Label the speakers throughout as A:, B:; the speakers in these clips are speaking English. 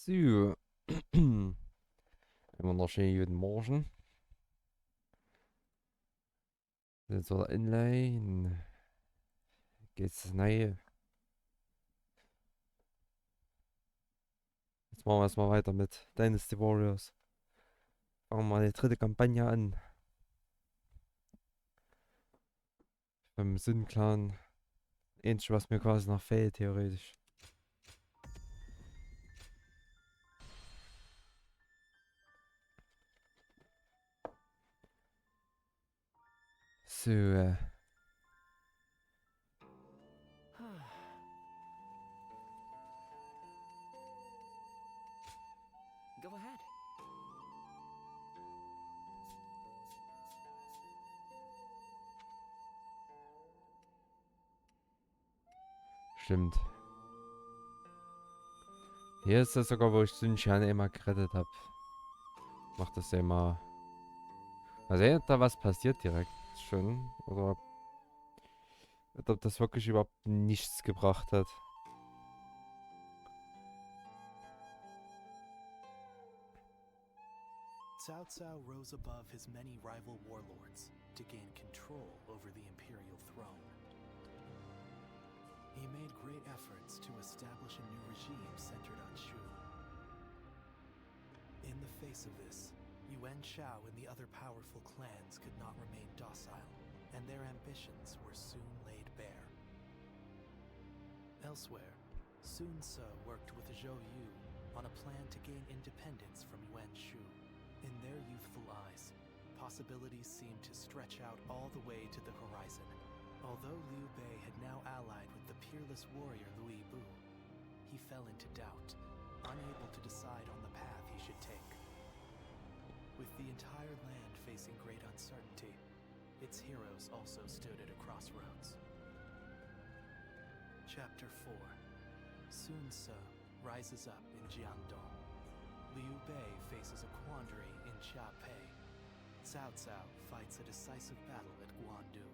A: So, einen wunderschönen guten Morgen. Jetzt wieder Inlay. Geht's neu. Jetzt machen wir erstmal weiter mit Dynasty Warriors. Fangen wir mal die dritte Kampagne an. Beim Sun-Clan. Ähnlich, was mir quasi noch fehlt, theoretisch. So,
B: Go ahead.
A: stimmt. Hier ist das sogar, wo ich Sun-Chan immer gerettet habe. Macht das ja immer. Mal sehen, ob da was passiert direkt schon. Oder ob das wirklich überhaupt nichts gebracht hat.
C: Cao Cao rose above his many rival warlords to gain control over the imperial throne. He made great efforts to establish a new regime centered on Shu. In the face of this, Yuan Shao and the other powerful clans could not remain docile, and their ambitions were soon laid bare. Elsewhere, Sun Ce worked with Zhou Yu on a plan to gain independence from Yuan Shu. In their youthful eyes, possibilities seemed to stretch out all the way to the horizon. Although Liu Bei had now allied with the peerless warrior Louis Bu, he fell into doubt, unable to decide on the path he should take. With the entire land facing great uncertainty, its heroes also stood at a crossroads. Chapter 4. Sun Ce rises up in Jiangdong. Liu Bei faces a quandary in Qiapei. Cao Cao fights a decisive battle at Guandu.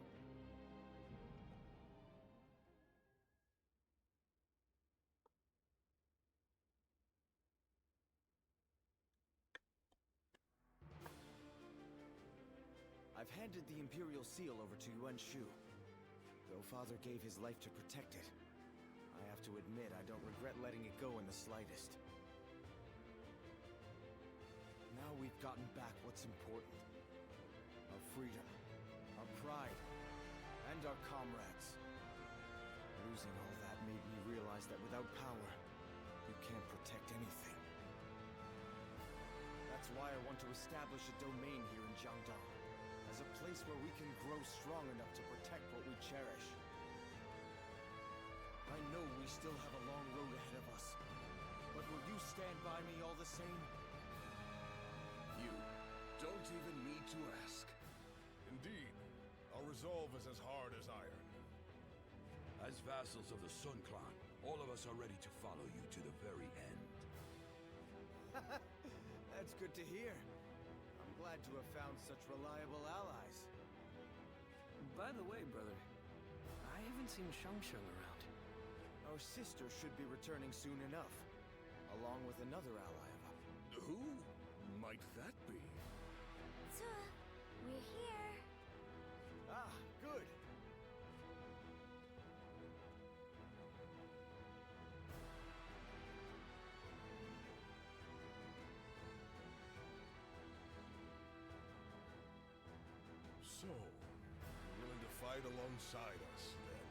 B: I've handed the Imperial Seal over to Yuan Shu. Though Father gave his life to protect it, I have to admit I don't regret letting it go in the slightest. Now we've gotten back what's important. Our freedom, our pride, and our comrades. Losing all that made me realize that without power, you can't protect anything. That's why I want to establish a domain here in Jiangdong, as a place where we can grow strong enough to protect what we cherish. I know we still have a long road ahead of us, but will you stand by me all the same?
D: You don't even need to ask. Indeed, our resolve is as hard as iron.
E: As vassals of the Sun Clan, all of us are ready to follow you to the very end.
B: That's good to hear. I'm glad to have found such reliable allies.
F: By the way, brother, I haven't seen Shang around.
B: Our sister should be returning soon enough, along with another ally of ours.
D: Who might that be?
G: We're here.
B: Ah, good.
D: So, you're willing to fight alongside us, then?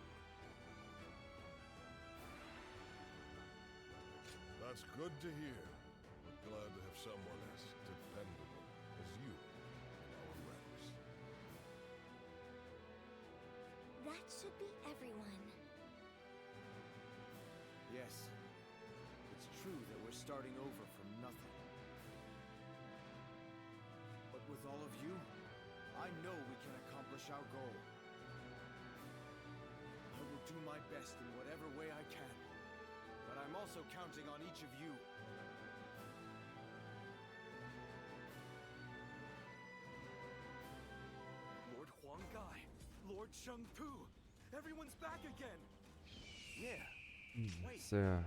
D: That's good to hear. We're glad to have someone as dependable as you in our ranks.
G: That should be everyone.
B: Yes. It's true that we're starting over from nothing. But with all of you, I know we can accomplish our goal. I will do my best in whatever way I can. But I'm also counting on each of you.
C: Lord Huang Gai, Lord Sheng Pu, everyone's back again!
B: Yeah. Wait.
A: So,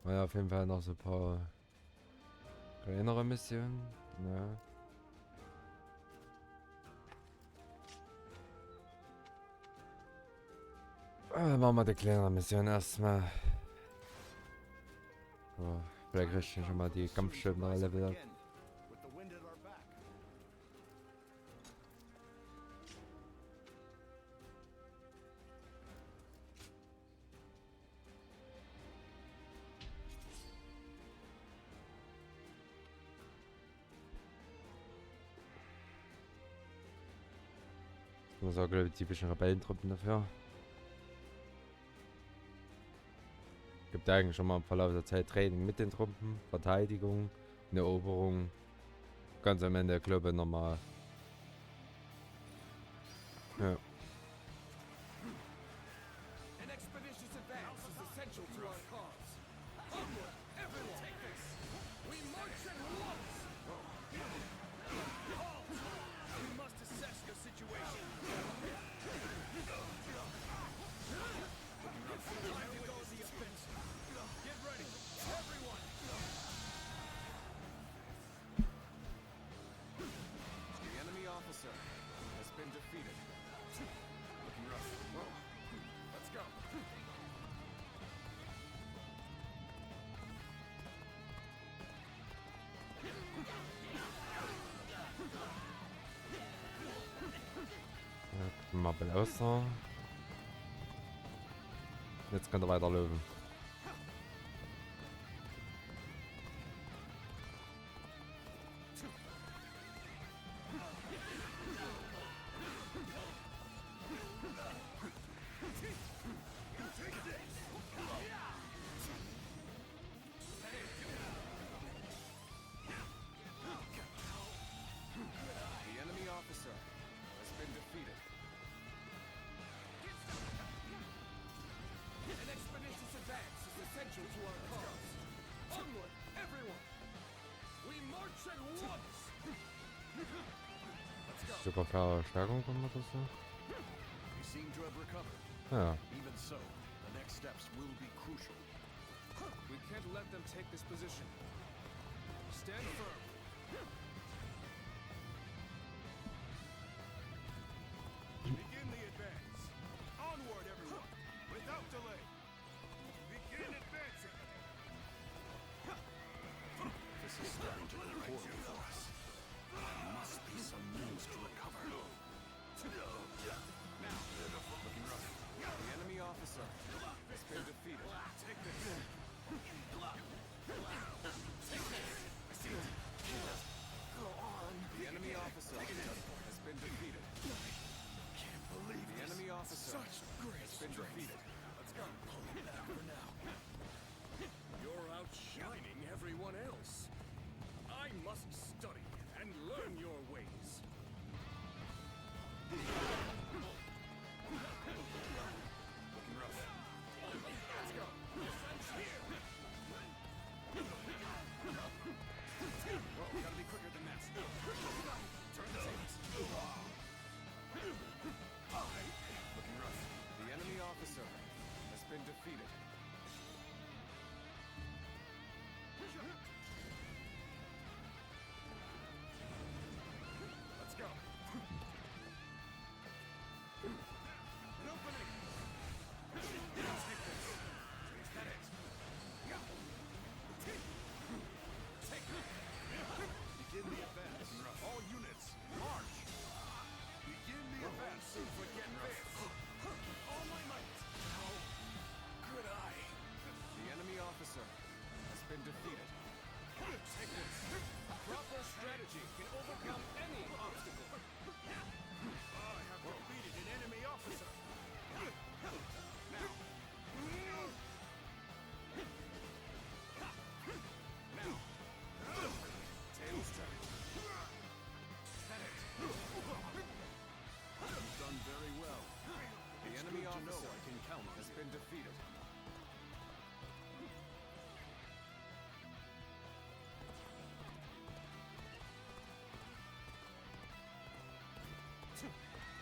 A: Ja, auf jeden Fall noch so ein paar kleinere Missionen. Ja. Machen wir die kleinere Mission erstmal. So, vielleicht krieg ich schon mal die Kampfschiffe noch Level up.
B: Again, with the wind at our back.
A: Das sind auch die typischen Rebellentruppen dafür. Gibt ja eigentlich schon mal im Verlauf der Zeit Training mit den Truppen, Verteidigung, eine Eroberung. Ganz am Ende, glaube ich, nochmal. Ja.
E: An expeditious advance is essential to our cause. Onward, everyone! Take this! We march at once! Halt! We must assess your situation. Time to go the offensive. Get ready, everyone!
B: The enemy officer has been defeated. Looking rough. Whoa. Let's go.
A: Ja, mal Außer. Jetzt könnt ihr weiter löwen.
B: The enemy officer has been defeated.
E: An expeditious advance is essential to our cause. Onward, everyone! We march at once!
A: Sogar Verstärkung kommen oder so.
B: We seem to have recovered.
A: Ja.
B: Even so, the next steps will be crucial.
F: We can't let them take this position. Stand firm.
D: Begin the advance. Onward, everyone, without delay. Begin advancing.
B: This is starting to go poorly for us. There must be some means to recover. Now, looking rough. The enemy officer has been defeated.
D: Take this.
B: The enemy officer has been defeated.
D: Can't believe
B: The enemy officer
D: Such great
B: has been
D: strength.
B: defeated.
D: Let's go. Pull it back for now.
E: You're outshining everyone else. I must study and learn your ways.
B: Looking rough.
E: Let's go. Here.
B: Whoa, gotta be quicker than that. Turn the tables. Looking rough. The enemy officer has been defeated. Let's go. An opening. Take this. Is that it? Take it. Begin the advance. All units, march. Begin the advance. Soon forget this. All my might. How could I? The enemy officer has been defeated. Take this.
F: Proper strategy can overcome any obstacle.
D: I have defeated an enemy officer.
B: Tails turn. Had it. You've done very well. The enemy officer has been defeated.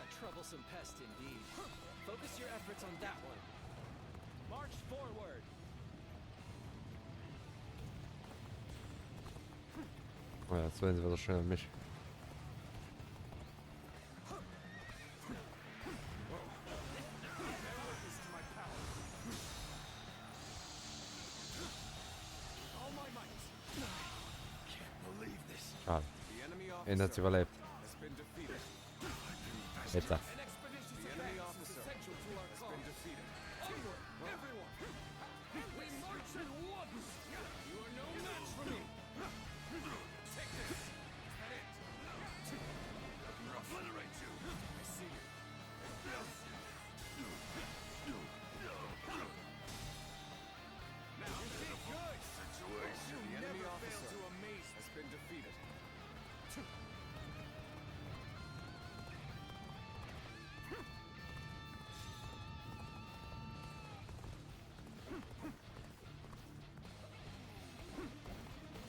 F: A troublesome pest indeed. Focus your efforts on that one. March forward.
A: Oh ja, jetzt wollen sie wieder schnell an mich. Schade.
B: The enemy
A: Ihn hat's
B: officer
A: überlebt.
B: has been defeated.
A: Jetzt da.
E: An expeditious
B: The enemy
E: advance is
B: officer
E: essential to our
B: has been
E: cause.
B: defeated.
E: Onward, everyone! We march at once! You are no match for me! Take this! Is that it? Obliterate you! I see you. Now, you did good!
B: Situation. The enemy
E: Never fail
B: officer
E: to amaze
B: has been defeated.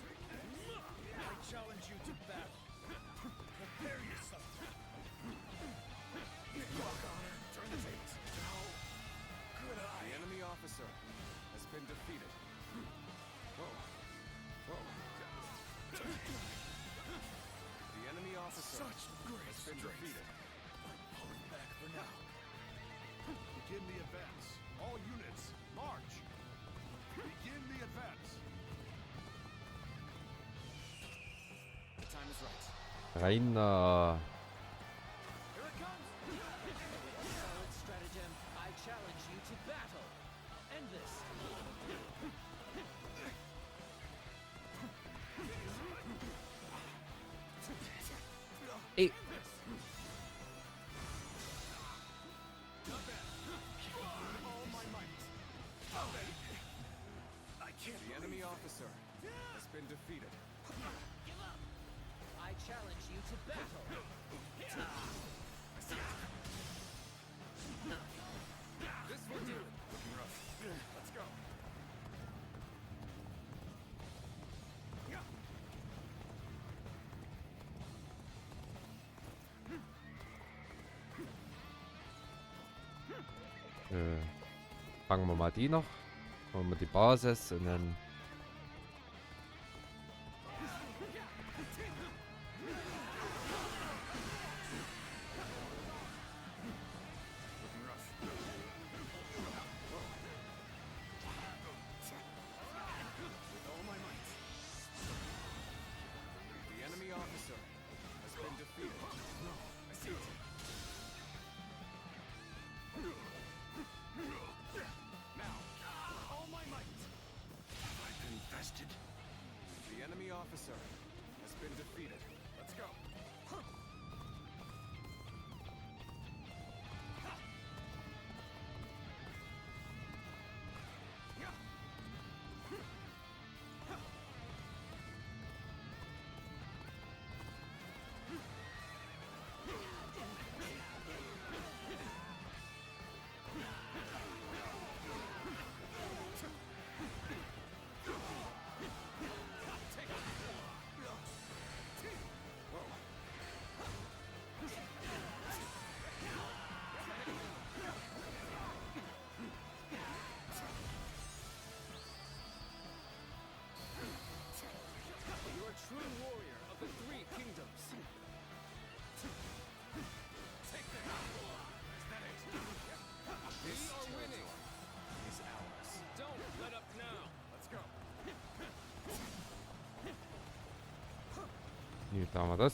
E: I challenge you to battle. Prepare yourself. Lock honor. Turn the tables. How could I?
B: The enemy officer has been defeated. The enemy officer
E: Such great
B: has been
E: strength.
B: defeated.
E: I'm pulling back for now.
D: Begin the advance. All units, march. Begin the advance.
B: The time is right.
A: Rainer.
F: Here it comes! Solid stratagem. I challenge you to battle. End this.
A: Ey.
B: The enemy officer has been defeated.
F: Give up! I challenge you to battle.
B: This will do it. Looking rough. Let's go.
A: Fangen wir mal die noch. Holen wir die Basis und dann.
B: With all my might. The enemy officer has been defeated. I see it. Now, with all my might. Have I been bested? The enemy officer has been defeated. Let's go.
E: You're a true warrior of the three kingdoms. Take that. Is that it? We are winning.
B: Is ours.
E: Don't let up now.
B: Let's go.
A: Gut, da haben wir das.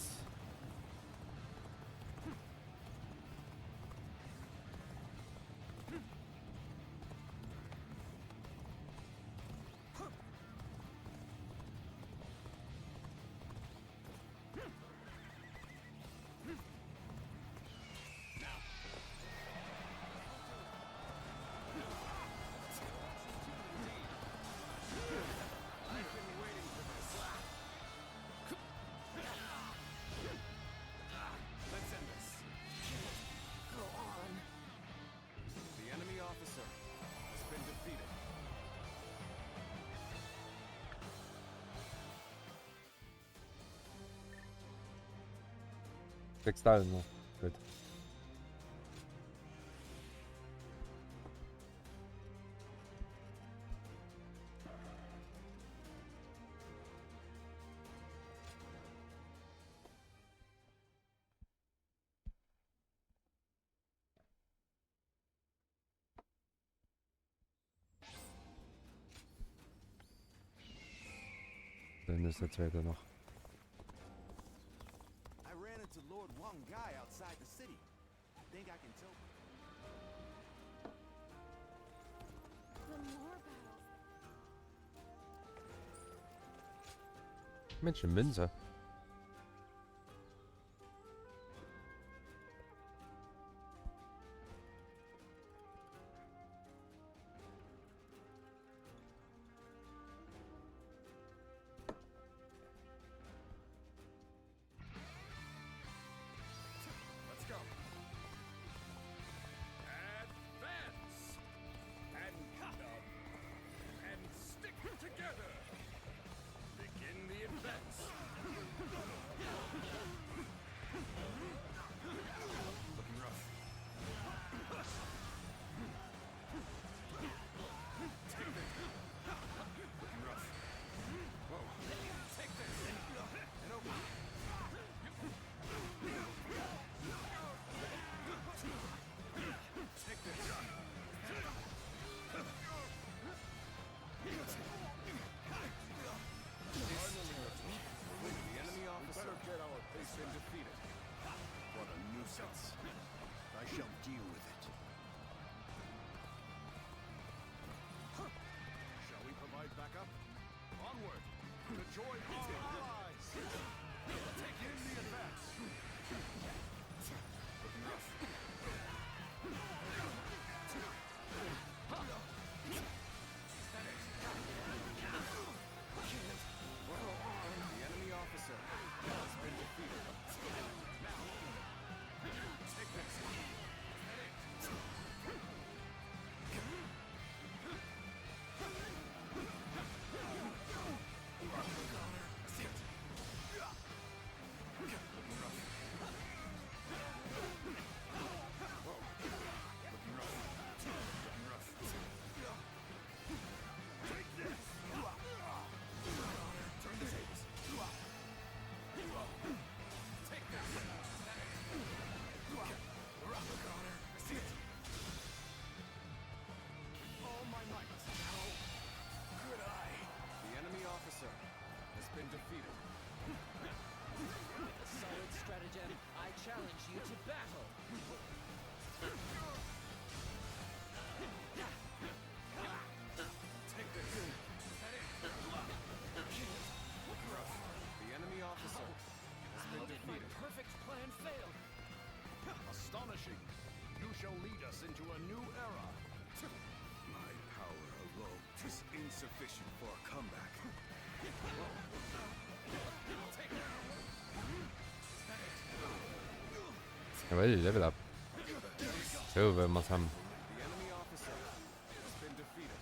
E: I've been waiting for this. Let's end this.
G: Go on.
B: The enemy officer has been defeated.
A: Textil, ne? Gut. Zumindest der zweite noch.
B: I ran into Lord Wang Guy outside the city. Think I can tell.
G: The more battles.
A: Mensch, eine Münze.
D: Let's go. Advance! And stick together! Begin the advance! Looking rough. Take this. Looking rough. Whoa. Take this. And over. Take this. The enemy officer better get our base been defeated. What a nuisance. I shall deal with it. Shall we provide backup? Onward! To join our allies! Take in the advance! Looking rough. The enemy officer has been defeated. Now, take this. All my might. How could I? The enemy officer has been defeated.
F: With a solid stratagem, I challenge you to battle.
D: Take this. The enemy officer has
F: How
D: been
F: did my
D: defeated.
F: perfect plan fail?
D: Astonishing! You shall lead us into a new era. My power alone is insufficient for a comeback. Take it.
A: Jawohl, Level up. So, wenn wir's haben.
D: The enemy officer has been defeated.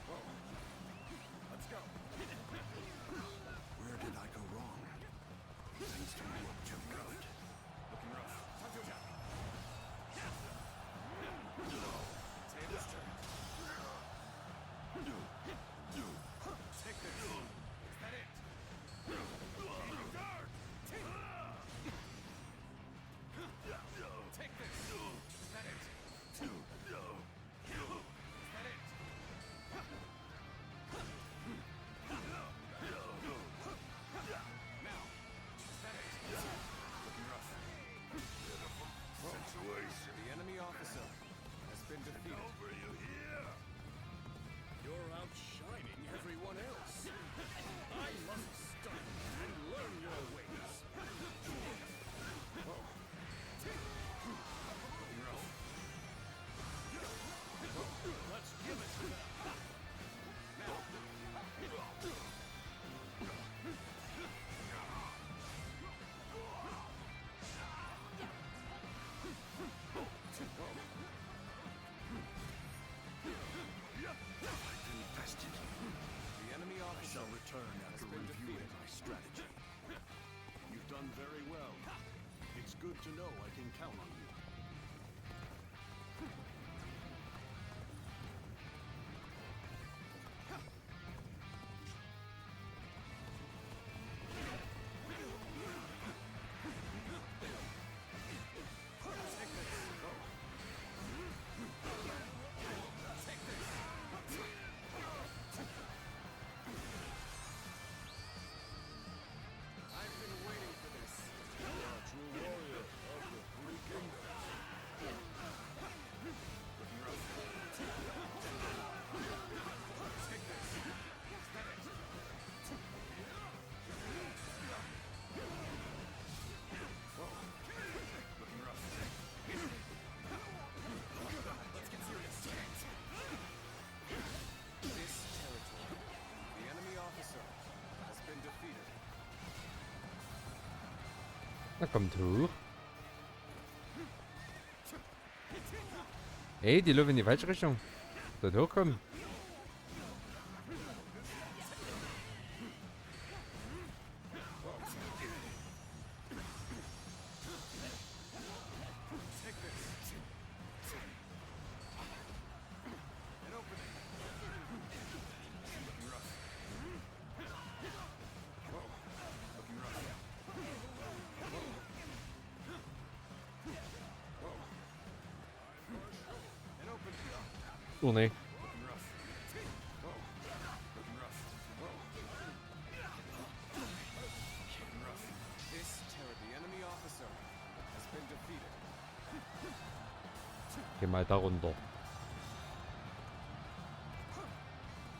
D: Whoa. Let's go. Where did I go wrong? Things don't look too good. Looking rough. Time to attack. Tables turn. Take this. Is that it? Guard! Take this. Is that it? Is that it? Now. Is that it? Looking rough. Situation. The enemy officer has been defeated. Over you here. You're outshining everyone else. I must stop and learn your ways. Whoa. Looking rough. Let's give it to them. Now. Infested. The enemy officer shall return after reviewing my strategy. You've done very well. It's good to know I can count on you.
A: Na, kommt hoch. Ey, die laufen in die falsche Richtung. Dort hochkommen. Oh nee. Geh mal da runter.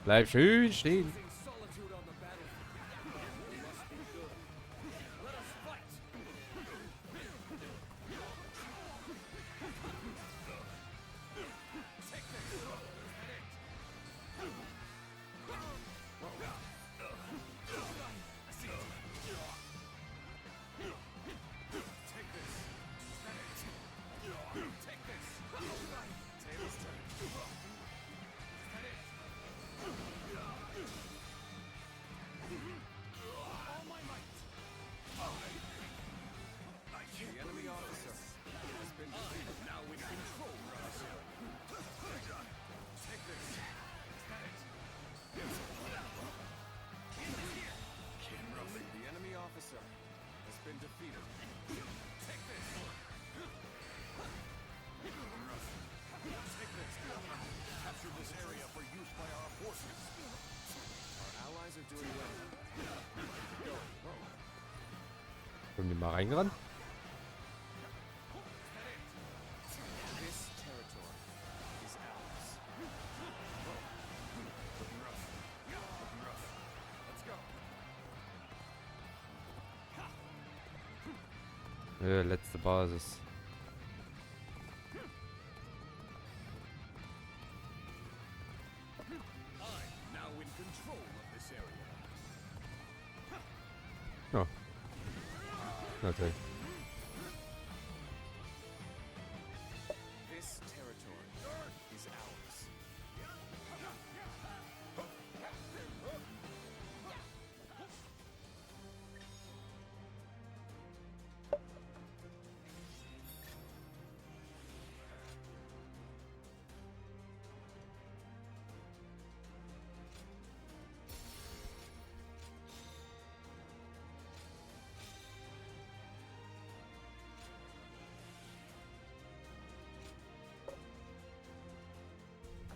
A: Bleib schön stehen. Kommen die mal reingerannt? Letzte Basis. Ja. Natürlich.
B: This territory is ours.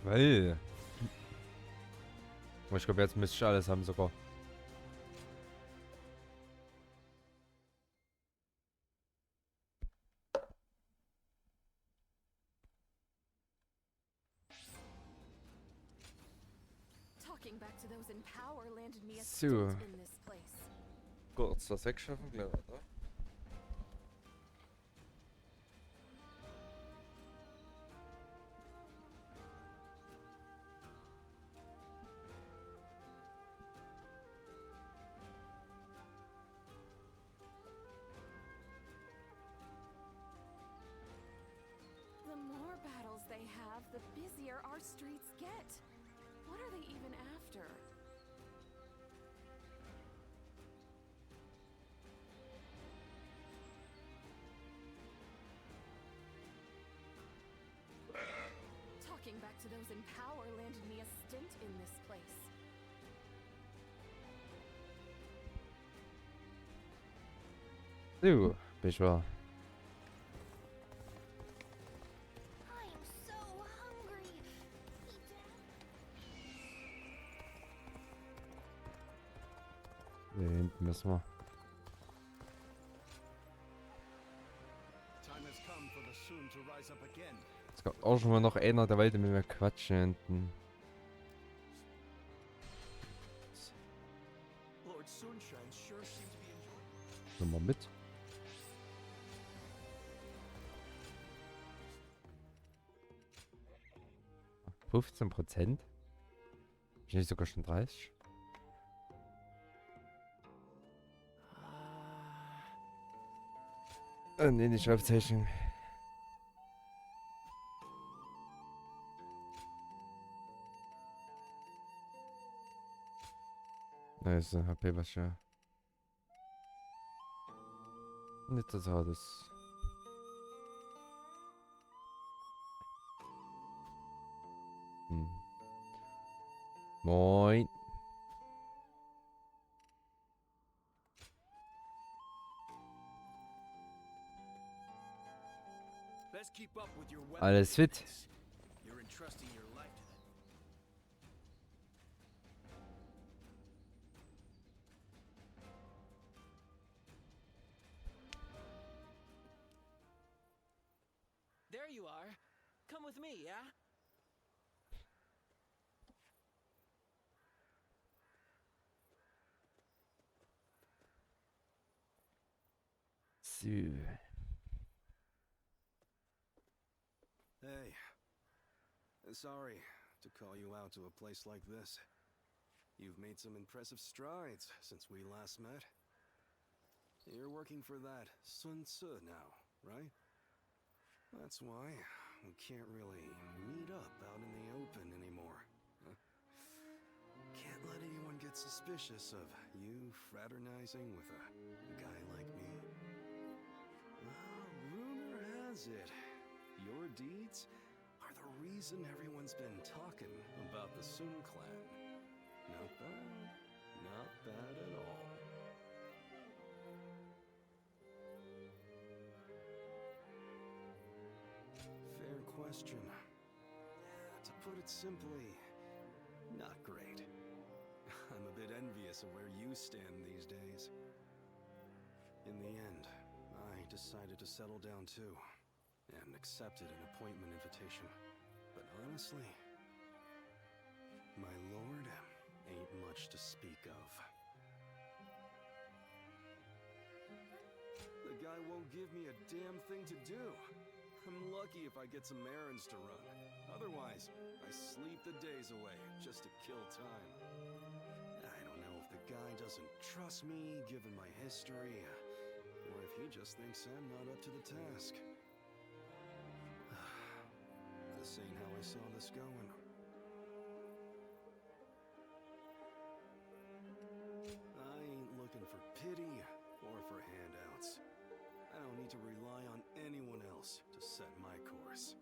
A: Weil. Ich glaube, jetzt müsste ich alles haben sogar.
G: Talking back to those in power landed me a
A: So.
G: stint in this place.
A: Kurz das wegschaffen, gleich weiter.
G: The more battles they have, the busier our streets get. What are they even after? Talking back to those in power landed me a stint in this place.
A: So, bin ich wahr.
G: I am so hungry.
A: Hier hinten müssen wir.
B: Time has come for the Sun to rise up again.
A: Es gab auch schon mal noch einer, der wollte mit mir quatschen hinten.
B: Lord Sunshine sure seemed to be enjoying.
A: Nimm mal mit. Ah, 15%? Ist nicht sogar schon 30? Nee, die Schriftzeichen. Nice, HP was ja. Nicht das alles. Moin.
B: Let's keep up with your weapon
A: Alles fit?
B: fitness. You're entrusting your life to them.
F: There you are. Come with me, yeah?
A: So.
B: Hey. Sorry to call you out to a place like this. You've made some impressive strides since we last met. You're working for that Sun Tzu now, right? That's why we can't really meet up out in the open anymore. Huh? Can't let anyone get suspicious of you fraternizing with a guy like me. Well, rumor has it, your deeds are the reason everyone's been talking about the Sun clan. Not bad. Not bad at all. Fair question. To put it simply, not great. I'm a bit envious of where you stand these days. In the end, I decided to settle down too, and accepted an appointment invitation. But honestly, my lord ain't much to speak of. The guy won't give me a damn thing to do. I'm lucky if I get some errands to run. Otherwise, I sleep the days away just to kill time. I don't know if the guy doesn't trust me given my history, or if he just thinks I'm not up to the task. This ain't how I saw this going. I ain't looking for pity or for handouts. I don't need to rely on anyone else to set my course.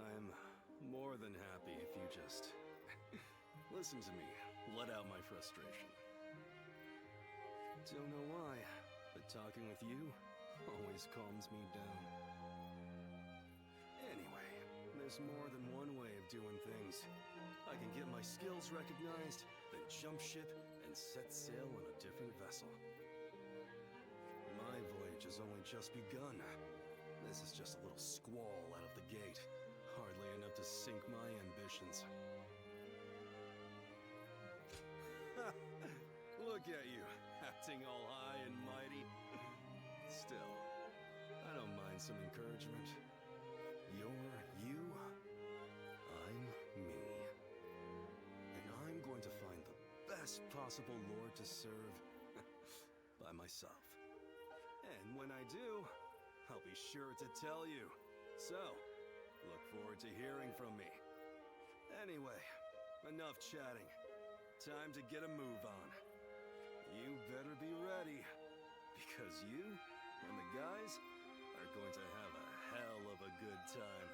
B: I'm more than happy if you just listen to me, let out my frustration. Don't know why, but talking with you always calms me down. Anyway, there's more than one way of doing things. I can get my skills recognized, then jump ship and set sail on a different vessel. My voyage has only just begun. This is just a little squall out of the gate. Hardly enough to sink my ambitions. Look at you, acting all high and mighty. Still, I don't mind some encouragement. You're you, I'm me. And I'm going to find the best possible lord to serve by myself. And when I do, I'll be sure to tell you. So, look forward to hearing from me. Anyway, enough chatting. Time to get a move on. You better be ready, because you and the guys are going to have a hell of a good time.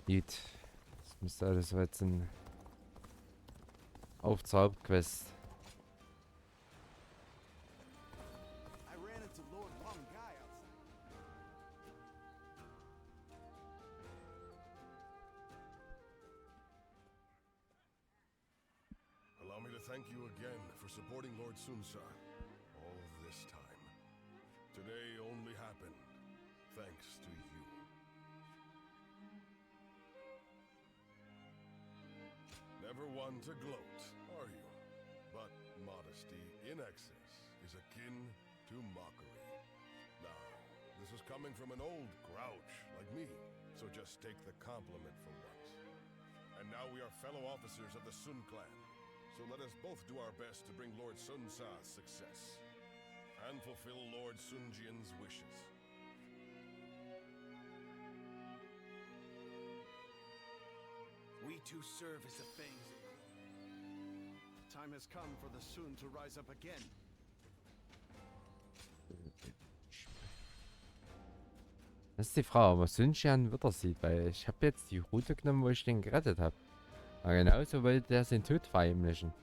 A: Gut. Das müsste alles soweit sein. Auf zur Hauptquest.
B: I ran into Lord Long Guy outside.
D: Allow me to thank you again for supporting Lord Sun all this time. Today only happened thanks to you. Never one to gloat, are you? But modesty in excess is akin to mockery. Now, the
H: This was coming from an old grouch like me, so just take the compliment for once. And now we are fellow officers of the Sun clan, so let us both do our best to bring Lord Sun Sa's success and fulfill Lord Sun Jian's wishes.
B: We too serve as the fangs of Kor. The time has come for the Sun to rise up again.
A: Das ist die Frage, ob man Sunjian wieder sieht, weil ich habe jetzt die Route genommen, wo ich den gerettet habe. Aber genauso wollte der seinen Tod verheimlichen.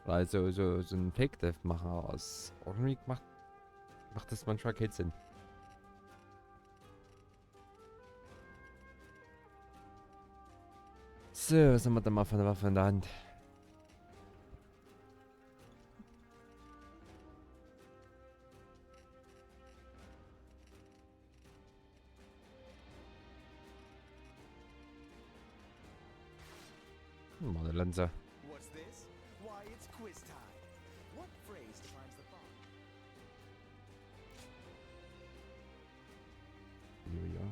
A: Oder also so ein Fake-Death machen, aber es irgendwie macht das manchmal keinen Sinn. So, was haben wir denn mal von der Waffe in der Hand? Mal eine Lanze.
B: What's this? Why, it's quiz time. What phrase defines the bond?
A: Ja.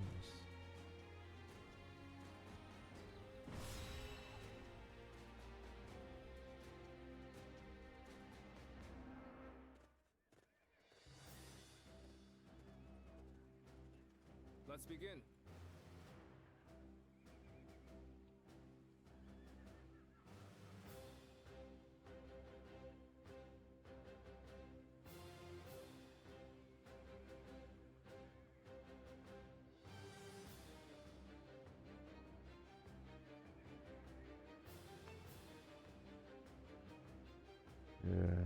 D: Let's begin.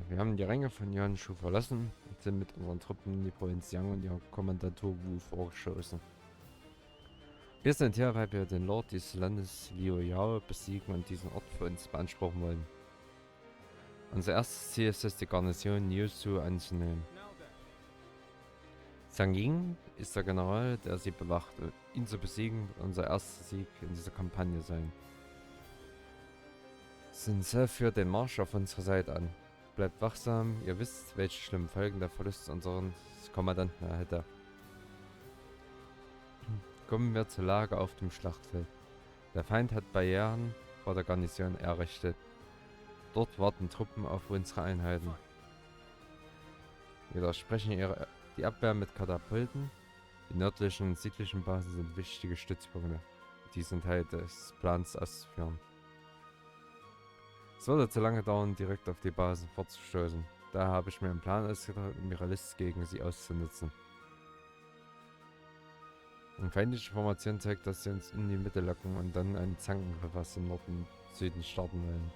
A: Wir haben die Ränge von Yanshu verlassen und sind mit unseren Truppen in die Provinz Yang und ihrer Kommandatur Wu vorgeschossen. Wir sind hier, weil wir den Lord dieses Landes Liu Yao besiegen und diesen Ort für uns beanspruchen wollen. Unser erstes Ziel ist es, die Garnison Niusu anzunehmen. Zhang Ying ist der General, der sie bewacht. Ihn zu besiegen wird unser erster Sieg in dieser Kampagne sein. Sun Ce führt den Marsch auf unsere Seite an. Bleibt wachsam, ihr wisst, welche schlimmen Folgen der Verlust unseres Kommandanten hätte. Kommen wir zur Lage auf dem Schlachtfeld. Der Feind hat Barrieren vor der Garnison errichtet. Dort warten Truppen auf unsere Einheiten. Wir widersprechen die Abwehr mit Katapulten. Die nördlichen und südlichen Basen sind wichtige Stützpunkte. Die sind Teil des Plans auszuführen. Es würde zu lange dauern, direkt auf die Basen vorzustoßen. Daher habe ich mir einen Plan ausgedacht, um ihre List gegen sie auszunutzen. Eine feindliche Formation zeigt, dass sie uns in die Mitte locken und dann einen Zangenangriff aus dem Norden und Süden starten wollen.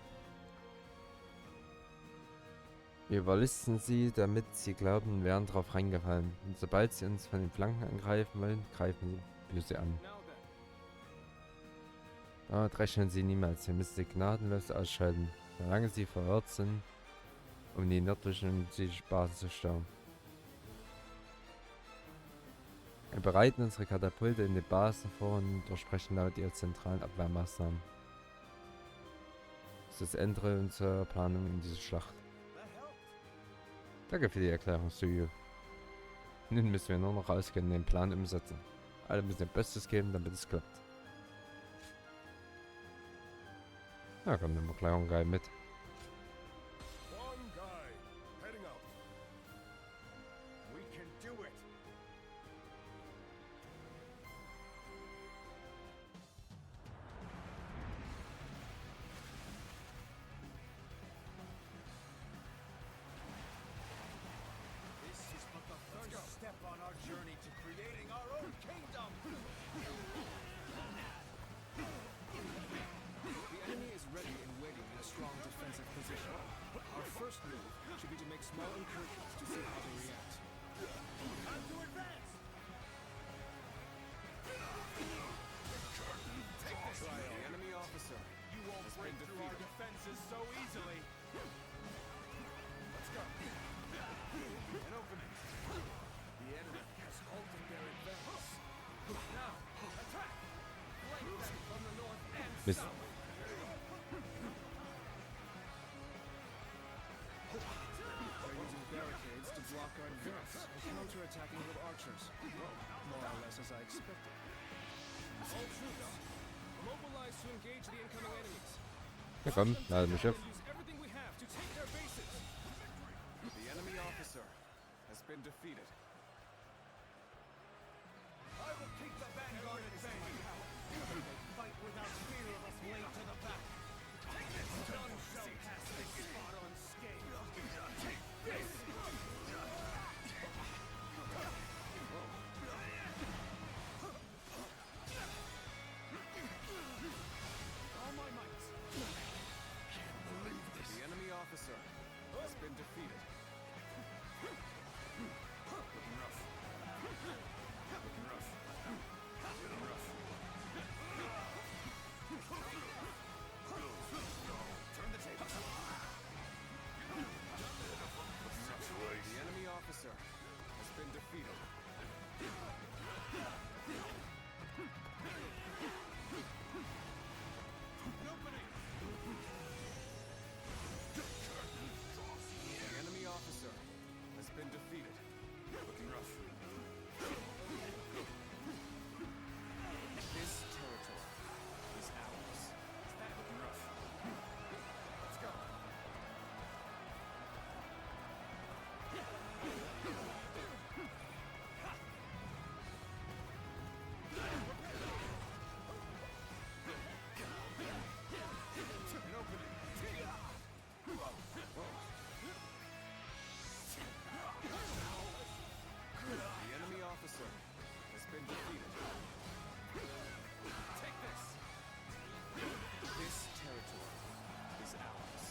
A: Wir überlisten sie, damit sie glauben, wir wären darauf reingefallen. Und sobald sie uns von den Flanken angreifen wollen, greifen wir sie an. Damit rechnen sie niemals, wir müssen sie gnadenlos ausschalten, solange sie verhört sind, um die nördlichen und südlichen Basen zu stören. Wir bereiten unsere Katapulte in die Basen vor und durchsprechen laut ihre zentralen Abwehrmaßnahmen. Das ist das Ende unserer Planung in dieser Schlacht. Danke für die Erklärung, Suyu. Nun müssen wir nur noch rausgehen und den Plan umsetzen. Alle müssen ihr Bestes geben, damit es klappt. Na komm, nehmen wir gleich einen Guy mit.
H: One guy, heading out.
B: We can do it. This is but the first step on our journey to creating our own kingdom.
D: The enemy is ready and waiting in a strong defensive position. Our first move should be to make small incursions to see how they react.
B: Time to advance.
D: Take this, the enemy officer.
B: You won't break through our defenses so easily. Let's go. An opening.
D: The enemy has halted their advance. Now, attack! Flank them from the north and
A: Mist.
D: south. They're using barricades to
B: block our advance and counter-attacking with archers. Well, more or less as I expected.
E: All troops, mobilize to engage the incoming enemies.
A: Ja komm, lade mich auf.
E: Use everything we have to take their bases.
B: The enemy officer has been defeated.
E: I will keep the vanguard at bay. They fight without fear of us laid to the back. None shall pass this spot unscathed. Take this! All my might.
B: The enemy officer has been defeated. Looking rough. Looking rough. Looking rough. Turn the tables. The enemy officer has been defeated. The enemy officer has been defeated. Looking rough. This territory is ours. Looking rough. Let's go. An opening. The enemy officer has been defeated. Take this! This territory is ours.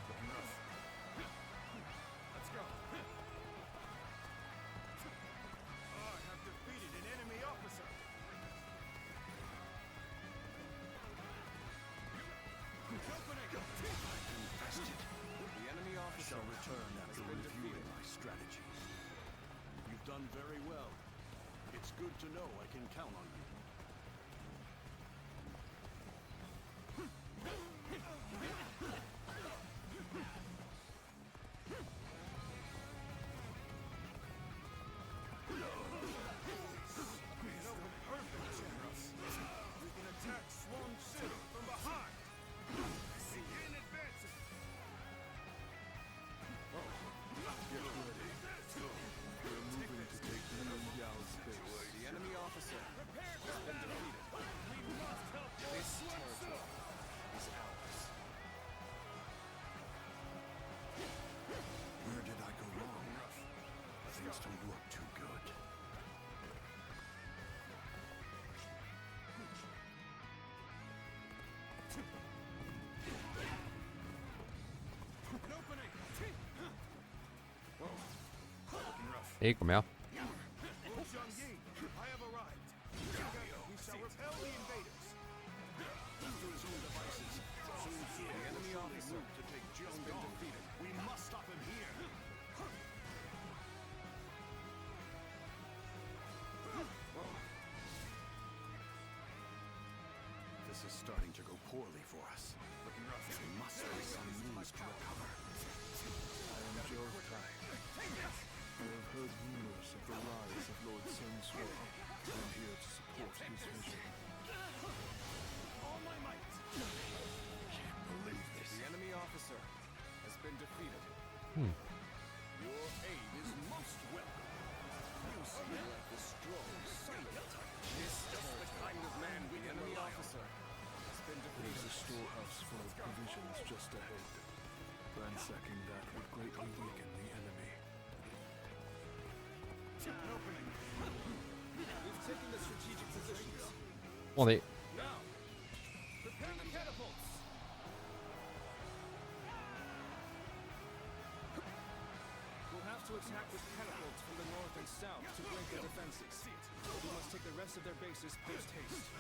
B: Looking rough. Let's go. I have defeated an enemy officer. Opening! Infested. The enemy officer
I: Shall return
B: has
I: after
B: been
I: reviewing
B: defeated.
I: my strategies. You've done very well. It's good to know I can count on you.
B: We can attack Swan City from behind. Begin advancing.
I: Get ready. We're moving to take Yang's base.
B: The enemy officer has been defeated. This territory is ours.
I: Where did I go wrong? Things don't look too good.
B: An opening. Looking rough.
A: Hey, komm her.
B: Yi, I have arrived. Together we shall repel the invaders.
I: To his own devices. Soon
B: The enemy officer
I: to take
B: has been defeated.
I: We must stop him here. This is starting to go poorly for us.
B: Looking rough.
I: There must be some means to recover.
J: I am Joe Tai. I have heard rumors of the rise of Lord Sun Sui. I am here to support his vision.
B: All my might.
I: Can't believe this.
B: The enemy officer has been defeated.
I: Your aid is most welcome. You seem like the strong, silent type.
B: This just the kind of man we can rely on. Officer has been
J: There is
B: defeated.
J: a storehouse full of provisions just ahead. Ransacking that would greatly weaken the enemy.
B: An opening.
E: We've taken the strategic positions.
A: Oh nee.
E: Now, prepare the catapults. We'll have to attack with catapults from the north and south to break their defenses. We must take the rest of their bases post-haste.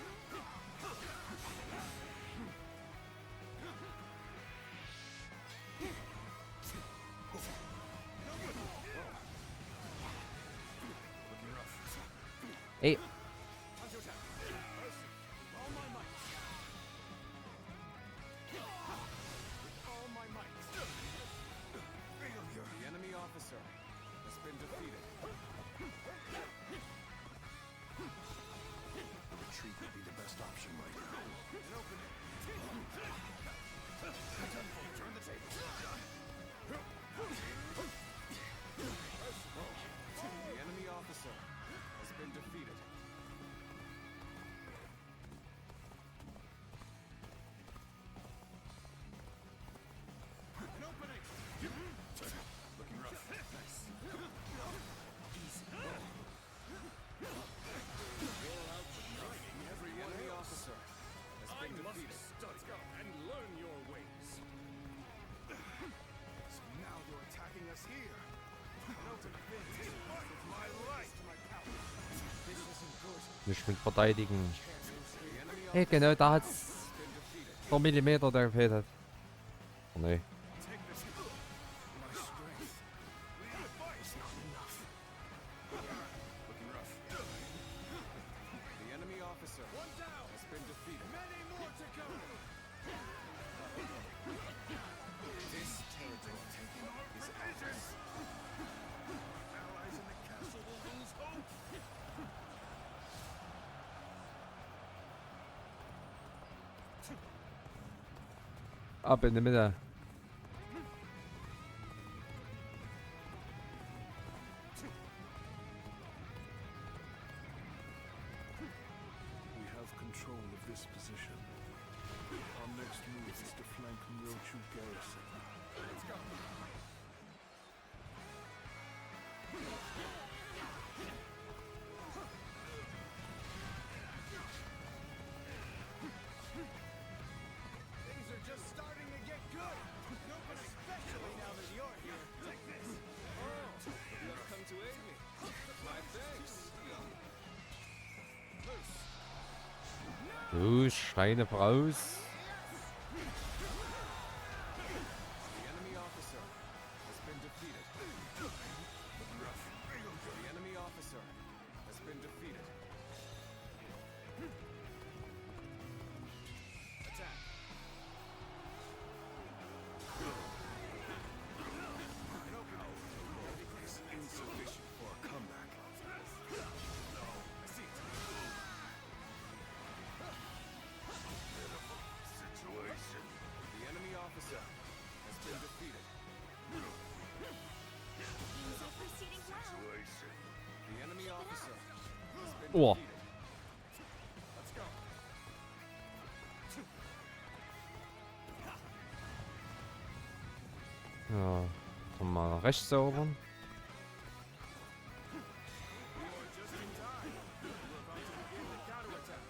B: Looking rough.
A: Ey,
B: Time to attack. All my might. All my might. Failure. The enemy Turn the table. The enemy officer has been defeated. An opening! Looking rough. Nice. Easy. You're outshining everyone else. Officer has been defeated. Let's go and learn your ways.
J: So now you're attacking us here. It's my right.
B: This isn't good.
A: Nicht mit verteidigen. Hey, genau da hat's der Millimeter, der gefehlt hat. Oh nee.
J: Take this. My strength. It's not enough.
B: Looking rough. The enemy officer has been defeated. Many more to go. This territory is ours.
J: Allies in the castle will lose hope.
A: Ab in die Mitte.
J: We have control of this position. Our next move is to flank Myochu garrison.
B: Let's go. Things are just starting to get good. Especially now that you're here. Take this. Oh, you have come to aid me. My thanks.
A: Du Schweine raus.
B: The enemy officer has been defeated. The enemy officer has been defeated. Attack.
J: It's insufficient for a comeback.
B: I see it.
H: Situation.
B: The enemy officer has been defeated.
G: Things are proceeding well.
H: Situation.
B: The enemy officer has been
A: Oh.
B: defeated. Let's go.
A: Ja, kann mal nach rechts erobern.
B: You are just in time. We're about to begin the counterattack.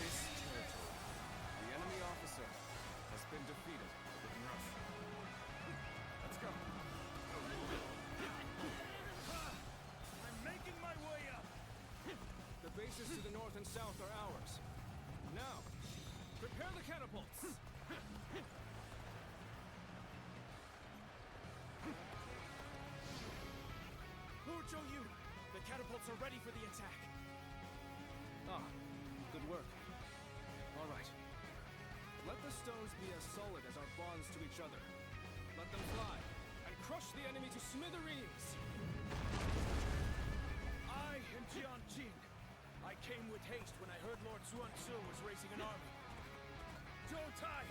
B: This territory. The enemy officer has been defeated. Looking rough. Let's go. I'm making my way up. The bases to the north and south are ours. Now, prepare the catapults. Yu, the catapults are ready for the attack. Ah, good work. All right. Let the stones be as solid as our bonds to each other. Let them fly and crush the enemy to smithereens. I am Jian Jing. I came with haste when I heard Lord Xuan Tzu was raising an army. Zhou Tai,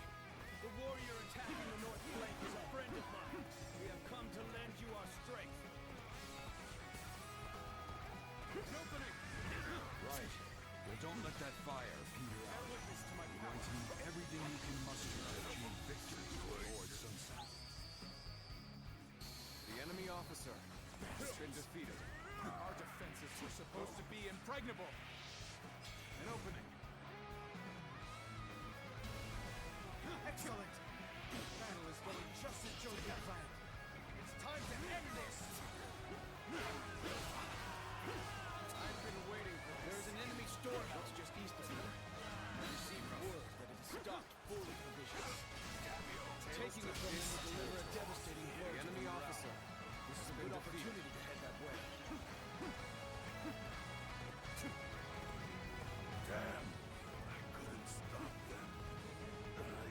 B: the warrior attacking the north flank, is a friend of mine. We have come to lend you our strength. An opening!
I: Right. Well, don't let that fire peter out. You're going to need everything you can muster to achieve victory for Lord Sunset.
B: The enemy officer has been defeated. Our defenses were supposed to be impregnable. An opening. Excellent! The battle is going just as Zhou had planned. It's time to end this! I've been waiting for this. There's an enemy storehouse just east of here. I received word that it is stocked full of provisions. Taking it from them will deliver a devastating blow. The enemy officer. This is a good opportunity to head that way.
H: Damn. I couldn't stop them. I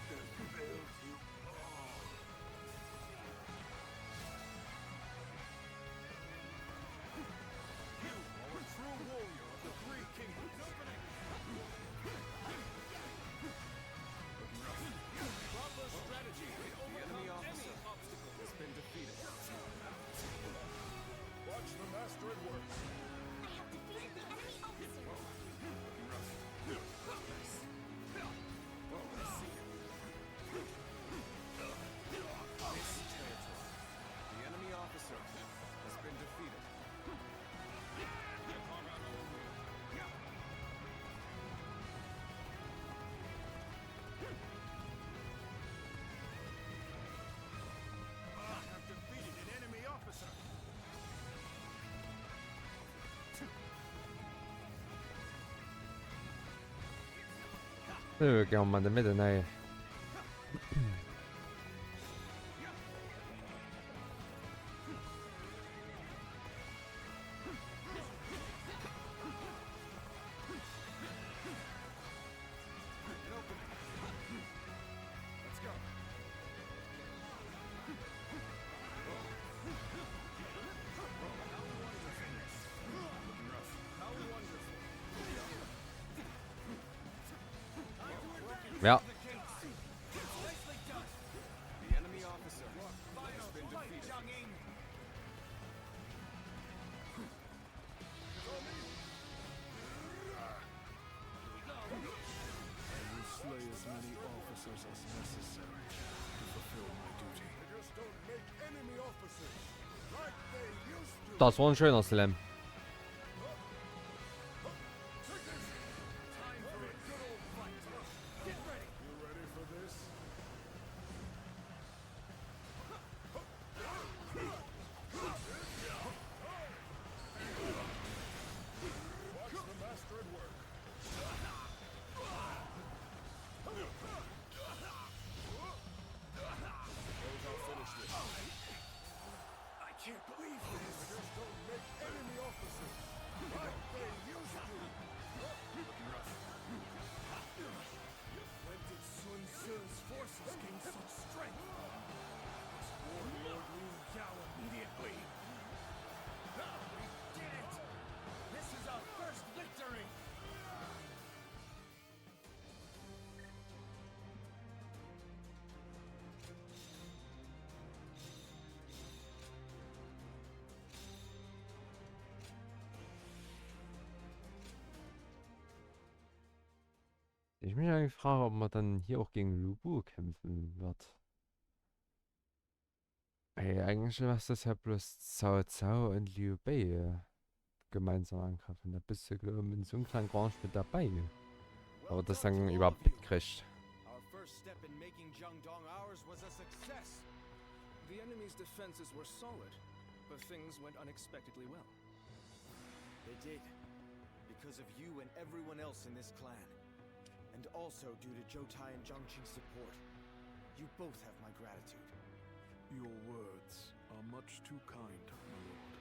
H: just failed you all.
A: Gehen wir mal in der Mitte, nein. Ja.
B: The enemy officer has been defeated.
J: I will slay as many officers as necessary to fulfill my duty.
H: They just don't make enemy officers like they used to.
A: Das war ein schöner Slam.
H: You ready for this? Watch the master at work. Suppose I'll finish this.
J: I can't believe this.
H: They just don't make enemy officers like they used to.
J: When did Sun Tzu's forces gain such strength? Let's warn Lord Liu Yao immediately.
E: We did it! This is our first victory!
A: Ich mich eigentlich frage, ob man dann hier auch gegen Lubu kämpfen wird. Ey, eigentlich was das ja bloß Cao Cao und Liu Bei gemeinsam angreifen. Da bist du, glaube ich, in so einem kleinen gar nicht mit dabei. Aber das dann überhaupt mitkriegt.
B: Our first step in making Jiangdong ours was a success.
J: The enemy's defenses were solid, but things went unexpectedly well.
B: They did. Because of you and everyone else in this clan. And also due to Zhoutai and Zhangqing's support. You both have my gratitude.
J: Your words are much too kind, my lord.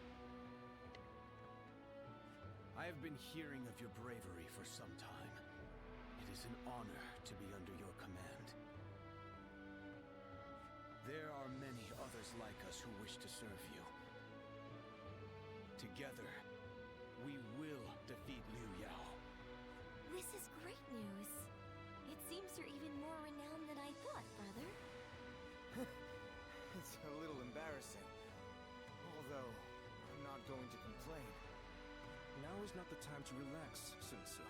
B: I have been hearing of your bravery for some time. It is an honor to be under your command. There are many others like us who wish to serve you. Together, we will defeat Liu Yao.
K: This is great news. It seems you're even more renowned than I thought, brother.
B: It's a little embarrassing. Although, I'm not going to complain.
J: Now is not the time to relax, Sun Tzu.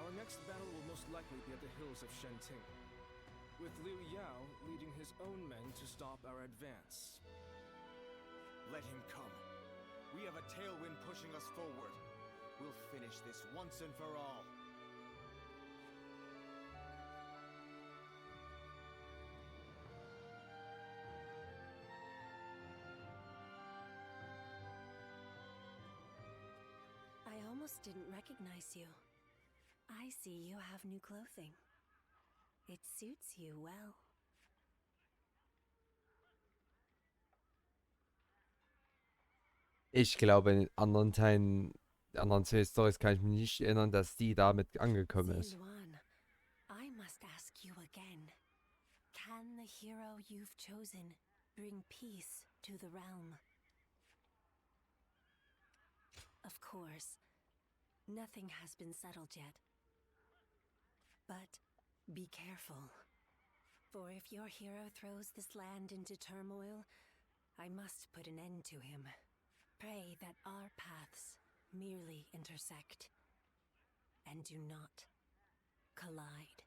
J: Our next battle will most likely be at the hills of Shenting, with Liu Yao leading his own men to stop our advance.
B: Let him come. We have a tailwind pushing us forward. We'll finish this once and for all.
K: I almost didn't recognize you. I see you have new clothing. It suits you well.
A: Ich glaube, in anderen Teilen, anderen zwei Stories kann ich mich nicht erinnern, dass die damit angekommen ist.
K: Zhenduan, I must ask you again. Can the hero you've chosen bring peace to the realm? Of course, nothing has been settled yet. But be careful. For if your hero throws this land into turmoil, I must put an end to him. Pray that our paths merely intersect and do not collide.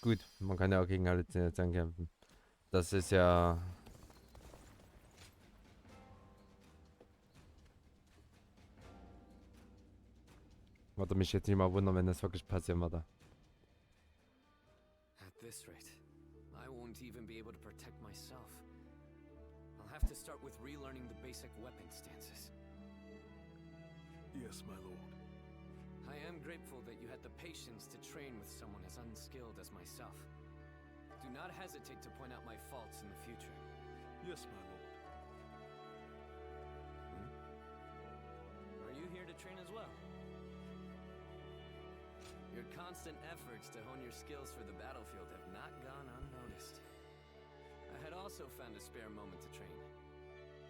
A: Gut, man kann ja auch gegen alle zusammen kämpfen. Das ist ja... Würde mich jetzt nicht mal wundern, wenn das wirklich passieren würde.
F: At this rate, I won't even be able to protect myself. I'll have to start with relearning the basic weapon stances.
I: Yes, my lord.
F: I am grateful that you had the patience to train with someone as unskilled as myself. Do not hesitate to point out my faults in the future.
I: Yes, my lord.
F: Are you here to train as well? Your constant efforts to hone your skills for the battlefield have not gone unnoticed. I had also found a spare moment to train.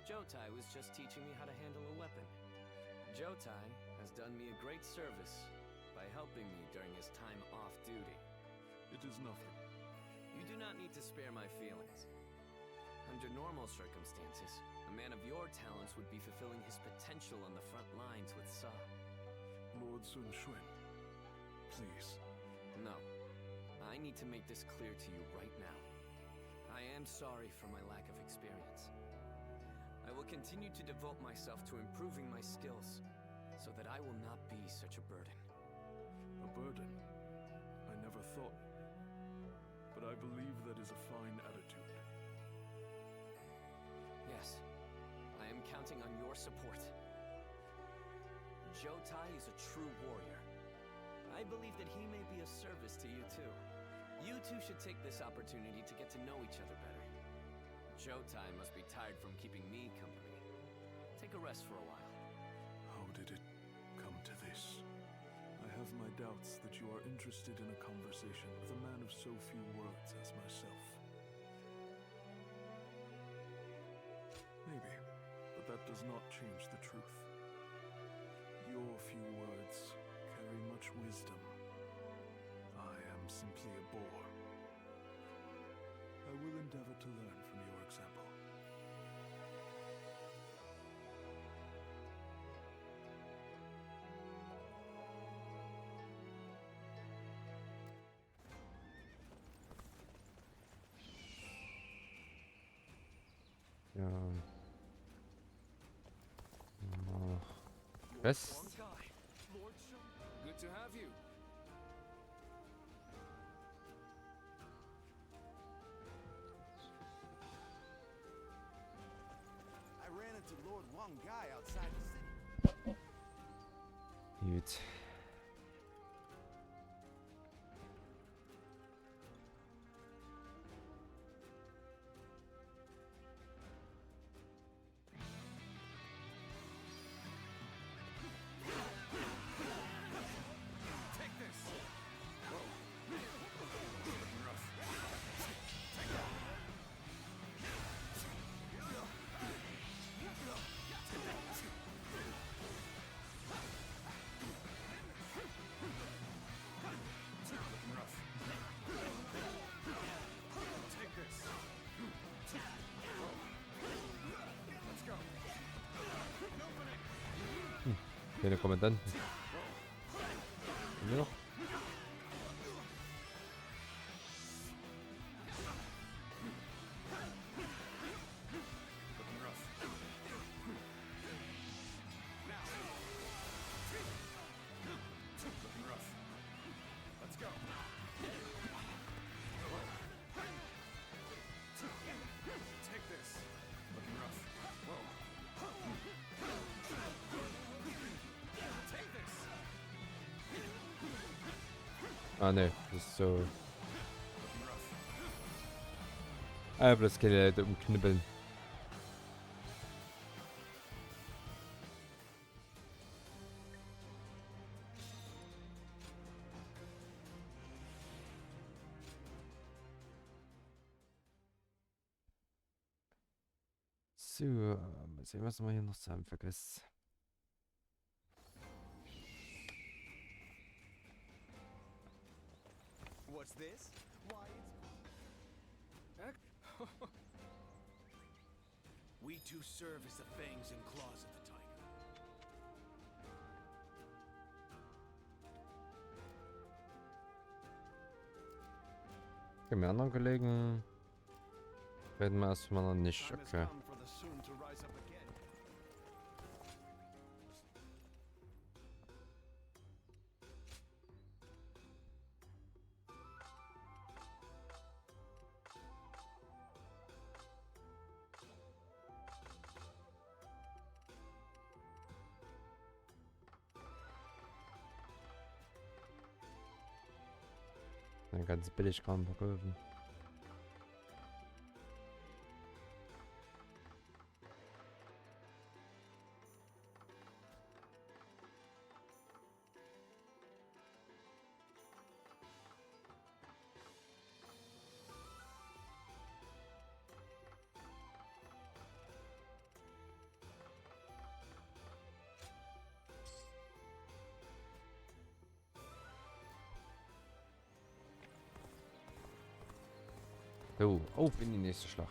F: Jotai was just teaching me how to handle a weapon. Jotai has done me a great service by helping me during his time off duty.
I: It is nothing.
F: You do not need to spare my feelings. Under normal circumstances, a man of your talents would be fulfilling his potential on the front lines with Sa.
I: Lord Sun Quan, please.
F: No. I need to make this clear to you right now. I am sorry for my lack of experience. I will continue to devote myself to improving my skills, so that I will not be such a burden.
I: A burden? I never thought. But I believe that is a fine attitude.
F: Yes. I am counting on your support. Jotai is a true warrior. I believe that he may be of service to you too. You two should take this opportunity to get to know each other better. Jotai must be tired from keeping me company. Take a rest for a while.
I: How did it come to this? I have my doubts that you are interested in a conversation with a man of so few words as myself. Maybe, but that does not change the truth. Your few words carry much wisdom. I am simply a bore. I will endeavor to learn from your example.
A: Ja. Noch Quest.
J: Good to have you.
B: I ran into Lord Wang Gai outside the city.
A: Gut.
J: Take this. Take this. Let's go.
A: Keine Kommandanten. Haben wir noch?
J: Let's go. Take this. Looking rough. Whoa. Take this.
A: Ah ne, das ist so. Einfach das Skelett umknibbeln. So, mal sehen, was wir hier noch zusammen vergessen.
B: What's this? Why,
E: We too serve as the fangs and claws of the tiger.
A: Okay, anderen Kollegen werden wir erstmal noch nicht.
B: time has
A: Okay.
B: come for the Sun to rise up again.
A: Mein ganz billig Kram verkaufen. So, auf in die nächste Schlacht.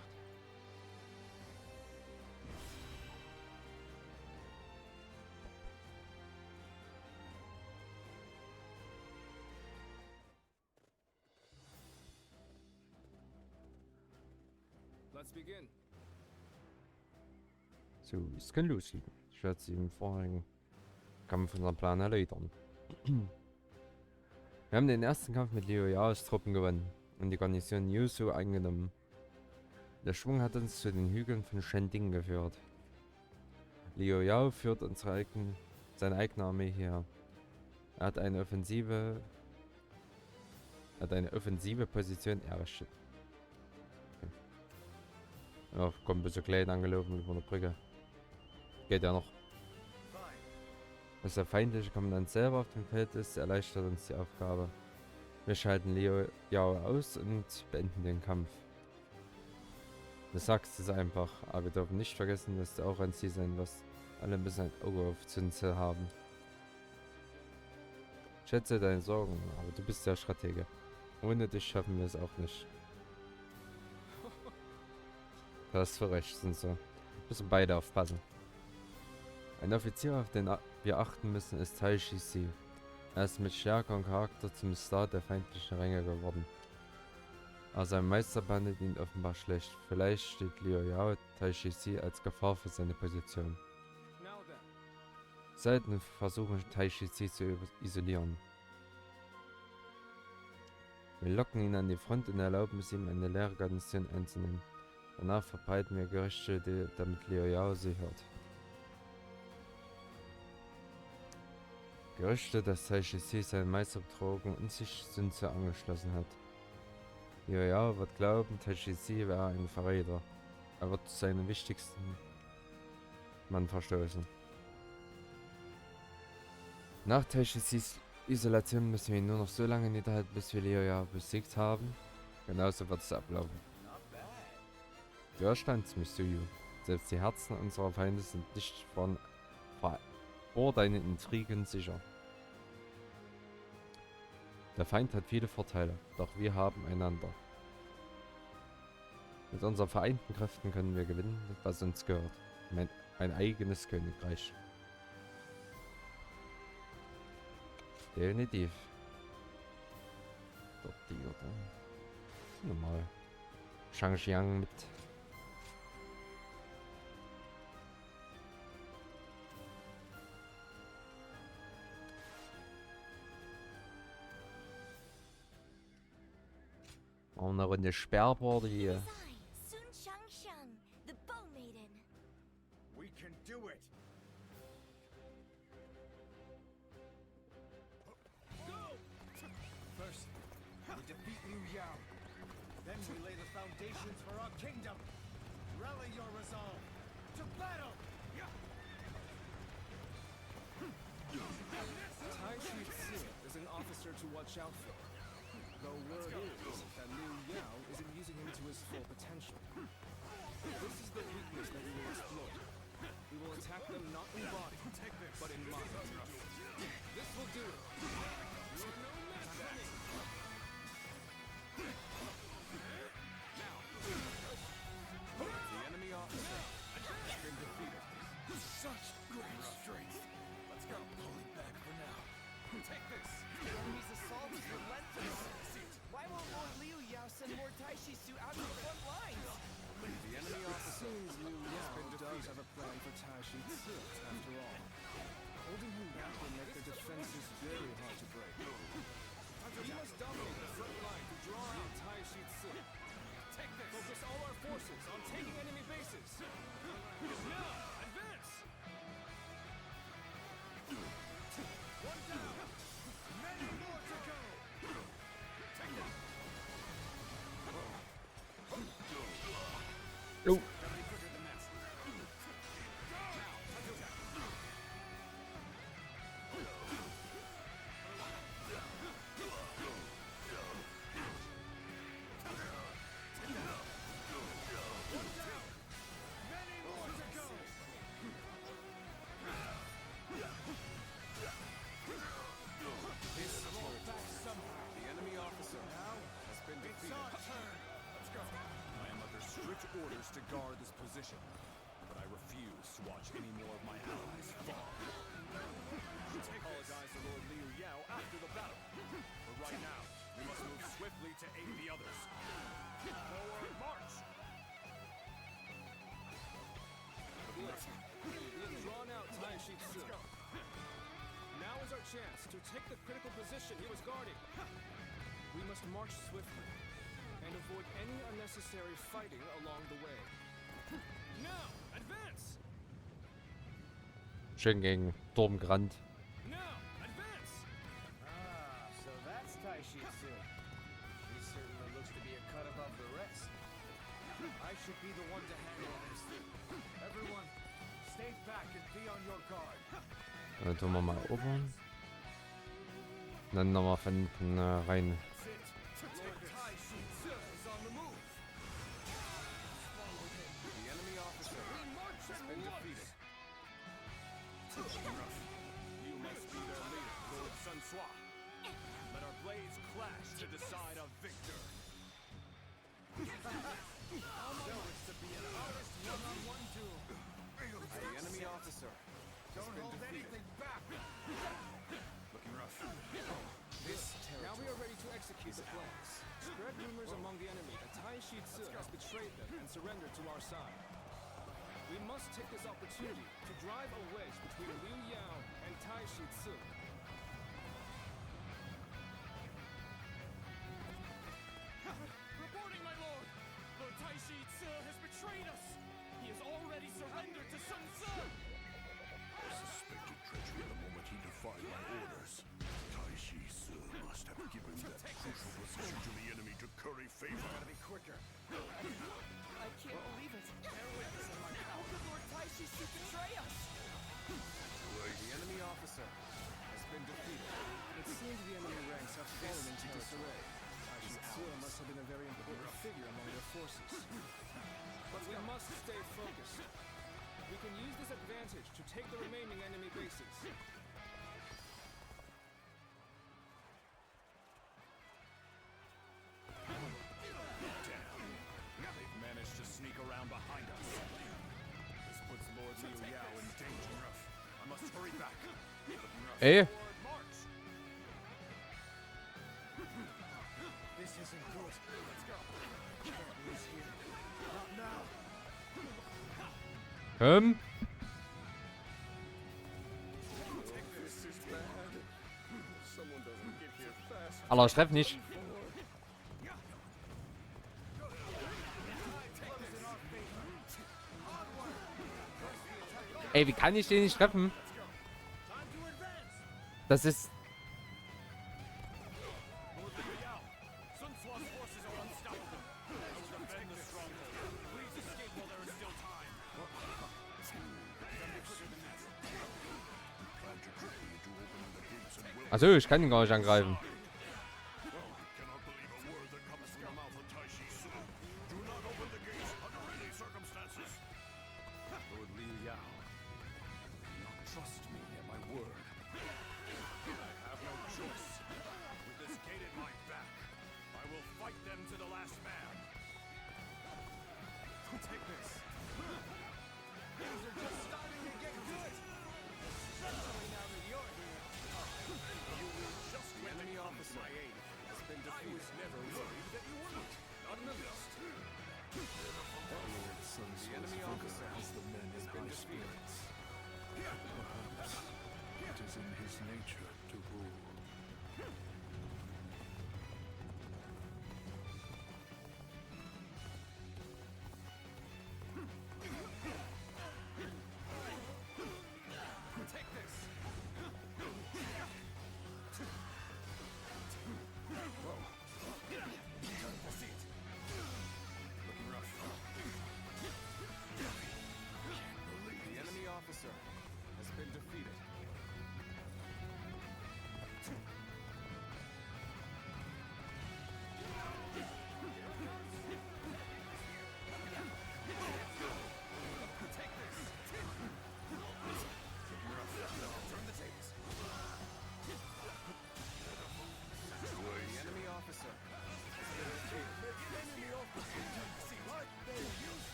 J: Let's begin.
A: So, es kann losgehen. Ich werde sie im vorigen Kampf unseren Plan erläutern. Wir haben den ersten Kampf mit Liu Yaos Truppen gewonnen und die Garnison Yuzu eingenommen. Der Schwung hat uns zu den Hügeln von Shending geführt. Liu Yao führt seine eigene Armee her. Er hat eine offensive Position errichtet. Okay. Ja, kommt ein bisschen klein angelaufen über der Brücke. Geht ja noch. Dass der feindliche Kommandant selber auf dem Feld ist, erleichtert uns die Aufgabe. Wir schalten Liu Yao aus und beenden den Kampf. Du sagst es einfach, aber wir dürfen nicht vergessen, dass du auch ein Ziel sein wirst. Alle müssen ein Auge auf Zünze haben. Schätze deine Sorgen, aber du bist der Stratege. Ohne dich schaffen wir es auch nicht. Du hast für recht, sind so. Müssen beide aufpassen. Ein Offizier, auf den wir achten müssen, ist Tai Shi. Er ist mit stärkerem Charakter zum Star der feindlichen Ränge geworden. Aber sein Meister behandelt ihn offenbar schlecht. Vielleicht steht Liu Yao Tai Shi als Gefahr für seine Position. Selten versuchen Tai Shi zu isolieren. Wir locken ihn an die Front und erlauben es ihm, eine leere Garnison einzunehmen. Danach verbreiten wir Gerüchte, damit Liu Yao sie hört. Gerüchte, dass Tai Shi seinen Meister betrogen und sich Sun Tzu angeschlossen hat. Liu Yao wird glauben, Tai Shi wäre ein Verräter. Er wird seinen wichtigsten Mann verstoßen. Nach Tai Shis Isolation müssen wir ihn nur noch so lange niederhalten, bis wir Liu Yao besiegt haben. Genauso wird es ablaufen. Du erstaunst mich, Suyu. Selbst die Herzen unserer Feinde sind nicht vor deinen Intrigen sicher. Der Feind hat viele Vorteile, doch wir haben einander. Mit unseren vereinten Kräften können wir gewinnen, was uns gehört. Mein eigenes Königreich. Definitiv. Dort die oder? Normal. Shangxiang mit. Auch eine Runde Sperrbord hier.
B: We can do it! First, we defeat Liu Yao. Then we lay the foundations for our kingdom. Rally your resolve. To battle!
J: Tai Shi is an officer to watch out for. Though word is that Liu Yao isn't using him to his full potential. This is the weakness that we will exploit. We will attack them not in body, but in mind. This will do it. You have no match for me. Now, the enemy officer has been defeated.
B: Such great strength! Let's go. Pulling back for now.
J: Take this.
E: The enemy's assault is relentless. Why won't Lord Liu Yao send more Tai Shi out to the front lines?
J: The enemy officer Liu Yao does have a plan for Tai Shi after all. Holding him back will make the defenses very hard to break. We must dominate the front line to draw out Tai Shi. Take this. Focus all our forces on taking enemy bases. Now, advance!
B: One down! Many more to go!
J: Take that.
A: Oh.
B: The enemy officer has been defeated. Let's go. I am under strict orders to guard this position, but I refuse to watch any more of my allies fall. Apologize to Lord Liu Yao after the battle. But right now, we must move swiftly to aid the others. Forward march!
J: We have drawn out Tai Shitsu. Now is our chance to take the critical position he was guarding. We must march swiftly and avoid any unnecessary fighting along the way. Now, advance!
A: Schön gegen Turm gerannt.
J: Now, advance!
B: Ah, so that's Tai Shitsu. He certainly looks to be a cut above the rest. I should be the one to handle this. Everyone, stay back and be on your guard.
A: Dann tun wir mal erobern. Dann nochmal von hinten rein.
B: Lord Tai Shitsu is on the move. The enemy officer has been defeated. You must be their leader, Lord Sun Sua. Let our blades clash to decide a victor. To be an honest one-on-one duel. The enemy officer has been defeated. Looking rough. This
J: Now we
B: territory
J: are ready to execute the plans. Spread rumors among the enemy that Tai Shitsu has betrayed them and surrendered to our side. We must take this opportunity to drive a wedge between Liu Yao and Tai Shitsu.
E: Reporting, my lord! Lord Tai Shitsu has betrayed us! He has already surrendered to Sun Tzu!
H: I suspected treachery the moment he defied my orders. Tai Shitsu must have given that crucial position to the enemy to curry favor.
B: gotta be quicker.
G: I can't believe it. How could Lord Tai Shitsu betray us?
B: The enemy officer has been defeated.
J: It seems the enemy ranks have fallen into disarray. Tai Shitsu must have been a very important figure among their forces. But we must stay focused. We can use this advantage to take the remaining enemy bases.
B: They've managed to sneak around behind us. This puts Lord Liu Yao in danger. I must hurry back.
A: Ey,
B: Forward march! This isn't good. Let's go. Can't lose here. Not now. This is bad. Someone doesn't get here fast.
A: aller Treff nicht. Ey, wie kann ich den nicht treffen? Das ist...
B: Lord Liu Yao, Sun Tzu's forces are unstoppable. I will defend the stronghold. Please escape while there is still time.
H: Plan to trick me into opening the gates and will.
A: Achso, ich kann ihn gar nicht angreifen.
H: Cannot believe a word that comes from the mouth of Tai Shitsu. Do not open the gates under any circumstances.
B: Lord Liu Yao, do not trust me at my word. I have no choice. With this gate at my back, I will fight them to the last man. Take this. Things are just starting to get good. Especially now that you're here. You will just the enemy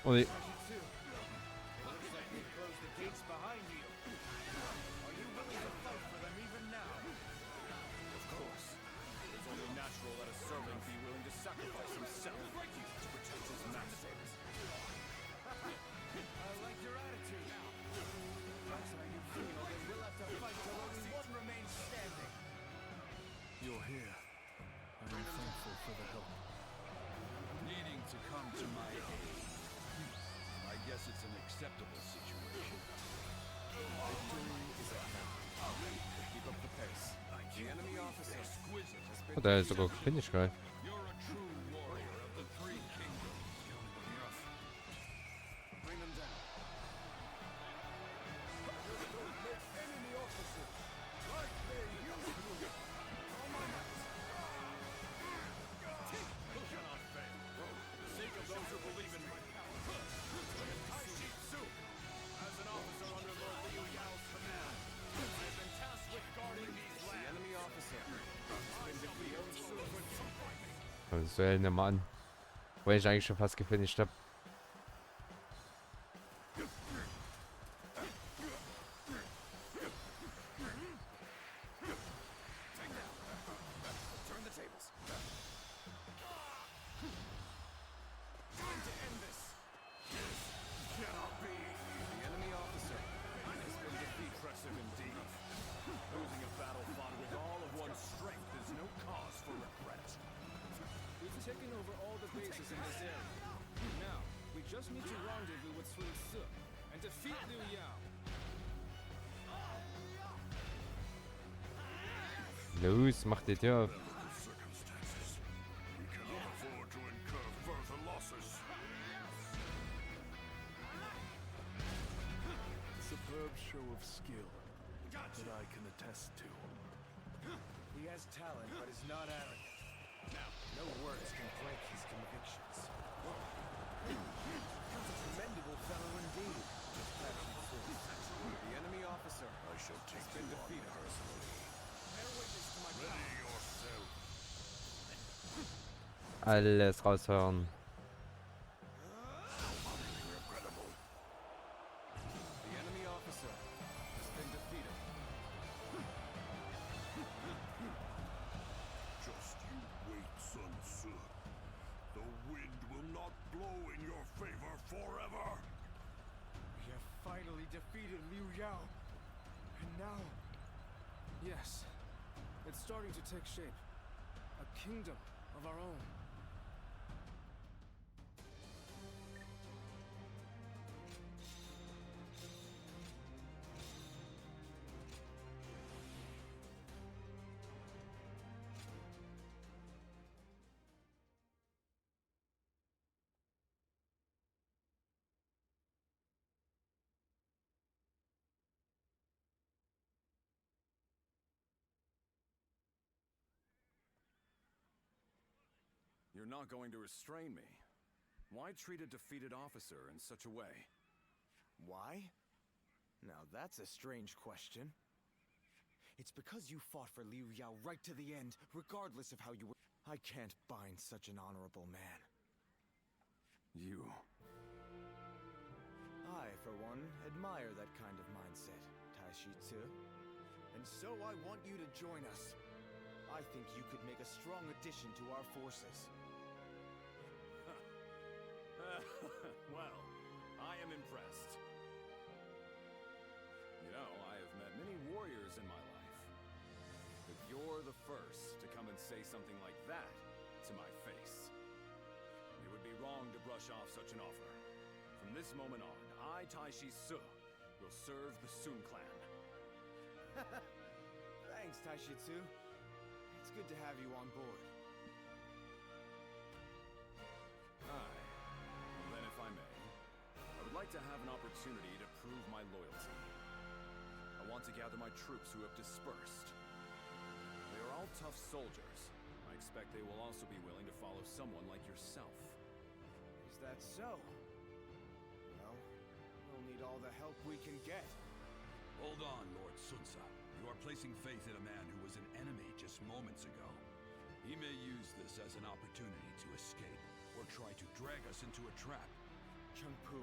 A: Und ich,
E: Tashitsu, it looks like they closed the gates behind you. Are you willing to fight for them even now?
D: Of course. It's only natural that a servant be willing to sacrifice himself to protect his master.
E: I like your attitude. That's how you feel, then we'll have to fight till only one remains standing.
I: You're here. I am thankful for the help.
L: Needing to come to my aid. I guess it's an acceptable situation.
B: Victory is at hand. Keep up the pace. The enemy officer
L: Exquisite.
B: has been
A: oh, da ist sogar Geschwindigkeit.
L: You're a true warrior of the three kingdoms.
B: bring them down.
E: Enemy officer, like they used to. All my might.
D: Who cannot fail? For the sake of those who believe in me. Tashitsu, as an officer under Lord Liu Yao's command, I have been tasked with guarding these
B: The
D: lands.
B: enemy officer has been defeated.
A: Das wäre eine Mann. Weil ich eigentlich schon fast gefinisht habe.
B: Turn the tables. Time to end this.
D: Cannot be.
B: The enemy officer has been defeated.
D: Impressive indeed. Losing a battle fought with all of one's strength is no cause for regret.
J: We've taken over all the bases in this area. Now, we just need to rendezvous with Sun Tzu and defeat Liu Yao.
A: Los, mach die Tür auf.
H: Circumstances. We cannot afford to incur further losses.
I: Superb show of skill that I can attest to.
B: He has talent, but is not arrogant. Now, no words can break his convictions. He's a commendable fellow indeed. Just Tashitsu. The enemy officer
H: I shall take
B: has been
H: you on
B: defeated.
H: personally.
B: Bear witness to my
H: Ready
B: power.
H: yourself.
A: Alles raushören.
H: Regrettable.
B: The enemy officer has been defeated.
H: Just you wait, Sun Tzu. The wind will not blow in your favor forever.
E: We have finally defeated Liu Yao. And now,
J: Yes, it's starting to take shape. A kingdom of our own.
D: You're not going to restrain me. Why treat a defeated officer in such a way?
B: Why? Now that's a strange question. It's because you fought for Liu Yao right to the end, regardless of how you were. I can't bind such an honorable man.
D: You...
B: I, for one, admire that kind of mindset, Tashitsu. And so I want you to join us. I think you could make a strong addition to our forces.
D: Well, I am impressed. You know, I have met many warriors in my life. But you're the first to come and say something like that to my face. It would be wrong to brush off such an offer. From this moment on, I, Tashitsu, will serve the Sun clan.
B: Thanks, Tashitsu. It's good to have you on board.
D: Aye. Well, then if I may, I would like to have an opportunity to prove my loyalty. I want to gather my troops who have dispersed. They are all tough soldiers. I expect they will also be willing to follow someone like yourself.
B: Is that so? Well, we'll need all the help we can get.
L: Hold on, Lord Sun Tzu. You are placing faith in a man who was an enemy just moments ago. He may use this as an opportunity to escape, or try to drag us into a trap.
B: Chengpu.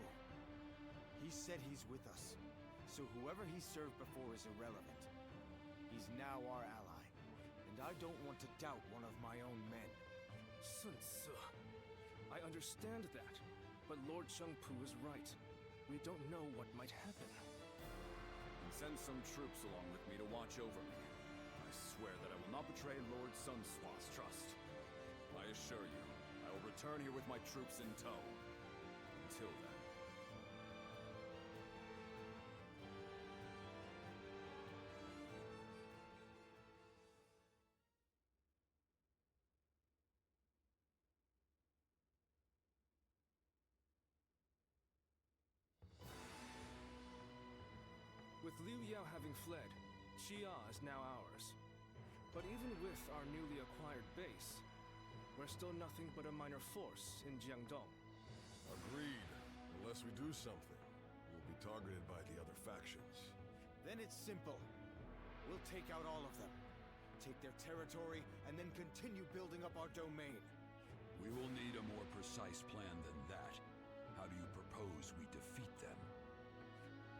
B: He said he's with us, so whoever he served before is irrelevant. He's now our ally, and I don't want to doubt one of my own men.
J: Sun Ce. I understand that, but Lord Chengpu is right. We don't know what might happen.
D: And send some troops along with me to watch over me. I swear that I will not betray Lord Sun Ce's trust. I assure you, I will return here with my troops in tow. Until then.
J: With Liu Yao having fled, Xia is now ours. But even with our newly acquired base, we're still nothing but a minor force in Jiangdong.
H: Agreed. Unless we do something, we'll be targeted by the other factions.
B: Then it's simple. We'll take out all of them, take their territory, and then continue building up our domain.
L: We will need a more precise plan than that. How do you propose we defeat them?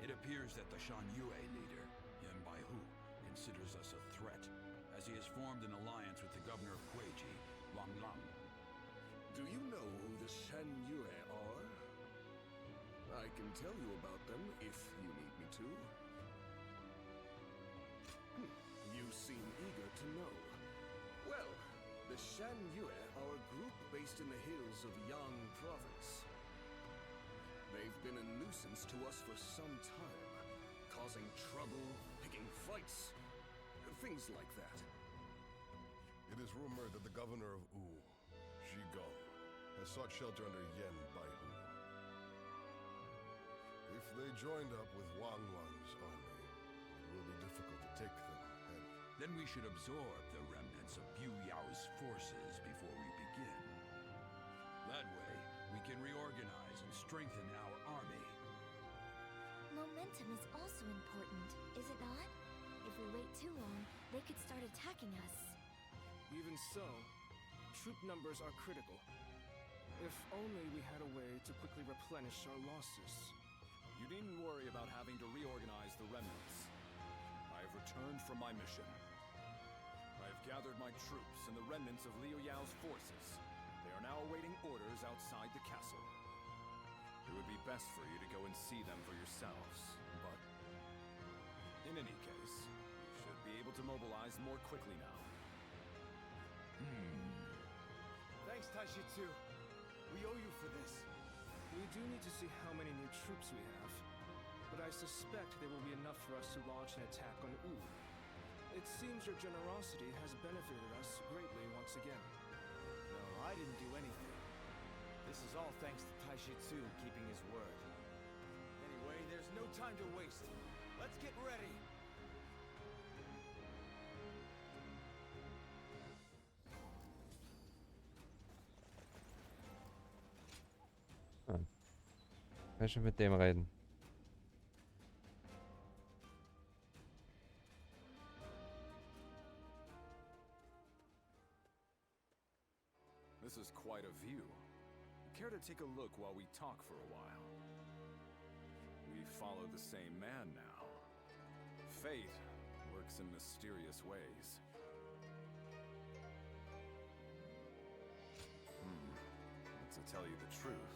L: It appears that the Shan Yue leader, Yan Baihu, considers us a threat, as he has formed an alliance with the governor of Huiji, Wang Lang.
I: Do you know who the Shan Yue are? I can tell you about them if you need me to. You seem eager to know. Well, the Shan Yue are a group based in the hills of Yang Province. They've been a nuisance to us for some time, causing trouble, picking fights, things like that.
H: It is rumored that the governor of Wu, Zhigong, has sought shelter under Yan Baihu. If they joined up with Wang Lang's army, it will be difficult to take them, and...
L: Then we should absorb the remnants of Liu Yao's forces before we begin. That way, we can reorganize and strengthen our army.
M: Momentum is also important, is it not? If we wait too long, they could start attacking us.
J: Even so, troop numbers are critical. If only we had a way to quickly replenish our losses.
D: You needn't worry about having to reorganize the remnants. I have returned from my mission. I have gathered my troops and the remnants of Liu Yao's forces. They are now awaiting orders outside the castle. It would be best for you to go and see them for yourselves, but... in any case, you should be able to mobilize more quickly now.
B: Thanks, Taishitsu. We owe you for this.
J: We do need to see how many new troops we have, but I suspect there will be enough for us to launch an attack on Wu. It seems your generosity has benefited us greatly once again.
B: No, I didn't do anything. This is all thanks to Taishitsu keeping his word. Anyway, there's no time to waste. Let's get ready.
A: Kann ich schon mit dem reden?
D: This is quite a view. Care to take a look while we talk for a while? We follow the same man now. Fate works in mysterious ways. To tell you the truth,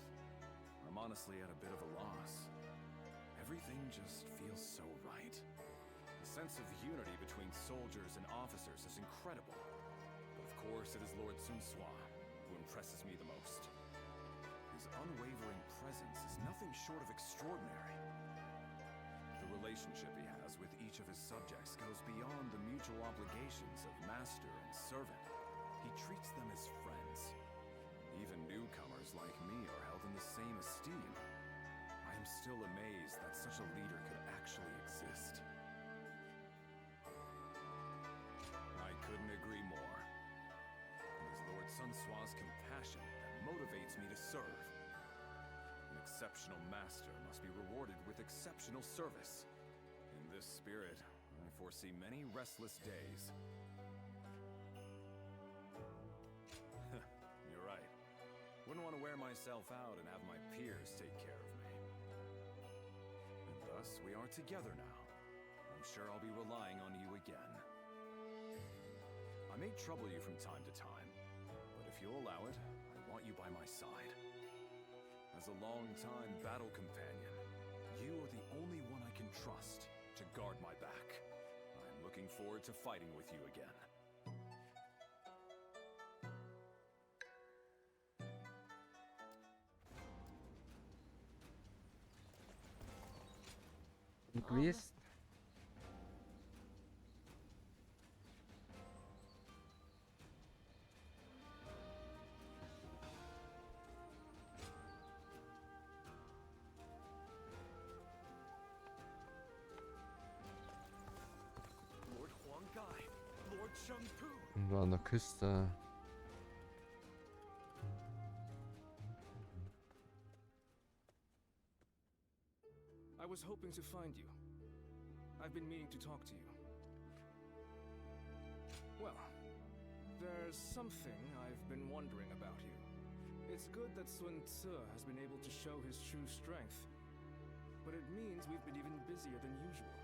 D: I'm honestly at a bit of a loss. Everything just feels so right. The sense of unity between soldiers and officers is incredible. But of course, it is Lord Sun Ce who impresses me the most. His unwavering presence is nothing short of extraordinary. The relationship he has with each of his subjects goes beyond the mutual obligations of master and servant. He treats them as friends. Even newcomers like me are held in the same esteem. I am still amazed that such a leader could actually exist. I couldn't agree more. It is Lord Sun Ce's compassion that motivates me to serve. An exceptional master must be rewarded with exceptional service. In this spirit, I foresee many restless days. You're right. Wouldn't want to wear myself out and have my peers take care
B: are together now. I'm sure I'll be relying on you again. I may trouble you from time to time, but if you'll allow it, I want you by my side. As a long-time battle companion, you are the only one I can trust to guard my back. I'm looking forward to fighting with you again.
A: Quiz.
B: Lord Huanggai, Lord Shengpu.
A: Irgendwo an der Küste.
J: I was hoping to find you. I've been meaning to talk to you. Well, there's something I've been wondering about you. It's good that Sun Tzu has been able to show his true strength, but it means we've been even busier than usual.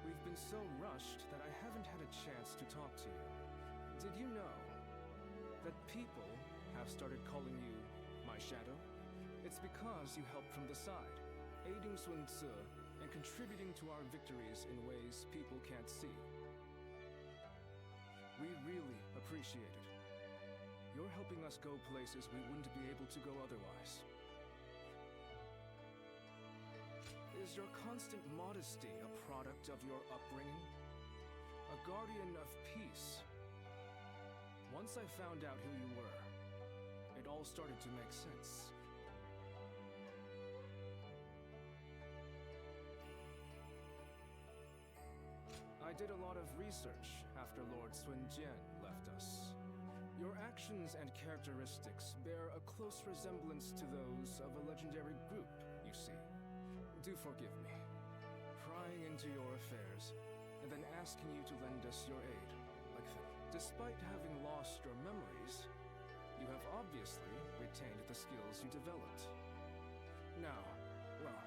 J: We've been so rushed that I haven't had a chance to talk to you. Did you know that people have started calling you my shadow? It's because you helped from the side, aiding Sun Tzu and contributing to our victories in ways people can't see. We really appreciate it. You're helping us go places we wouldn't be able to go otherwise. Is your constant modesty a product of your upbringing? A guardian of peace? Once I found out who you were, it all started to make sense. I did a lot of research after Lord Sun Jian left us. Your actions and characteristics bear a close resemblance to those of a legendary group, you see. Do forgive me. Prying into your affairs, and then asking you to lend us your aid, like that. Despite having lost your memories, you have obviously retained the skills you developed. Now, well,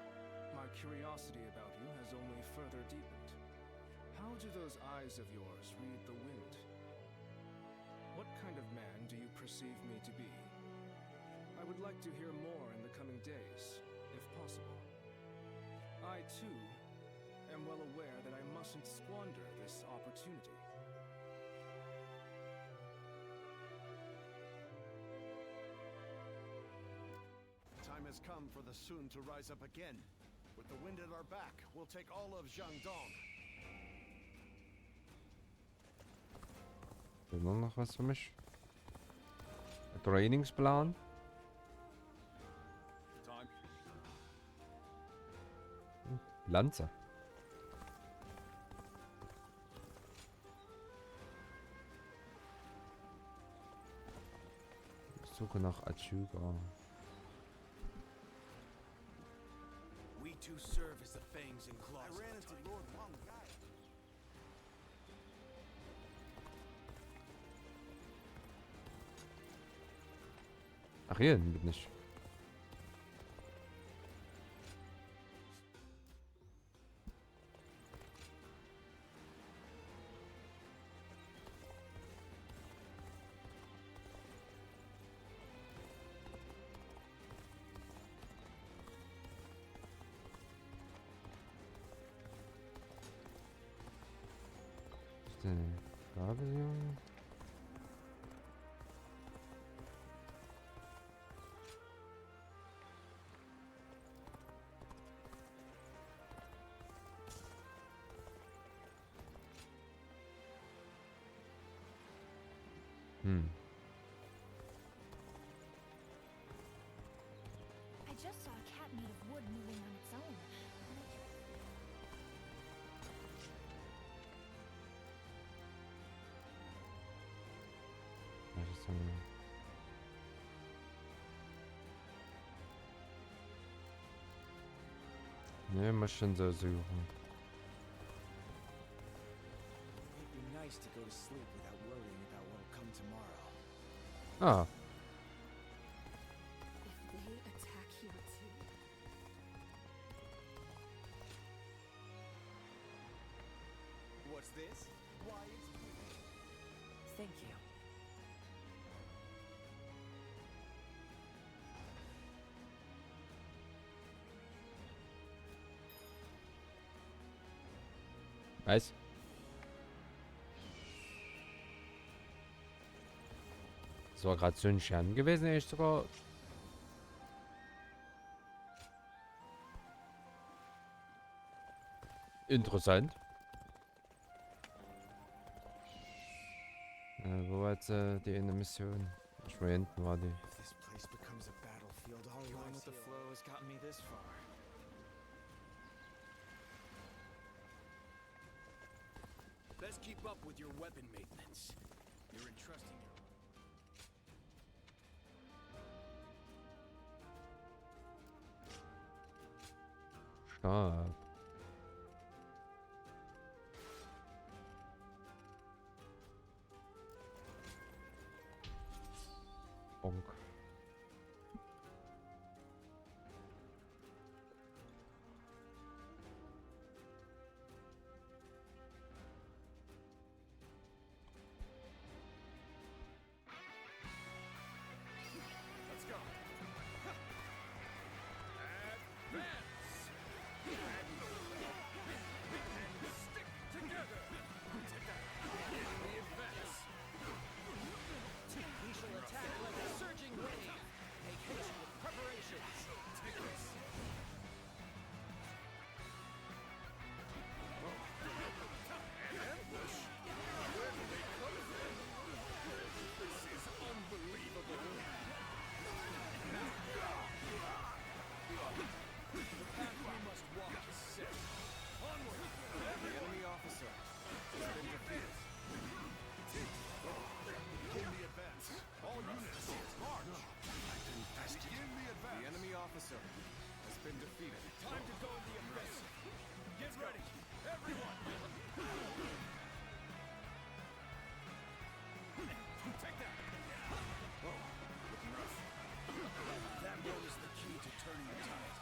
J: my curiosity about you has only further deepened. How do those eyes of yours read the wind? What kind of man do you perceive me to be? I would like to hear more in the coming days, if possible. I, too, am well aware that I mustn't squander this opportunity.
B: Time has come for the Sun to rise up again. With the wind at our back, we'll take all of Jiangdong.
A: Nur noch was für mich? Ein Trainingsplan?
B: Time.
A: Lanze. Ich suche nach Achuga.
B: We two serve as the fangs and claws. I ran into Lord Huanggai.
A: Ach, hier bin ich. Ist der Kabelung?
M: I just saw a cat made of wood moving on its own.
A: Ne, muss schon so suchen.
B: It'd be nice to go to sleep without worrying about what'll come tomorrow.
A: Ah.
G: If they attack here too.
C: Thank you.
A: Was? Das war gerade so ein Scherben gewesen, echt sogar. Interessant. Wo war jetzt die eine Mission? Ich war hinten war die.
B: If this place becomes a battlefield, all
F: Going
B: lives
F: with the
B: here.
F: flow has gotten me this far.
D: Best keep up with your weapon maintenance. You're entrusting your
A: Stab. Bonk.
D: Let's go. Advance! And stick together! Take that. We advance.
E: We shall attack like a surging wave. Make haste with preparations.
D: Take this. Ambush? Where did they come from? This is unbelievable. The path we must walk is set. Onward!
B: The enemy officer has been defeated.
H: Begin the advance. All units, march. Begin the advance.
B: The enemy officer has been defeated.
D: Time to go in the offensive. Get ready, everyone! Take that!
H: Whoa, looking rough.
D: That road is the key to turning the tide.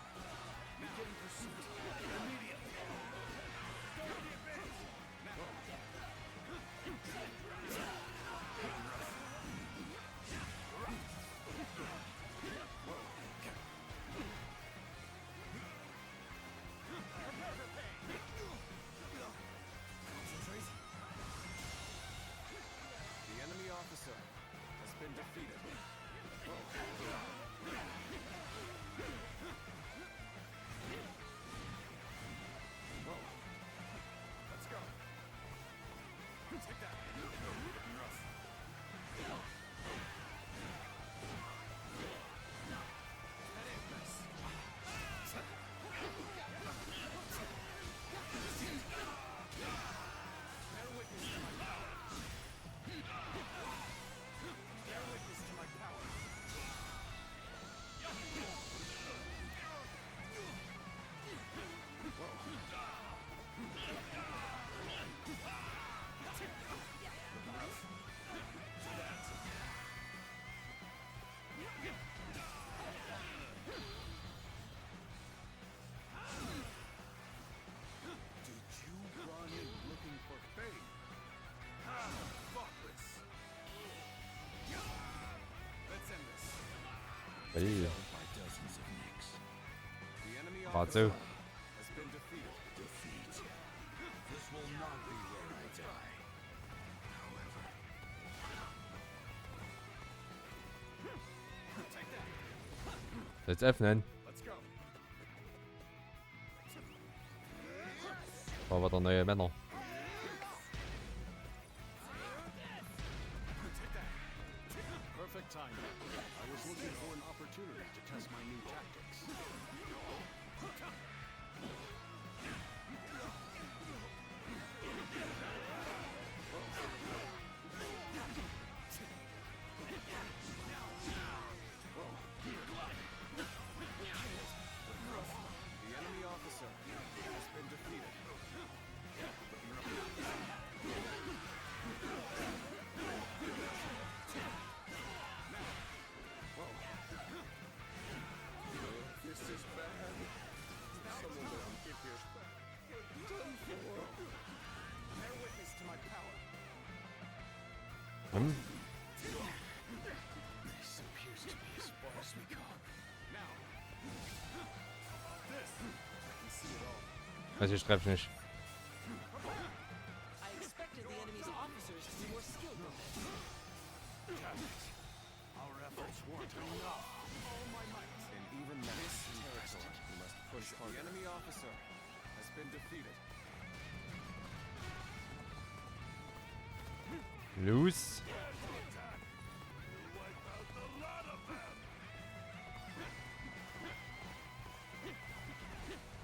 D: Begin pursuit immediately. Go to the advance!
B: The enemy officer has been defeated.
D: Let's go. Take that. Looking rough. Bear witness to my power. Bear witness to my power.
H: Did you run in looking for fame? Thoughtless.
B: Let's end this.
A: Hey.
L: By dozens of nicks.
B: The enemy
A: War
B: officer
A: so.
B: has been defeated.
L: Defeat. This will not be where I die. However,
D: Take that.
A: Jetzt öffnen.
D: Let's go.
A: War wieder neue Männer.
B: Perfect timing. I was looking for an opportunity to test my new tactics. The enemy officer has been defeated. This appears to be as far as we go. Now, this. I can see it all.
A: Also ich treffe nicht.
F: I expected the enemy's officers to be more skilled than this.
B: Our efforts weren't enough. All my might. And even this territory, we must push harder. The enemy officer has been defeated.
A: Los.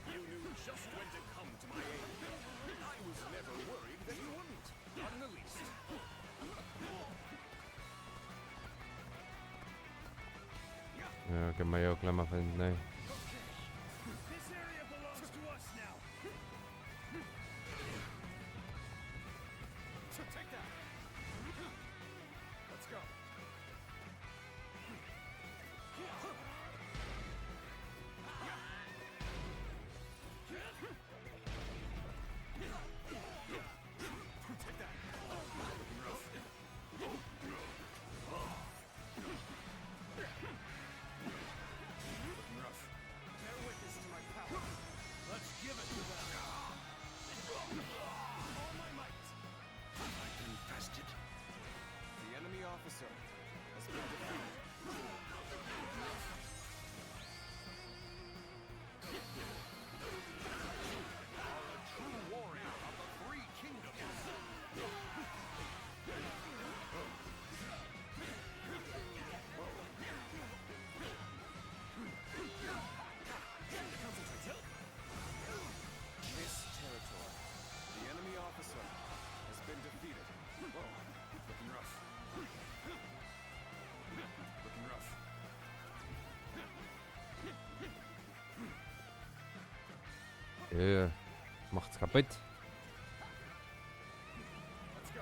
D: You knew just when to come to my aid. I was never worried that you wouldn't. Not in the least.
A: Ja, können wir ja auch gleich mal finden, ne?
E: This area belongs to us now.
B: Take that. Let's go. Take that. Looking rough. Looking rough. Bear witness to my power.
E: Let's give it to them.
B: All my might.
E: I've infested.
B: The enemy officer has been defeated.
D: A true warrior of the three kingdoms.
B: This territory. The enemy officer has been defeated. Whoa, looking rough. Looking rough.
A: Macht's kaputt.
B: Let's go.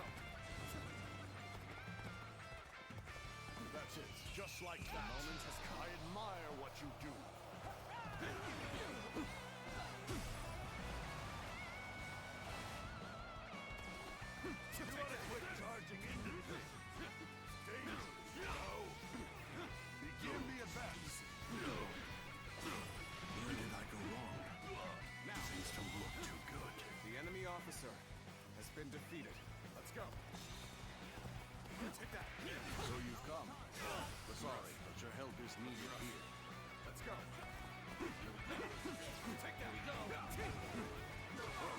D: That's it. Just like that. The moment has come. I admire what you do.
E: Quit charging into this. Dangerous, you know.
D: Begin the advance.
E: Where did I go wrong?
B: Now,
E: Things don't look too good.
B: the enemy officer has been defeated. Let's go. Take that.
I: So you've come. Sorry, but your help is needed here.
B: Let's go. Take that.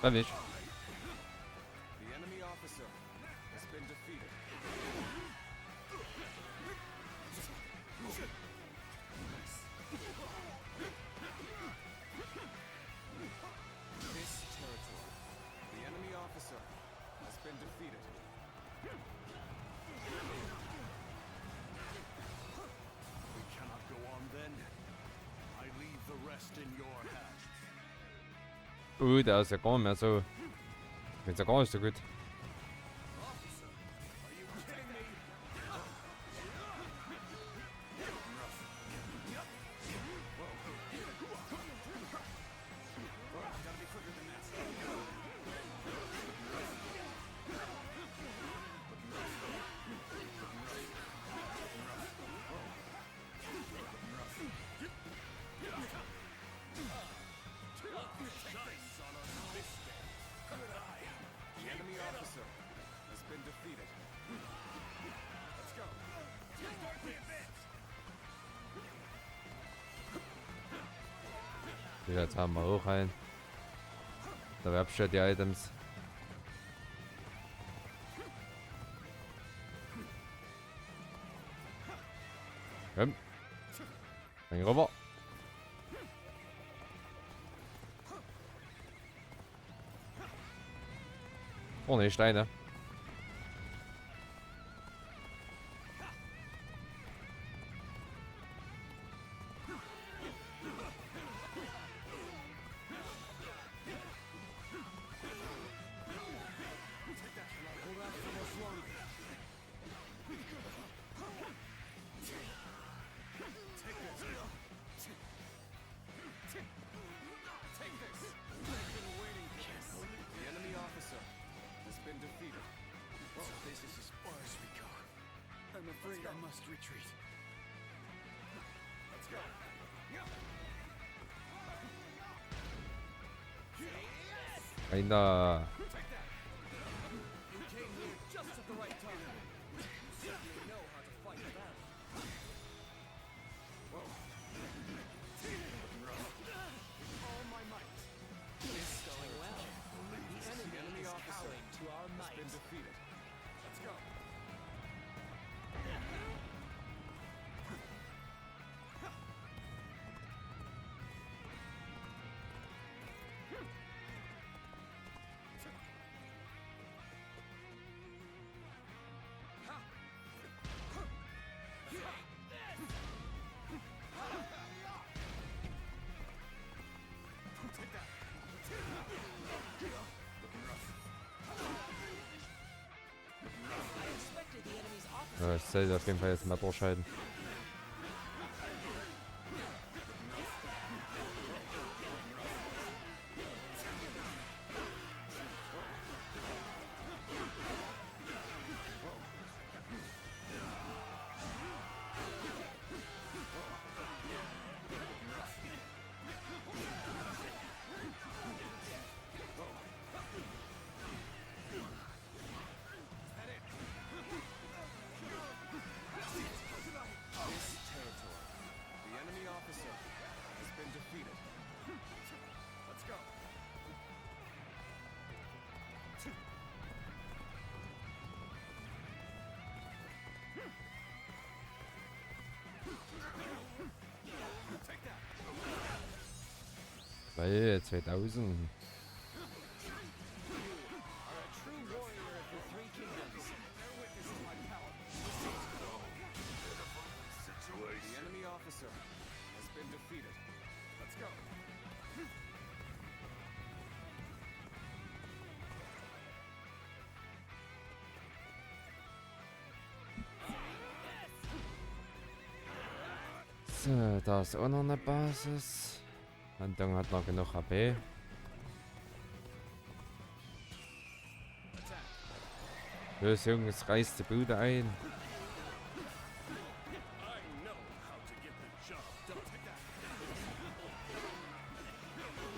A: Treffe ich.
B: The enemy officer has been defeated. This territory. The enemy officer has been defeated.
D: We cannot go on then. I leave the rest in your hands.
A: Der ist ja gar nicht mehr so. Geht's ja gar nicht so gut.
D: Officer, are you kidding me?
B: Gotta be quicker than that. The enemy officer has been defeated. Let's go.
A: Jetzt haben wir auch einen. Da werbst du die Items. Komm. Spring rüber. Oh ne, Steine.
B: Take this. I've been waiting for this. The enemy officer has been defeated. must retreat. Let's go.
A: Einer.
B: Take that. You came here just at the right time. You certainly know how to fight a battle. Whoa. Looking rough. With all my might.
F: It's going well. The enemy is
B: officer
F: cowing to our
B: has
F: might.
B: been defeated. Let's go. Take that. Looking rough.
F: I expected the enemy's officer.
A: Ich sollte auf jeden Fall jetzt mal durchhalten.
B: This territory. The enemy officer has been defeated. Let's go. Take that.
A: Weil 2000.
B: Are a true warrior of the three kingdoms. Bear witness to my power. The enemy officer has been defeated. Let's go.
A: So, da ist auch noch eine Basis. Handlung hat noch genug HP. Los Jungs, reißt die Bude ein.
D: I know how to get the job done.
B: Take that. Looking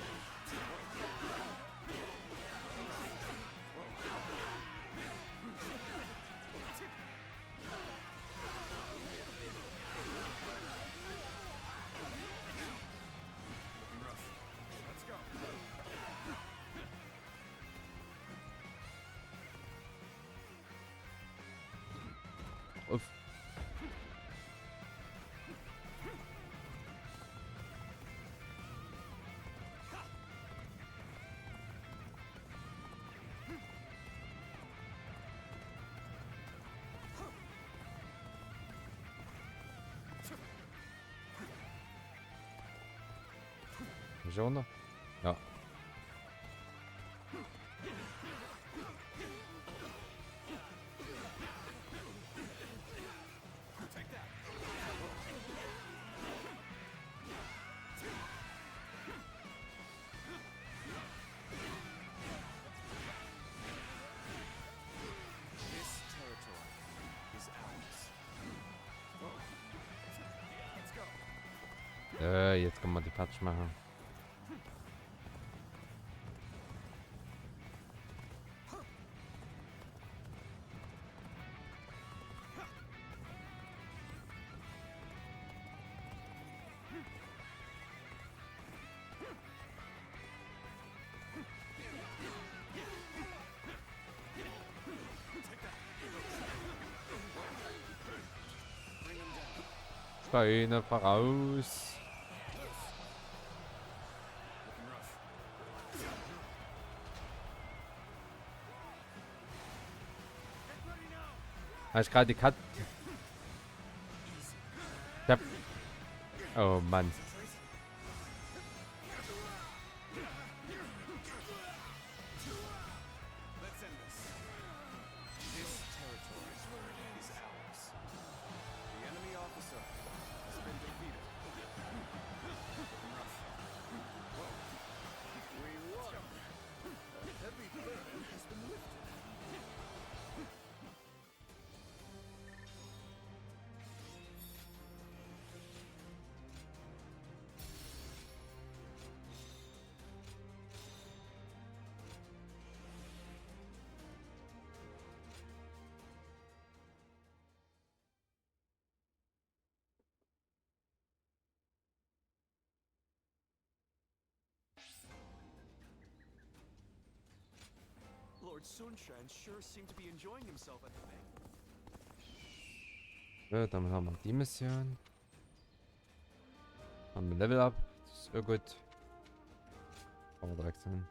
B: rough. Let's go.
A: Uff. Is je onder? Ja.
B: Take that. This territory is ours. Let's go.
A: Jetzt kann man die Patch machen. Beine voraus.
B: Looking rough.
A: Habe ich gerade die Cut. Ich hab... Oh Mann.
B: Let's end this. This territory is ours. The enemy officer has been defeated. Looking rough. Whoa. We won. A heavy burden has been lifted. Lord Sunshan sure seemed to be enjoying himself at the bank.
A: So, dann haben wir die Mission. Haben wir Level Up. Das ist gut. Aber direkt hin.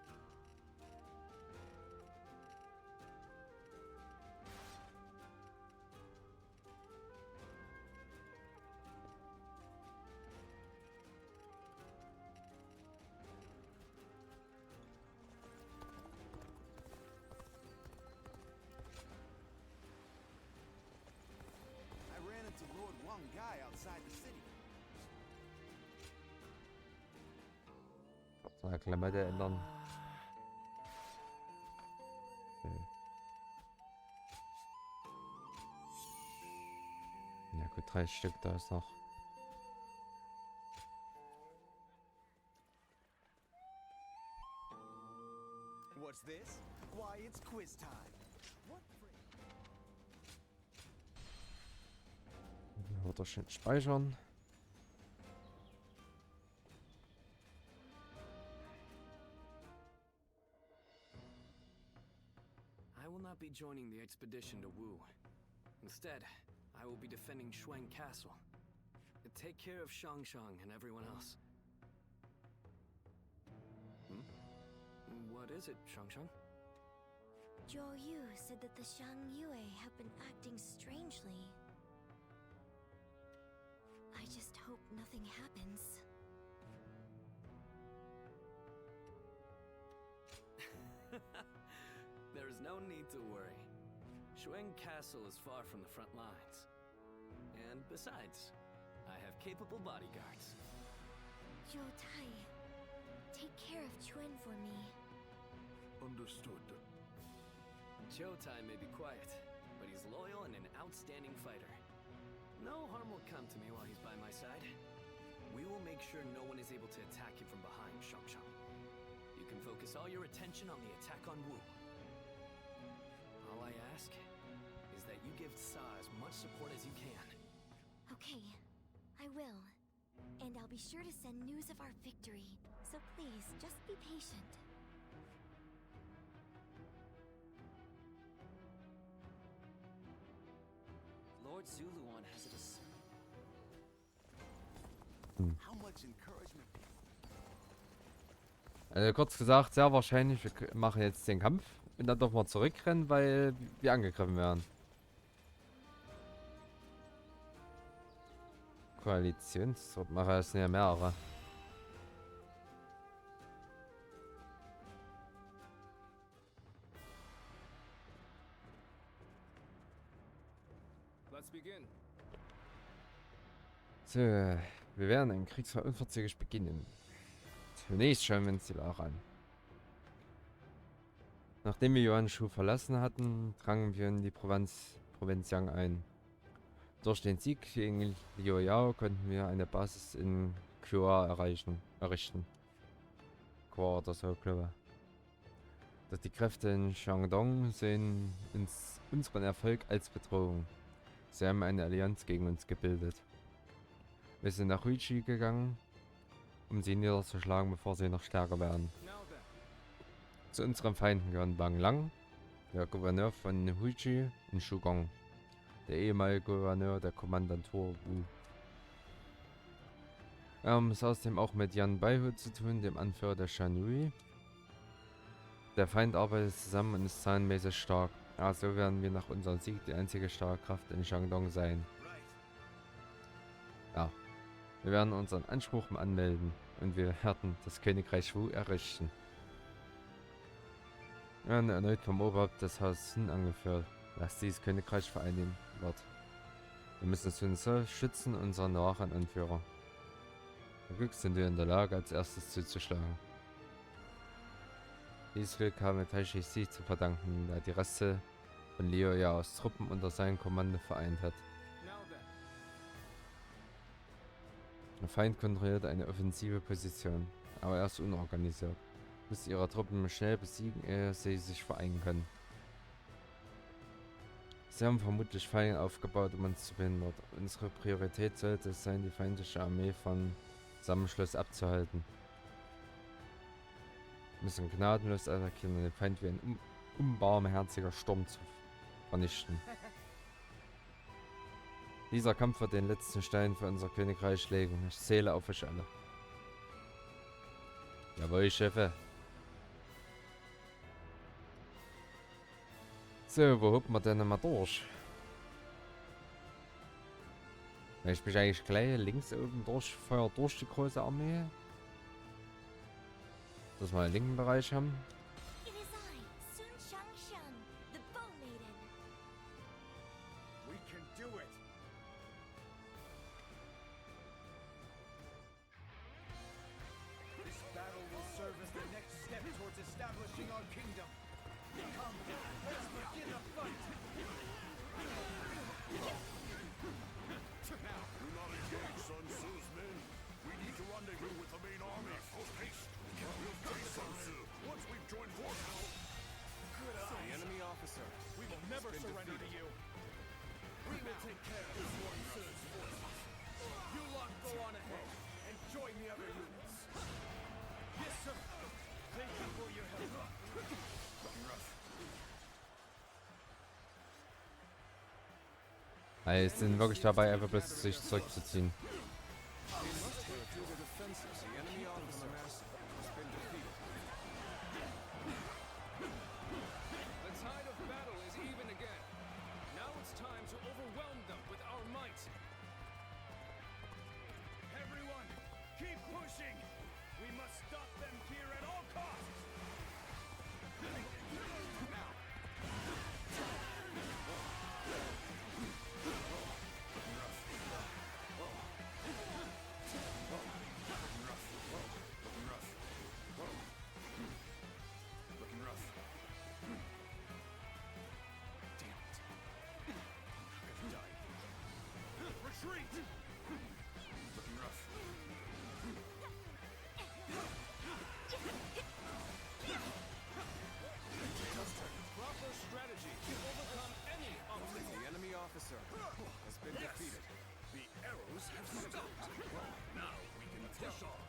B: I ran into Lord Wang outside the city.
A: So eine Klamotte ändern. Okay. Ja gut, 3 Stück da ist noch.
B: What's this? Why, it's quiz time. What
A: Wird er schön speichern.
F: I will not be joining the expedition to Wu. Instead, I will be defending Shuang Castle. Take care of Shangshang and everyone else. What is it, Shangshang?
M: Zhou Yu said that the Shang Yue have been acting strangely. I just hope nothing happens.
F: There is no need to worry. Shuang Castle is far from the front lines. And besides, I have capable bodyguards.
M: Zhou Tai, take care of Chuen for me.
I: Understood.
F: Zhou Tai may be quiet, but he's loyal and an outstanding fighter. No harm will come to me while he's by my side. We will make sure no one is able to attack you from behind, Shangshang. You can focus all your attention on the attack on Wu. All I ask is that you give Sa as much support as you can.
M: Okay, I will. And I'll be sure to send news of our victory. So please, just be patient.
F: Lord Zuluan has it as...
B: How much encouragement?
A: Also kurz gesagt, sehr wahrscheinlich, wir machen jetzt den Kampf und dann doch mal zurückrennen, weil wir angegriffen werden. Koalitionstruppmacher, es sind ja mehrere.
J: Let's begin.
A: So, wir werden einen Kriegsfall unverzüglich beginnen. Zunächst schauen wir uns die Lage an. Nachdem wir Yuanshu verlassen hatten, drangen wir in die Provinz Yang ein. Durch den Sieg gegen Liu Yao konnten wir eine Basis in Kua errichten. Kua oder so, glaube ich. Doch die Kräfte in Shandong sehen unseren Erfolg als Bedrohung. Sie haben eine Allianz gegen uns gebildet. Wir sind nach Huichi gegangen, um sie niederzuschlagen, bevor sie noch stärker werden. Zu unseren Feinden gehören Wang Lang, der Gouverneur von Huichi, und Shugong, der ehemalige Gouverneur der Kommandantur Wu. Wir haben es außerdem auch mit Yan Baihu zu tun, dem Anführer der Shanui. Der Feind arbeitet zusammen und ist zahlenmäßig stark. Also werden wir nach unserem Sieg die einzige starke Kraft in Shandong sein. Ja, wir werden unseren Anspruch anmelden und wir werden das Königreich Wu errichten. Wir werden erneut vom Oberhaupt des Hauses Sun angeführt, dass dieses Königreich vereinigen wird. Wir müssen Sun so schützen, unseren wahren Anführer. Zum Glück sind wir in der Lage, als erstes zuzuschlagen. Dieses Glück haben wir Taishi Si zu verdanken, da die Reste von Liu Yaos Truppen unter seinem Kommando vereint hat. Der Feind kontrolliert eine offensive Position, aber er ist unorganisiert. Muss ihre Truppen schnell besiegen, ehe sie sich vereinen können. Sie haben vermutlich Fallen aufgebaut, um uns zu behindern. Unsere Priorität sollte es sein, die feindliche Armee von Zusammenschluss abzuhalten. Wir müssen gnadenlos attackieren und den Feind wie ein unbarmherziger Sturm zu vernichten. Dieser Kampf wird den letzten Stein für unser Königreich legen. Ich zähle auf euch alle. Jawohl, Chefe. So, wo hoppen wir denn mal durch? Wenn ich mich eigentlich gleich links oben durchfeuer durch die große Armee. Dass wir den linken Bereich haben.
M: It is I, Sun, the Bow Maiden.
B: We can do it! This battle will serve as the next step towards establishing our kingdom. Come, let's begin the fight!
H: Now, do not engage Sun Tzu's men. We need to rendezvous with the main army. Post haste. We'll face Sun Tzu once we've joined forces.
B: Good eye. The enemy officer.
E: We will never surrender to you.
B: We will take care of Sun Tzu's forces. You lot go on ahead and join the other units.
E: Yes, sir. Thank you for your help.
A: Die sind wirklich dabei, einfach bloß sich zurückzuziehen.
I: They must break through the defenses. The enemy officer has been defeated.
J: The tide of battle is even again. Now it's time to overwhelm them with our might.
E: Everyone, keep pushing. We must stop them here at all costs. Retreat!
J: Proper strategy to overcome any obstacle.
I: The enemy officer has been defeated. The arrows have stopped. Now we can push on.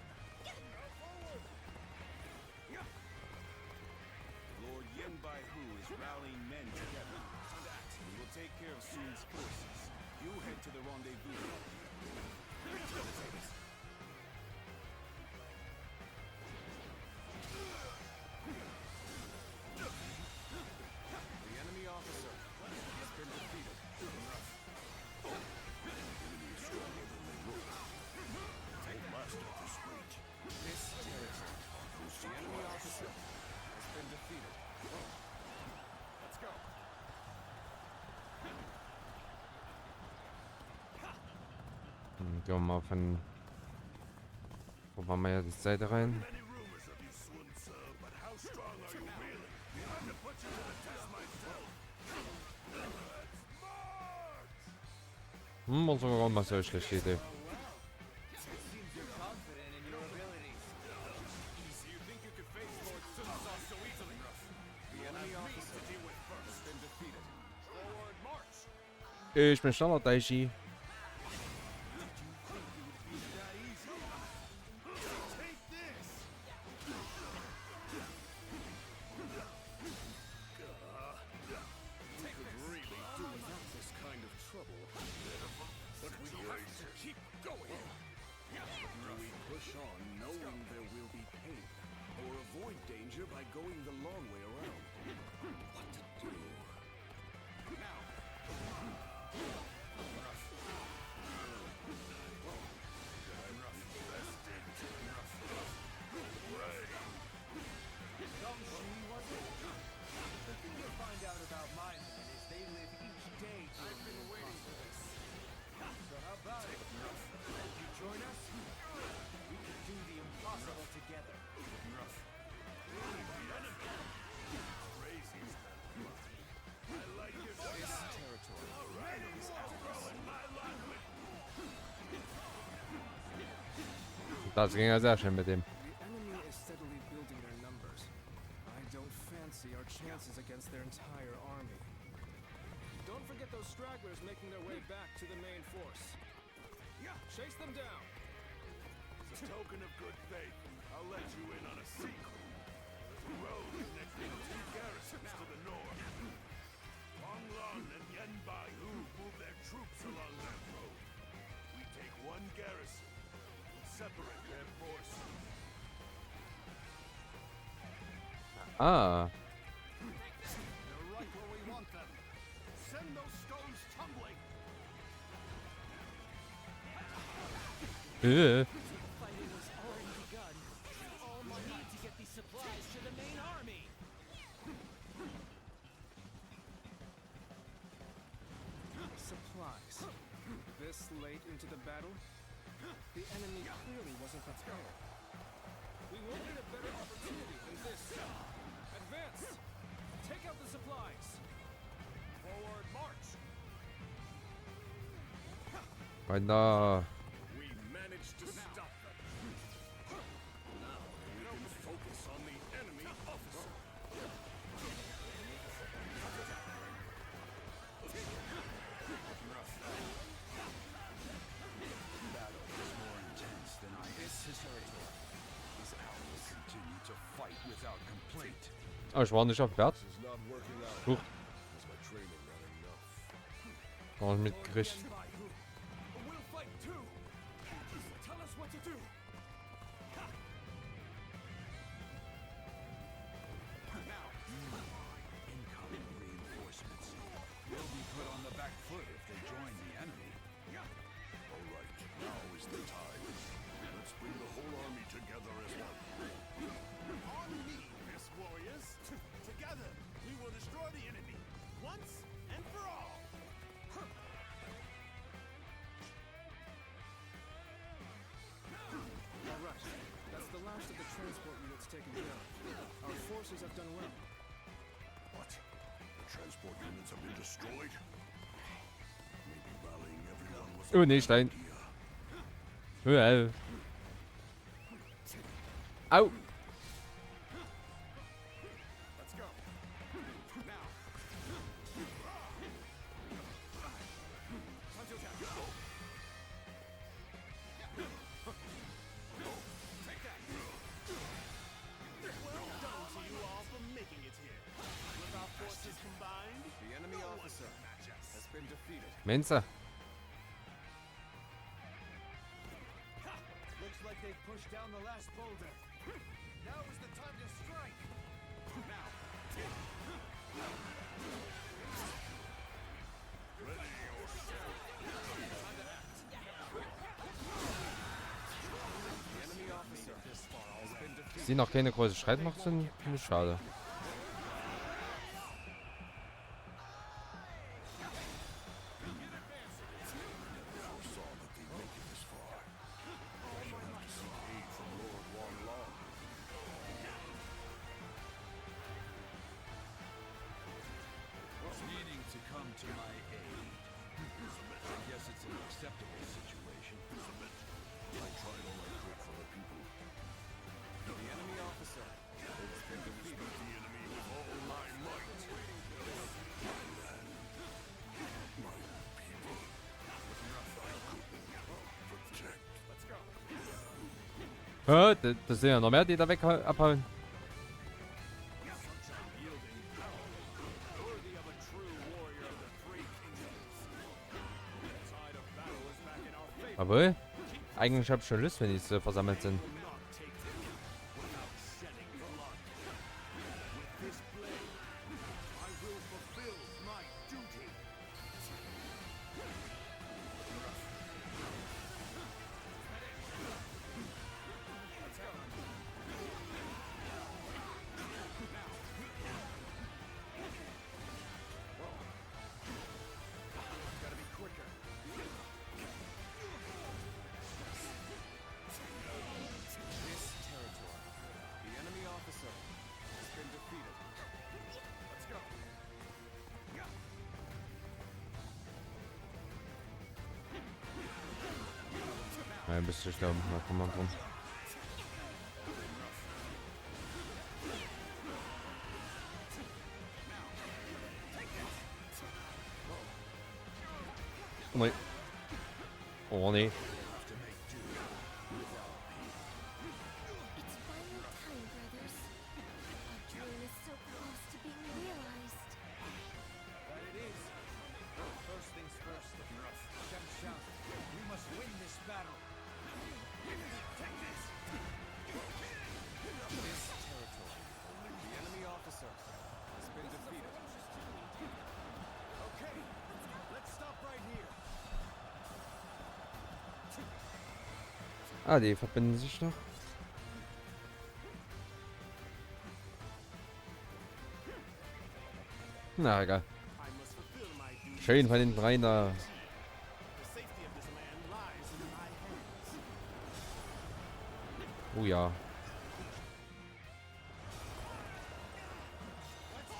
I: Lord Yen Bai Hu is rallying men together. We will take care of Sun's forces. You head to the rendezvous. The enemy officer has been defeated. Enemy is stronger than they look. Won't last at this rate. This territory. The enemy officer has been defeated. Let's go.
A: Gehen wir mal von... Wo machen wir ja die Seite rein?
H: Many rumors of you, Sun Tzu, but how strong are you really? I have to put you to the test myself. Let's march!
A: War sogar mal so eine schlechte Idee.
B: It seems you're confident in your abilities.
I: You think you could face Lord Sun Tzu so easily? The enemy officer has been defeated. Forward march!
A: Ich bin schneller, Daichi.
H: Take this!
I: Could really do without this kind of trouble. But we have to keep going. Do we push on knowing there will be pain? Or avoid danger by going the long way around? What to do? Now!
B: The thing you'll find out about my men is they live each day to I've been waiting for this. So how about it? You join us? We can do the impossible together.
H: Crazy stuff. I like your
I: This territory is ours.
A: Das ging ja sehr schön mit dem.
J: The enemy is steadily building their numbers. I don't fancy our chances against their entire army. Don't forget those stragglers making their way back to the main force. Chase them down.
H: As a token of good faith, I'll let you in on a secret. There's a road connecting two garrisons to the troops along that road. We take one garrison and separate their forces.
A: Ah.
E: They're right where we want them. Send those stones tumbling.
F: Fighting has already begun. All we need to get these supplies to the main army.
J: Supplies. This late into the battle? The enemy clearly wasn't prepared. We won't get a better opportunity than this. Advance! Take out the supplies!
E: Forward march.
A: Weiter.
H: We managed to stop them. Now we can focus on the enemy officer.
L: Battle is more intense than I anticipated. These owls continue to fight without complaint.
A: Oh, ich war nicht auf Wert.
H: This is not working out.
A: Huch.
H: Is my training not enough?
A: War nicht mitgekriegt.
E: We'll fight too. Just tell us what to do.
L: Incoming reinforcements will be put on the back foot if they join the enemy.
H: All right, now is the time. Let's bring the whole army together as one.
E: On me, Miss Warriors. Together, we will destroy the enemy once and for all.
J: All right. That's the last of the transport units taken care of. Our forces have done well.
H: What? The transport units have been destroyed? Maybe rallying everyone was
A: Oh,
H: a
A: nee,
H: good
A: Stein.
H: idea.
A: Au.
E: Let's go. Now. Take that. Well done to you all for making it here. With our forces combined,
B: The enemy
E: no one
B: officer
E: can match us.
B: has been defeated.
A: Mensa.
E: Looks like they've pushed down the last boulder. Now is the time to strike. Now.
B: The enemy officer has been defeated.
A: Sie noch keine große Streitmacht sind, finde ich schade.
H: Foresaw that they'd make it this far. I shall have to seek aid from Lord Wanlong.
L: Needing to come to my aid. I guess it's an acceptable situation.
H: I tried all I could for the people.
B: The enemy officer has been defeated.
H: Defeat the enemy with all my might. My people. Protect.
E: Let's go.
A: Das sind ja noch mehr, die da weg abhauen.
E: Such unyielding power. Worthy of a true warrior of the three kingdoms. The tide of battle is back in our favor.
A: Jawohl. Eigentlich habe ich schon Lust, wenn die so versammelt sind.
E: Will not take defeat without shedding blood. With this blade, I will fulfill my duty. Let's go. Gotta be quicker. This territory, the enemy officer has been defeated. Let's go.
A: Ein bisschen sterben. Na, komm mal drum. Oh nee. Oh nee.
M: It's finally time, brothers. Our dream is so close to being realized.
B: That it is. First things first.
A: Ah, die verbinden sich noch. Na, egal.
E: I must fulfill my duty.
A: Schön von den dreien da.
E: The safety of this land lies in my hands.
A: Oh ja.
E: Let's go!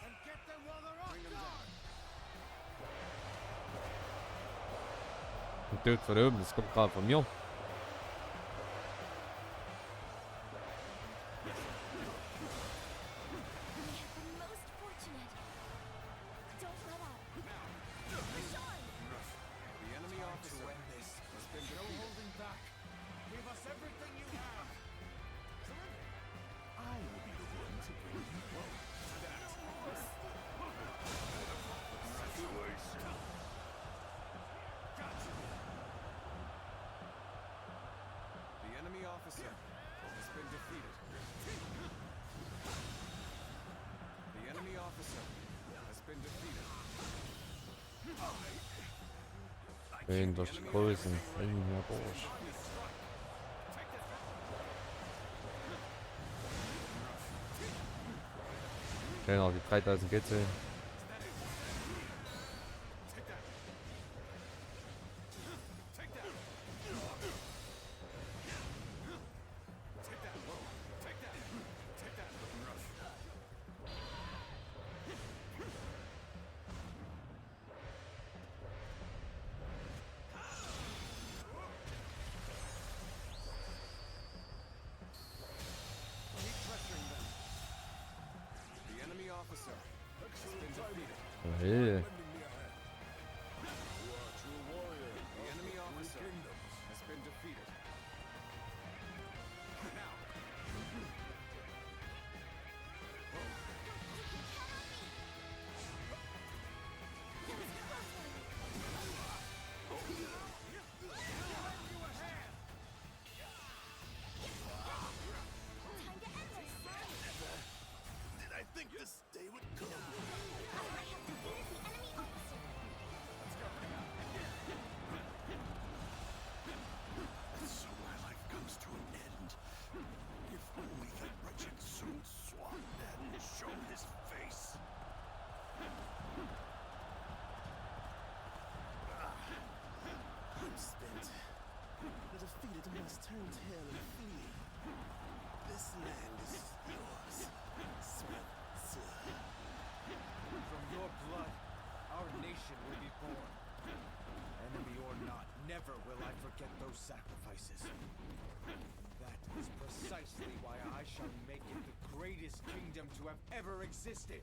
E: And get them while they're off guard!
A: Ein Tod von oben, das kommt gerade von mir.
M: We have been most fortunate. Don't let up. Sean!
B: The enemy officer has been
E: No holding back. Give us everything you have. Surrender. I will be the one to bring you home. Gotcha.
B: The enemy officer has been defeated. The enemy officer has been defeated.
A: Schön durch die Größen. Ja, Bursch. Schön noch die 3000 Gitzel.
B: Keep pressuring them. The enemy officer has been defeated.
A: Hey.
B: The enemy officer has been defeated. Now,
M: Time to end this.
E: Did I think this day would come?
M: I have defeated the enemy officer.
E: So my life comes to an end. If only that wretched Sun Swan hadn't shown his face. I'm spent. The defeated must turn tail and flee. This land is yours, Sun Tzu.
B: from your blood, our nation will be born. Enemy or not, never will I forget those sacrifices. That is precisely why I shall make it the greatest kingdom to have ever existed.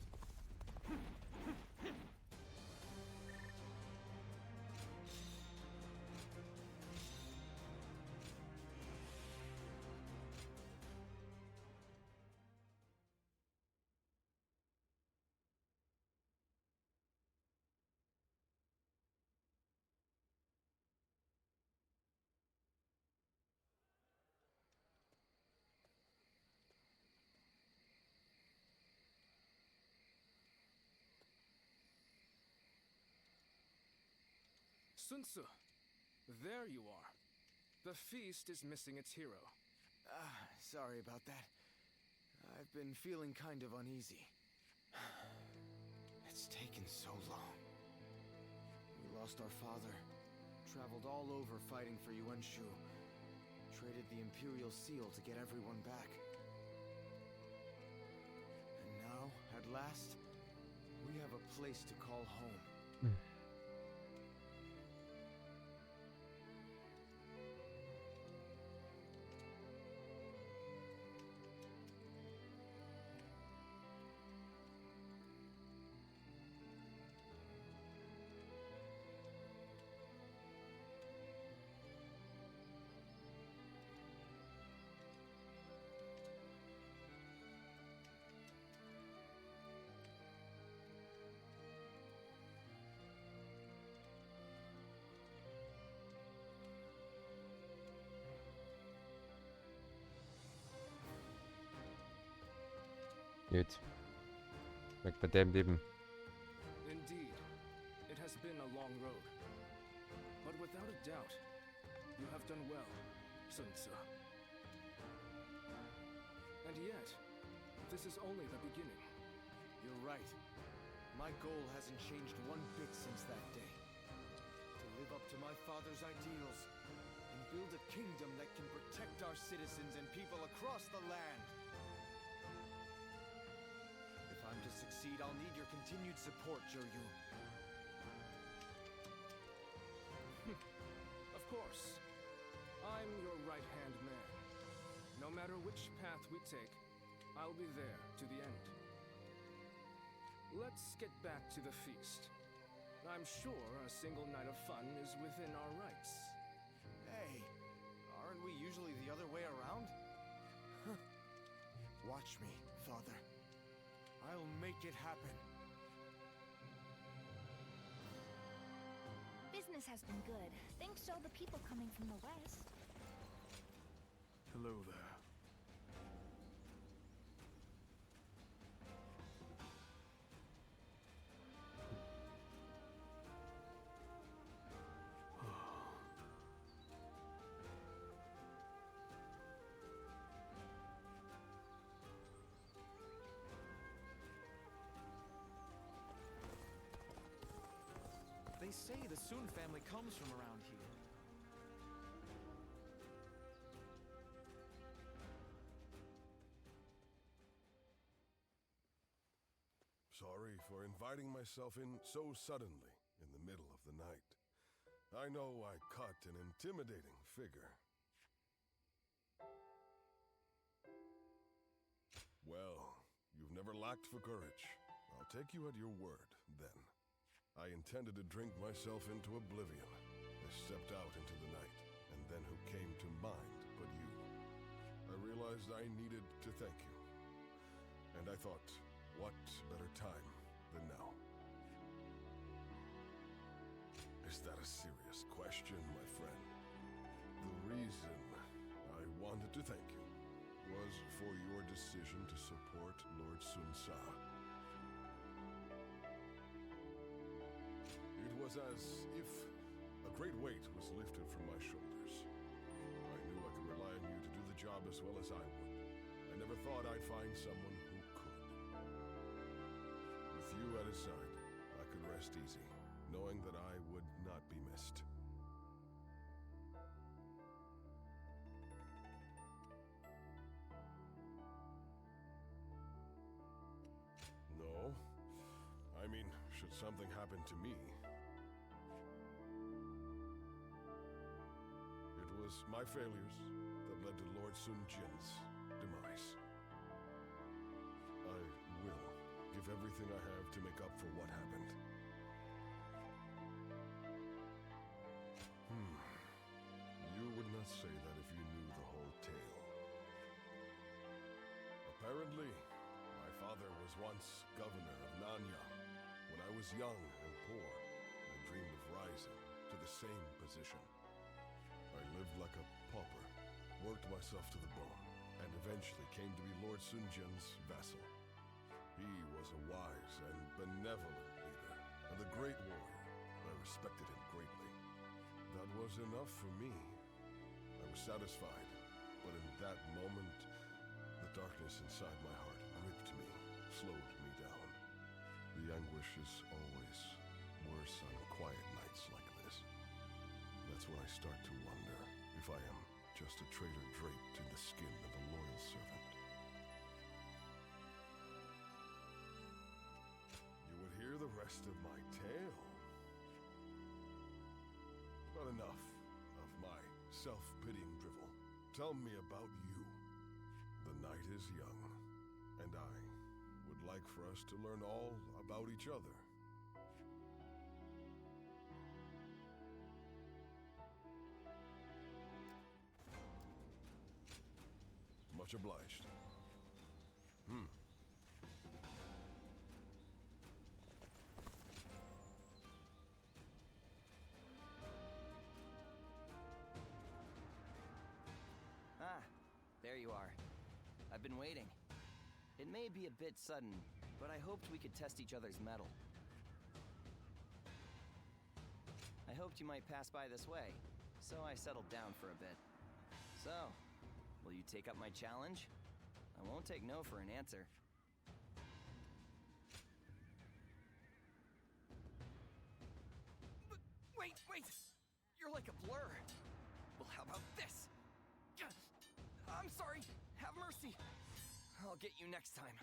J: Sun Tzu, there you are. The feast is missing its hero.
B: Sorry about that. I've been feeling kind of uneasy. It's taken so long. We lost our father, traveled all over fighting for Yuan-Shu, traded the Imperial Seal to get everyone back. And now, at last, we have a place to call home.
A: Gut. Weg bei dem Leben.
J: Indeed, it has been a long road. But without a doubt, You have done well, Sun Tzu. And yet, this is only the beginning.
B: You're right. My goal hasn't changed one bit since that day. To live up to my father's ideals and build a kingdom that can protect our citizens and people across the land. If I'm to succeed, I'll need your continued support, Zhou.
J: Of course. I'm your right-hand man. No matter which path we take, I'll be there to the end. Let's get back to the feast. I'm sure a single night of fun is within our rights.
B: Hey, aren't we usually the other way around? Watch me, Father. I'll make it happen.
M: Business has been good, thanks to all the people coming from the west.
J: Hello there.
B: They say the Sun family comes from around here.
H: Sorry for inviting myself in so suddenly in the middle of the night. I know I cut an intimidating figure. Well, you've never lacked for courage. I'll take you at your word, then. I intended to drink myself into oblivion. I stepped out into the night, and then who came to mind but you? I realized I needed to thank you. And I thought, what better time than now? Is that a serious question, my friend? The reason I wanted to thank you was for your decision to support Lord Sun Tzu. It was as if a great weight was lifted from my shoulders. I knew I could rely on you to do the job as well as I would. I never thought I'd find someone who could. With you at his side, I could rest easy, knowing that I would not be missed. No. I mean, should something happen to me, it was my failures that led to Lord Sun Jin's demise. I will give everything I have to make up for what happened. You would not say that if you knew the whole tale. Apparently, my father was once governor of Nanyang. When I was young and poor, I dreamed of rising to the same position. I lived like a pauper, worked myself to the bone, and eventually came to be Lord Sun Jin's vassal. He was a wise and benevolent leader, and a great warrior. I respected him greatly. That was enough for me. I was satisfied, but in that moment, the darkness inside my heart gripped me, slowed me down. The anguish is always worse on quiet nights like this. That's when I start to wonder if I am just a traitor draped in the skin of a loyal servant. You would hear the rest of my tale. But enough of my self-pitying drivel. Tell me about you. The night is young, and I would like for us to learn all about each other. Much obliged.
F: Ah, there you are. I've been waiting. It may be a bit sudden, but I hoped we could test each other's mettle. I hoped you might pass by this way, So I settled down for a bit. So, will you take up my challenge? I won't take no for an answer. Wait! You're like a blur. Well, how about this? I'm sorry. Have mercy. I'll get you next time.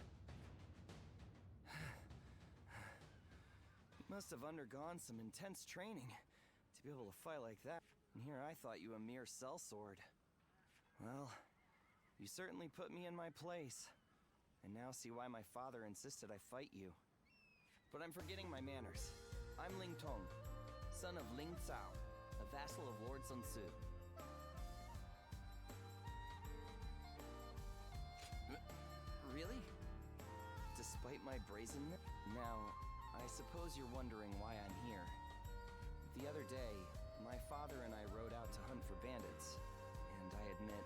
F: You must have undergone some intense training to be able to fight like that. And here I thought you a mere sellsword. Well, you certainly put me in my place. And now see why my father insisted I fight you. But I'm forgetting my manners. I'm Ling Tong, son of Ling Cao, a vassal of Lord Sun Tzu. Really? Despite my brazenness? Now, I suppose you're wondering why I'm here. The other day, my father and I rode out to hunt for bandits, and I admit,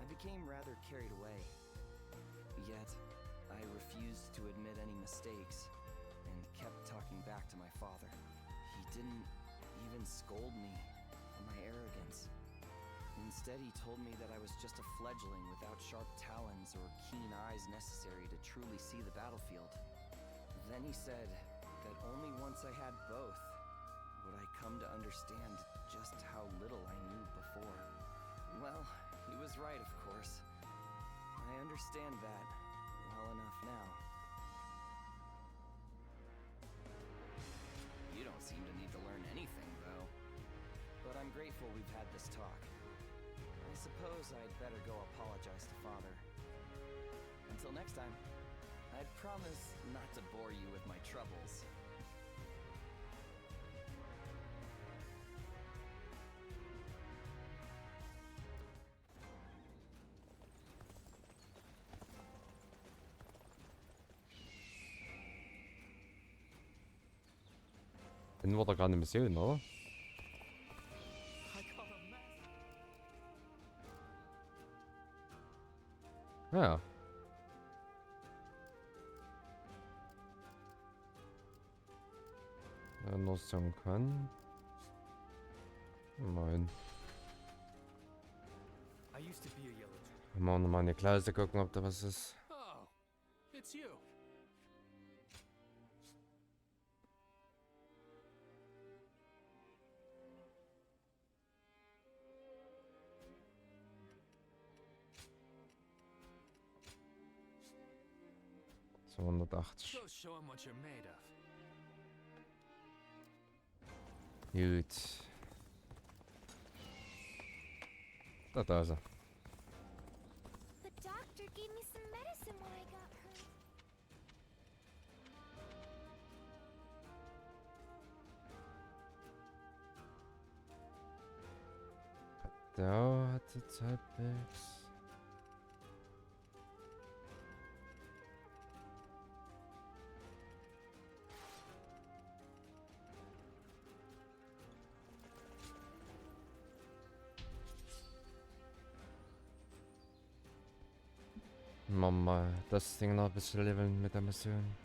F: I became rather carried away. Yet, I refused to admit any mistakes, and kept talking back to my father. He didn't even scold me for my arrogance. Instead, he told me that I was just a fledgling without sharp talons or keen eyes necessary to truly see the battlefield. Then he said that only once I had both would I come to understand just how little I knew before. Well, he was right, of course. I understand that well enough now. You don't seem to need to learn anything, though. But I'm grateful we've had this talk. I suppose I'd better go apologize to Father. Until next time, I'd promise not to bore you with my troubles.
A: Den wordt er gerade eine Mission, oder? Ja. Nutzung kann. Nein. Machen wir nochmal eine Klasse gucken, ob da was ist.
J: Oh, it's you.
A: So 180.
J: Go show him what you're made of.
A: Gut. Da ist er.
M: The doctor gave me some medicine when I got hurt.
A: Da hat jetzt halbwegs. Machen wir mal das Ding noch ein bisschen leveln mit der Mission.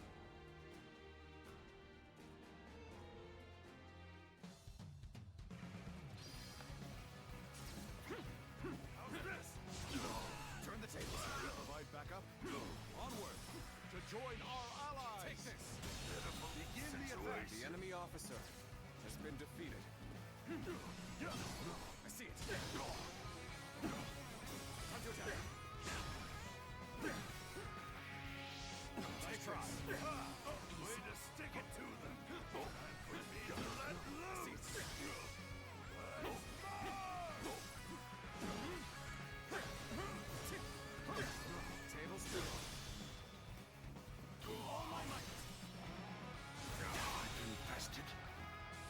B: Turn the tables. Provide backup. Onward to join our allies. Take this. Begin the attack. The enemy officer has been defeated. I see it. Time to attack. Nice try. Way to stick it to them. And for me to let loose. Tables turn. All my might. Infested.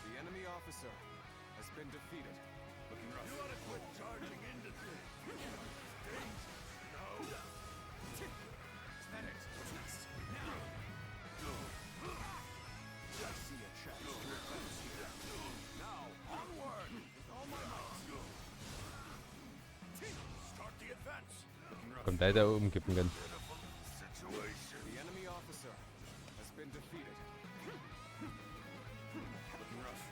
B: The enemy officer has been defeated. Looking rough. You ought to quit charging into things. No. Is that it? What's next? Now. I see a chance to advance here. Now, onward with all my might. Start the advance. Looking rough.
A: Kommt leider umkippen können.
B: The enemy officer has been defeated. Looking rough.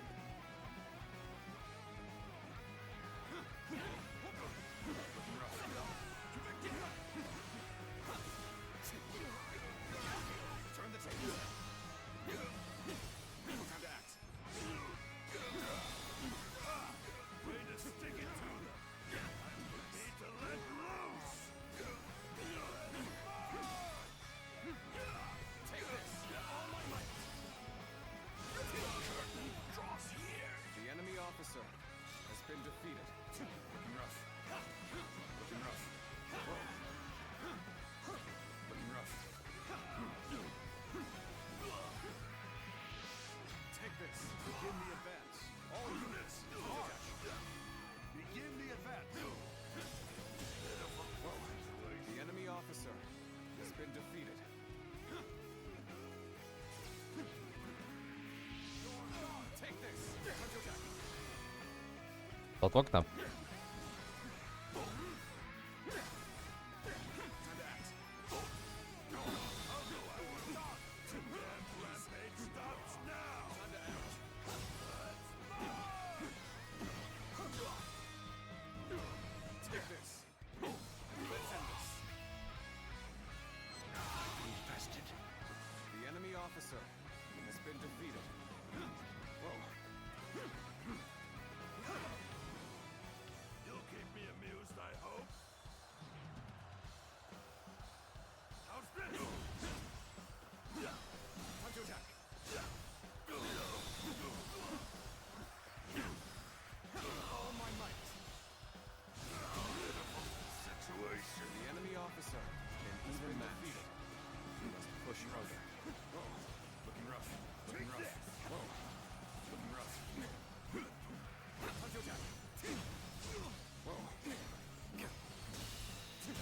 B: been defeated. Take this! Counterattack!
A: Das war knapp.
B: Officer has been defeated. Whoa.
H: You'll keep me amused, I hope. How's this?
B: Counterattack. All my might.
H: Situation.
B: The enemy officer has been defeated. We must push further.
H: Looking rough. Looking rough. Whoa. Looking rough.
B: Counterattack. Whoa.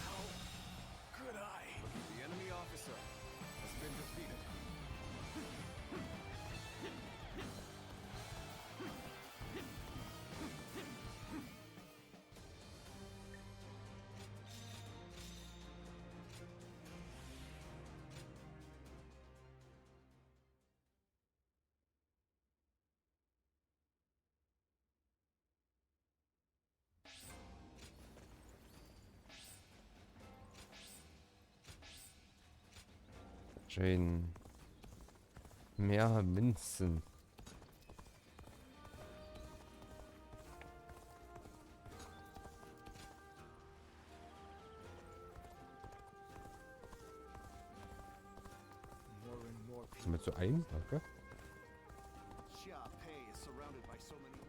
B: How could I? The enemy officer has been defeated.
A: Schön. Mehr Münzen.
B: More and more
A: Sind wir zu ein? Danke.
B: Pei is surrounded by so many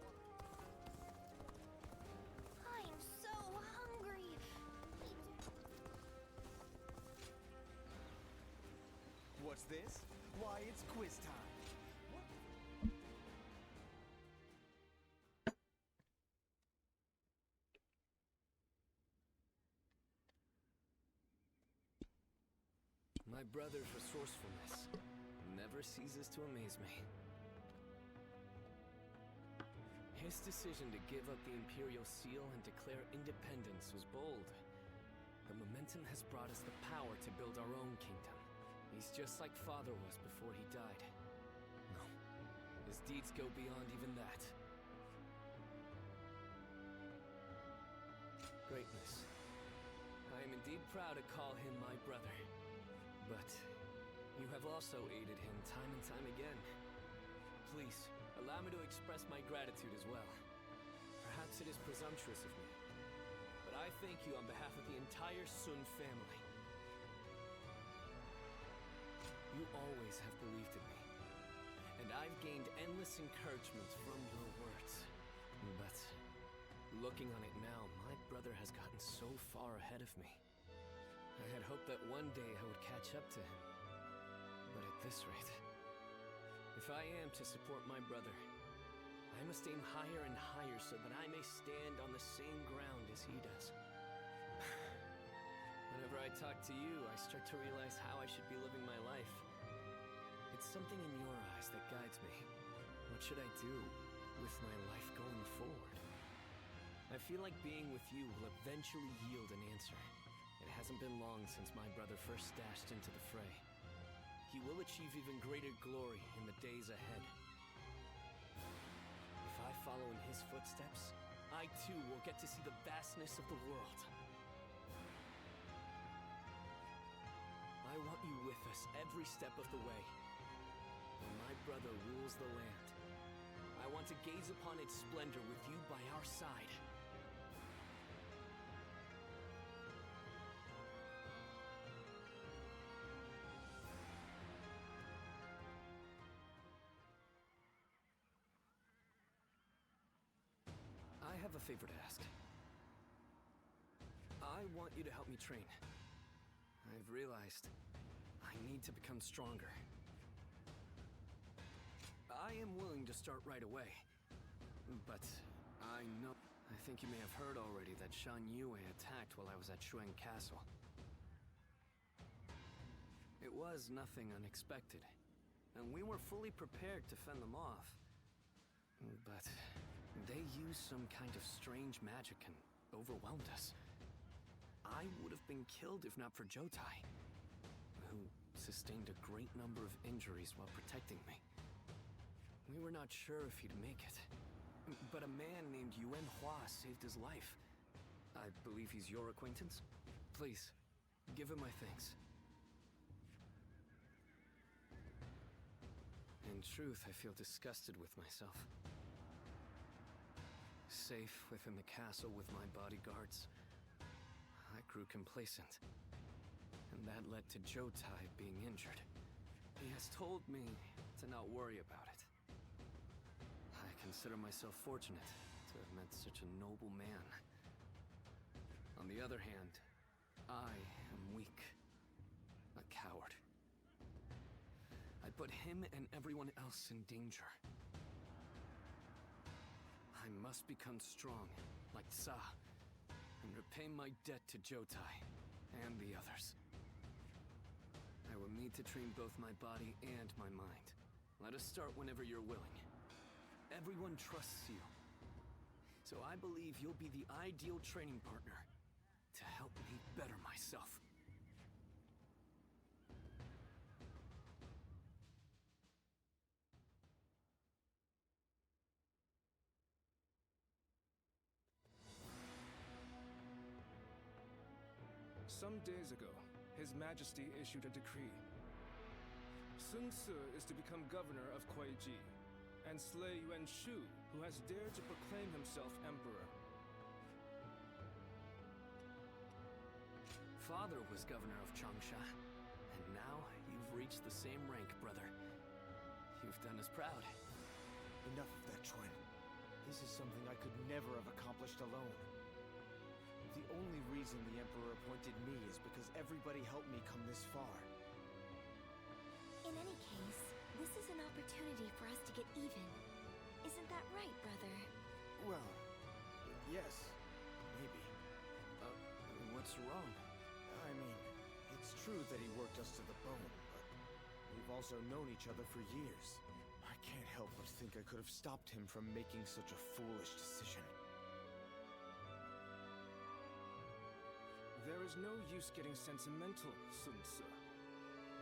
M: I'm so hungry.
B: What's this? Why, it's quiz time.
F: My brother's resourcefulness never ceases to amaze me. His decision to give up the Imperial Seal and declare independence was bold. The momentum has brought us the power to build our own kingdom. He's just like Father was before he died. No, his deeds go beyond even that. Greatness. I am indeed proud to call him my brother. But you have also aided him time and time again. Please, allow me to express my gratitude as well. Perhaps it is presumptuous of me, but I thank you on behalf of the entire Sun family. You always have believed in me, and I've gained endless encouragement from your words. But looking on it now, my brother has gotten so far ahead of me. I had hoped that one day I would catch up to him. But at this rate, if I am to support my brother, I must aim higher and higher so that I may stand on the same ground as he does. Whenever I talk to you, I start to realize how I should be living my life. It's something in your eyes that guides me. What should I do with my life going forward? I feel like being with you will eventually yield an answer. It hasn't been long since my brother first dashed into the fray. He will achieve even greater glory in the days ahead. If I follow in his footsteps, I too will get to see the vastness of the world. I want you with us every step of the way. When my brother rules the land, I want to gaze upon its splendor with you by our side. I have a favor to ask. I want you to help me train. I've realized I need to become stronger. I am willing to start right away, but I know... I think you may have heard already that Shan Yue attacked while I was at Shuang Castle. was nothing unexpected, and we were fully prepared to fend them off. But they used some kind of strange magic and overwhelmed us. I would have been killed if not for Jotai, who sustained a great number of injuries while protecting me. We were not sure if he'd make it, but a man named Yuan Hua saved his life. I believe he's your acquaintance? Please, give him my thanks. In truth, I feel disgusted with myself. Safe within the castle with my bodyguards, I grew complacent. And that led to Jotai being injured. He has told me to not worry about it. I consider myself fortunate to have met such a noble man. On the other hand, I am weak. A coward. I put him and everyone else in danger. I must become strong, like Tsa, and repay my debt to Jotai and the others. I will need to train both my body and my mind. Let us start whenever you're willing. Everyone trusts you, so I believe you'll be the ideal training partner to help me better myself.
J: Some days ago, His Majesty issued a decree. Sun Ce is to become governor of Kueiji, and slay Yuan Shu, who has dared to proclaim himself emperor.
F: Father was governor of Changsha, and now you've reached the same rank, brother. You've done us proud.
B: Enough of that, Chuan. This is something I could never have accomplished alone. The only reason the Emperor appointed me is because everybody helped me come this far.
M: In any case, this is an opportunity for us to get even. Isn't that right, brother?
B: Well, yes, maybe.
F: What's wrong?
B: I mean, it's true that he worked us to the bone, but we've also known each other for years. I can't help but think I could have stopped him from making such a foolish decision.
J: There is no use getting sentimental, Sun Ce.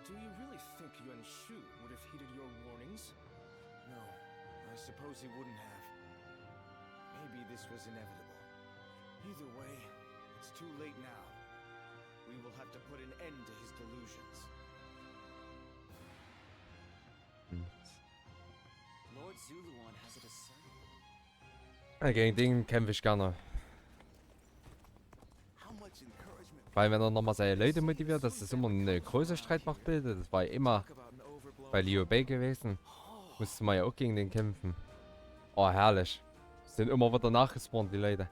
J: Do you really think Yuan Shu would have heeded your warnings?
B: No, I suppose he wouldn't have. Maybe this was inevitable. Either way, it's too late now. We will have to put an end to his delusions.
E: Lord Zuluan has a discerning.
A: Gegen den kämpfe ich gerne. Weil wenn er nochmal seine Leute motiviert, dass es immer eine große Streitmacht bildet. Das war ja immer bei Liu Bei gewesen. Musste man ja auch gegen den kämpfen. Oh, herrlich. Sind immer wieder nachgespawnt, die Leute.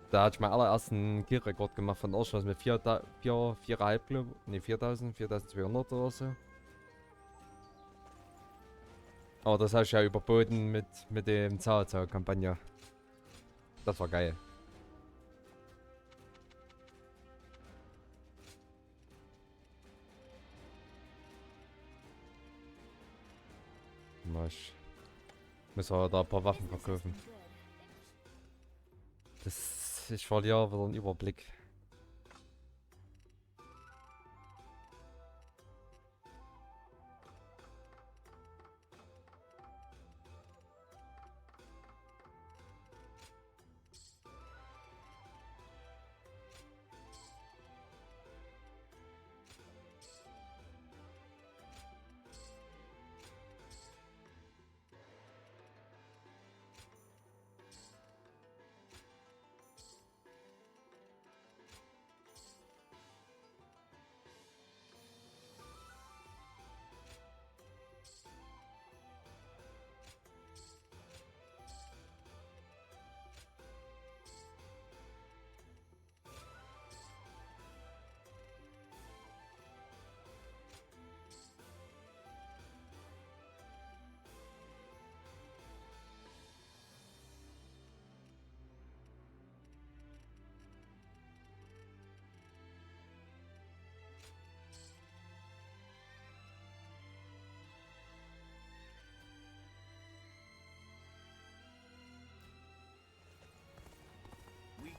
A: Da hatte ich meinen allerersten Kill-Rekord gemacht von Ausschuss mit 4,5 glaube ich. Ne, 4200 oder so. Aber das habe ich ja überboten mit dem Cao-Cao-Kampagne. Das war geil. Ich muss aber da ein paar Waffen verkaufen. Ich verliere wieder einen Überblick.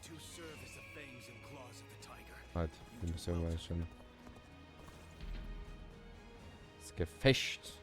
E: two serve as the fangs and claws of the tiger.
A: Halt, die Mission war ja schon. Das Gefecht.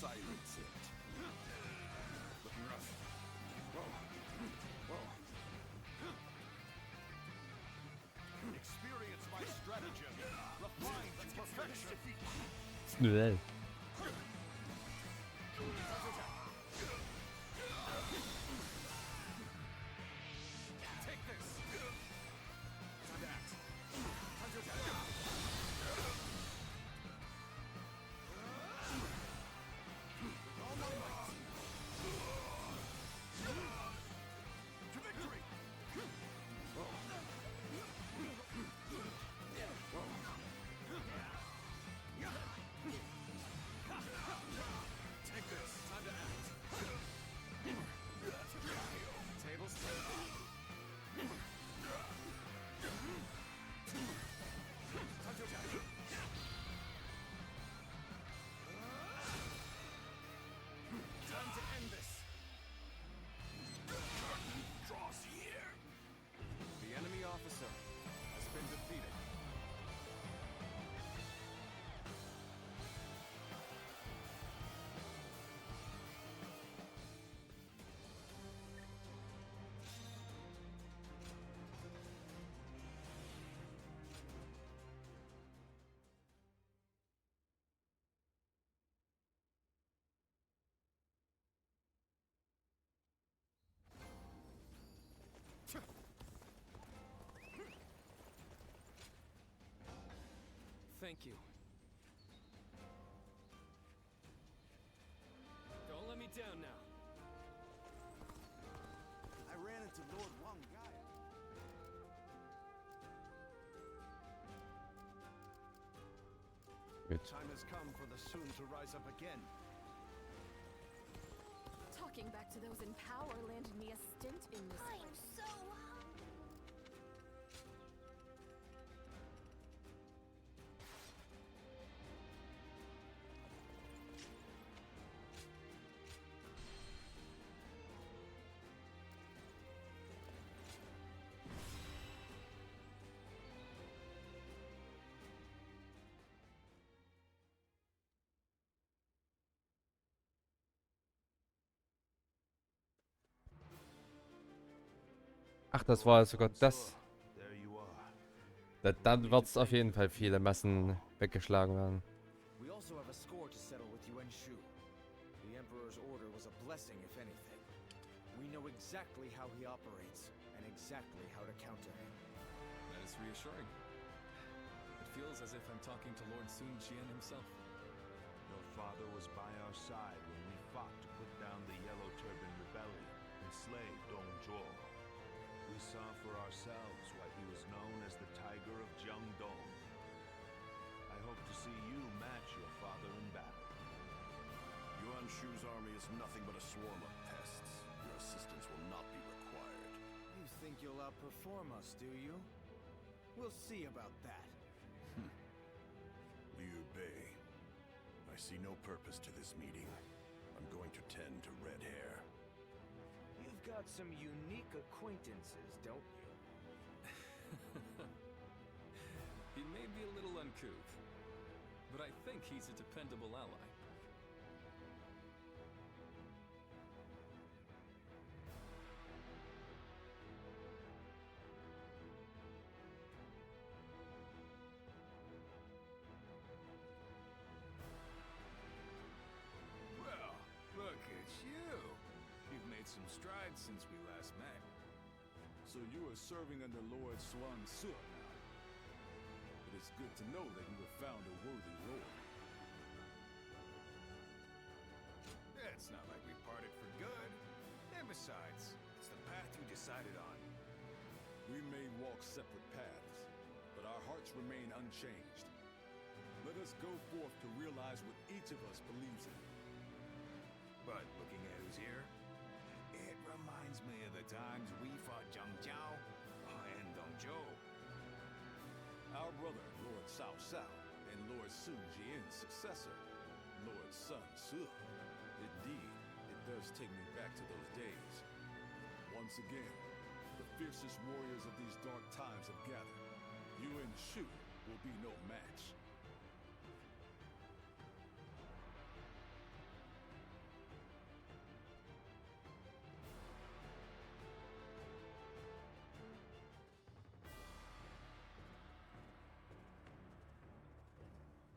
I: Silence it. Looking rough. Whoa. Whoa.
H: Experience my stratagem, refined to perfection.
A: Bleh.
H: Take this. Time to act. Time to attack. All my might. To victory. Take this. Time to act. Tables turn. Time to attack. Time to end this. Draws here. The enemy officer has been defeated.
F: Thank you. Don't let me down now.
B: I ran into Lord Wangaya.
A: Gut.
B: Time has come for the Sun to rise up again.
G: Talking back to those in power landed me a stint in this
M: I'm
G: place.
M: so hungry.
A: Ach, das war sogar das.
B: There you are.
A: Dann wird es auf jeden Fall viele Massen weggeschlagen werden.
B: We also have a score to settle with Yuan Shu. The Emperor's order was a blessing, if anything. We know exactly how he operates, and exactly how to counter him.
C: That is reassuring. It feels as if I'm talking to Lord Sun Jian himself.
N: Your father was by our side when we fought to put down the Yellow Turban Rebellion and slay Dong Zhuo. We We saw for ourselves why he was known as the Tiger of Jiangdong. I hope to see you match your father in battle.
H: Yuan Shu's army is nothing but a swarm of pests. Your assistance will not be required.
B: You think you'll outperform us, do you? We'll see about that.
H: Liu Bei, I see no purpose to this meeting. I'm going to tend to red hair.
E: You've got some unique acquaintances, don't you?
D: He may be a little uncouth, but I think he's a dependable ally.
I: Well, look at you. You've made some strides since we last met. So you are serving under Lord Swan Su now. It is good to know that you have found a worthy lord. It's not like we parted for good. And besides, it's the path you decided on. We may walk separate paths, but our hearts remain unchanged. Let us go forth to realize what each of us believes in. But looking at who's here, it reminds me of the times we fought Zhang Jiao and Dong Zhou. Our brother, Lord Cao Cao, and Lord Sun Jian's successor, Lord Sun Su. Indeed, it does take me back to those days. Once again, the fiercest warriors of these dark times have gathered. Yuan Shu will be no match.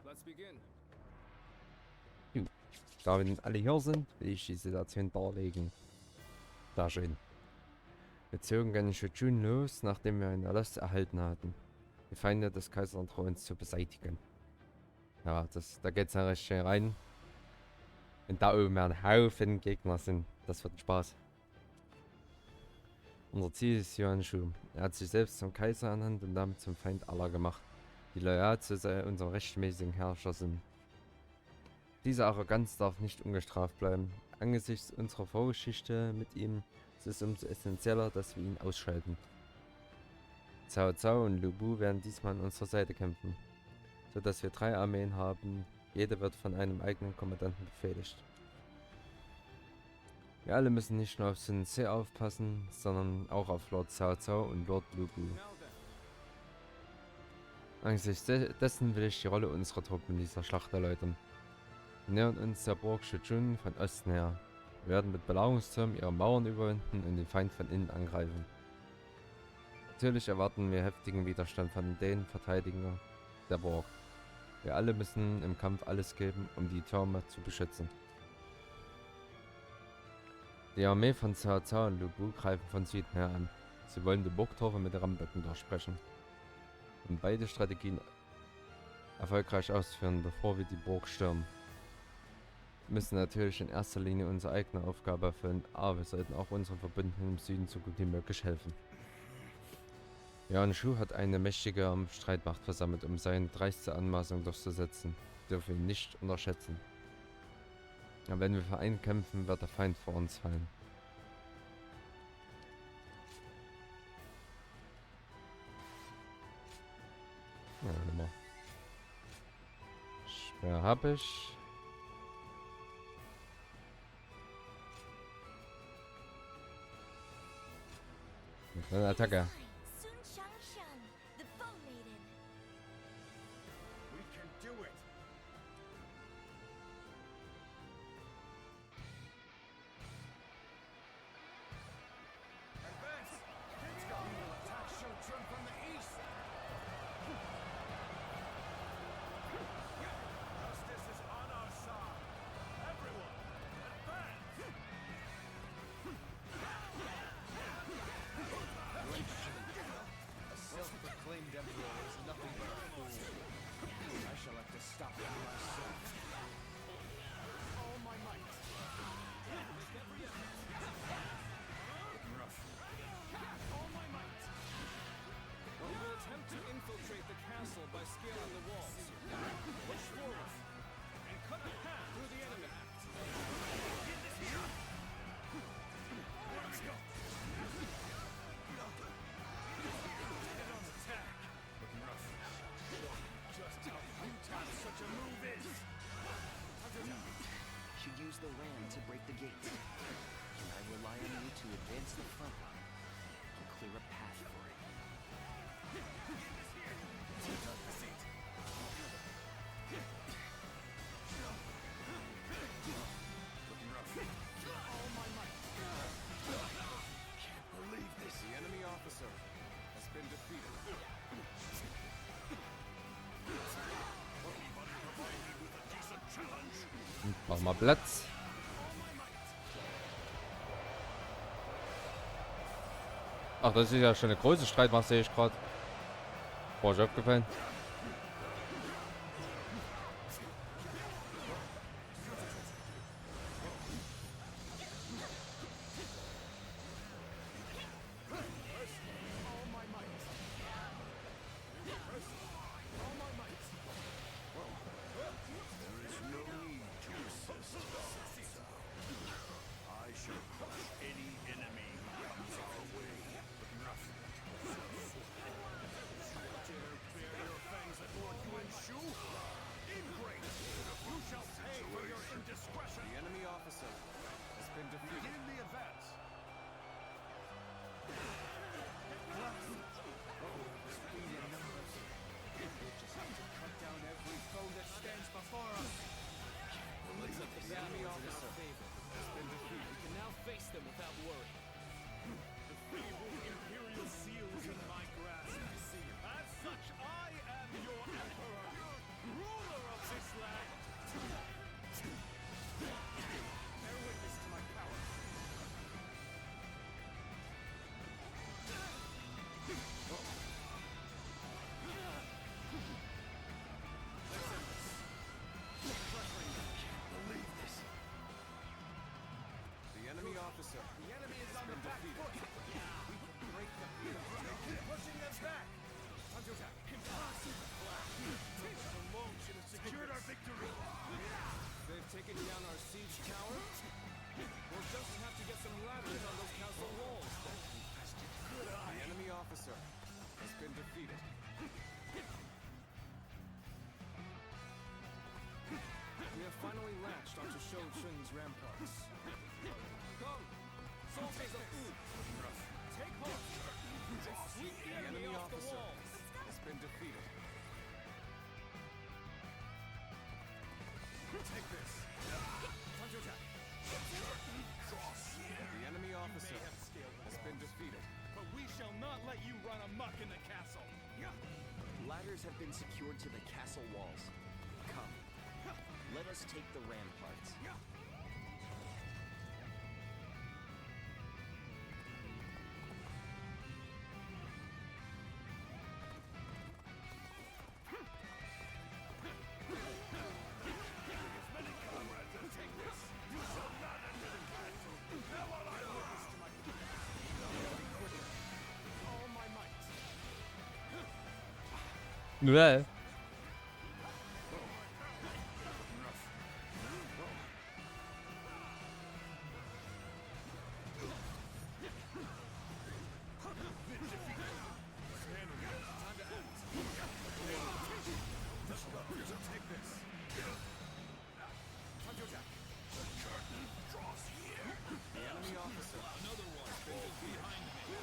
J: Let's begin.
A: Da wir alle hier sind, will ich die Situation darlegen. Da schön. Wir zogen ganz schön los, nachdem wir einen Erlass erhalten hatten, die Feinde des Kaiserthrons zu beseitigen. Ja, da geht's ja recht schön rein. Und da oben ein Haufen Gegner sind. Das wird Spaß. Unser Ziel ist Yuan Shu. Er hat sich selbst zum Kaiser ernannt und damit zum Feind aller gemacht, die loyal zu unserem rechtmäßigen Herrscher sind. Diese Arroganz darf nicht ungestraft bleiben. Angesichts unserer Vorgeschichte mit ihm ist es umso essentieller, dass wir ihn ausschalten. Cao Cao und Lu Bu werden diesmal an unserer Seite kämpfen, sodass wir 3 Armeen haben. Jede wird von einem eigenen Kommandanten befehligt. Wir alle müssen nicht nur auf Sun Ce aufpassen, sondern auch auf Lord Cao Cao und Lord Lu Bu. Angesichts dessen will ich die Rolle unserer Truppen in dieser Schlacht erläutern. Wir nähern uns der Burg Shujun von Osten her. Wir werden mit Belagerungstürmen ihre Mauern überwinden und den Feind von innen angreifen. Natürlich erwarten wir heftigen Widerstand von den Verteidigern der Burg. Wir alle müssen im Kampf alles geben, um die Türme zu beschützen. Die Armee von Cao Cao und Lu Bu greifen von Süden her an. Sie wollen die Burgtore mit Rammböcken durchbrechen, um beide Strategien erfolgreich auszuführen, bevor wir die Burg stürmen. Wir müssen natürlich in erster Linie unsere eigene Aufgabe erfüllen, aber wir sollten auch unseren Verbündeten im Süden so gut wie möglich helfen. Yuan Shu hat eine mächtige Streitmacht versammelt, um seine dreiste Anmaßung durchzusetzen. Wir dürfen ihn nicht unterschätzen. Aber wenn wir vereint kämpfen, wird der Feind vor uns fallen. Ja, warte mal. Schwer hab ich. Eine Attacke.
B: We can do it! Advance! Let's go! We will attack Shotron from the east! Justice is on our side! Everyone, advance!
L: Great
O: use the ram to break the gates. And I rely on you to advance the front line and clear a path for it.
I: Looking rough. All my might. Can't believe this. The enemy officer has been defeated.
A: Mach mal Platz. Ach, das ist ja schon eine große Streitmacht, sehe ich gerade. Boah, ich aufgefallen.
I: The enemy officer has been defeated. Begin the advance.
E: Speed in numbers. We'll just have to cut down every foe that stands before us.
I: The enemy officer has been defeated.
F: We can now face them without worry.
E: The fabled Imperial seal is in my grasp. As such, I am your emperor, ruler of this land. Bear witness to my power.
I: The enemy officer
E: The enemy is
I: has
E: on the
I: been
E: back
I: defeated.
E: foot. We can break the keep pushing them back. Counterattack. Impossible. This alone should have secured our victory.
I: They've taken down our siege tower. We'll just have to get some ladders on those castle walls. The enemy officer has been defeated. We have finally latched onto Shou Chun's ramparts. Come, soldiers of Wu!
E: Take hold.
I: Sweep the enemy officer has been defeated.
E: Take this. Counterattack.
I: The enemy officer
E: May have scaled
I: has been defeated.
E: but we shall not let you run amok in the castle.
O: Ladders have been secured to the castle walls. Come, let us take the ramparts.
E: All my might.
A: Ja.
I: Take this.
E: Counterattack.
I: The enemy officer. Another one. Behind me.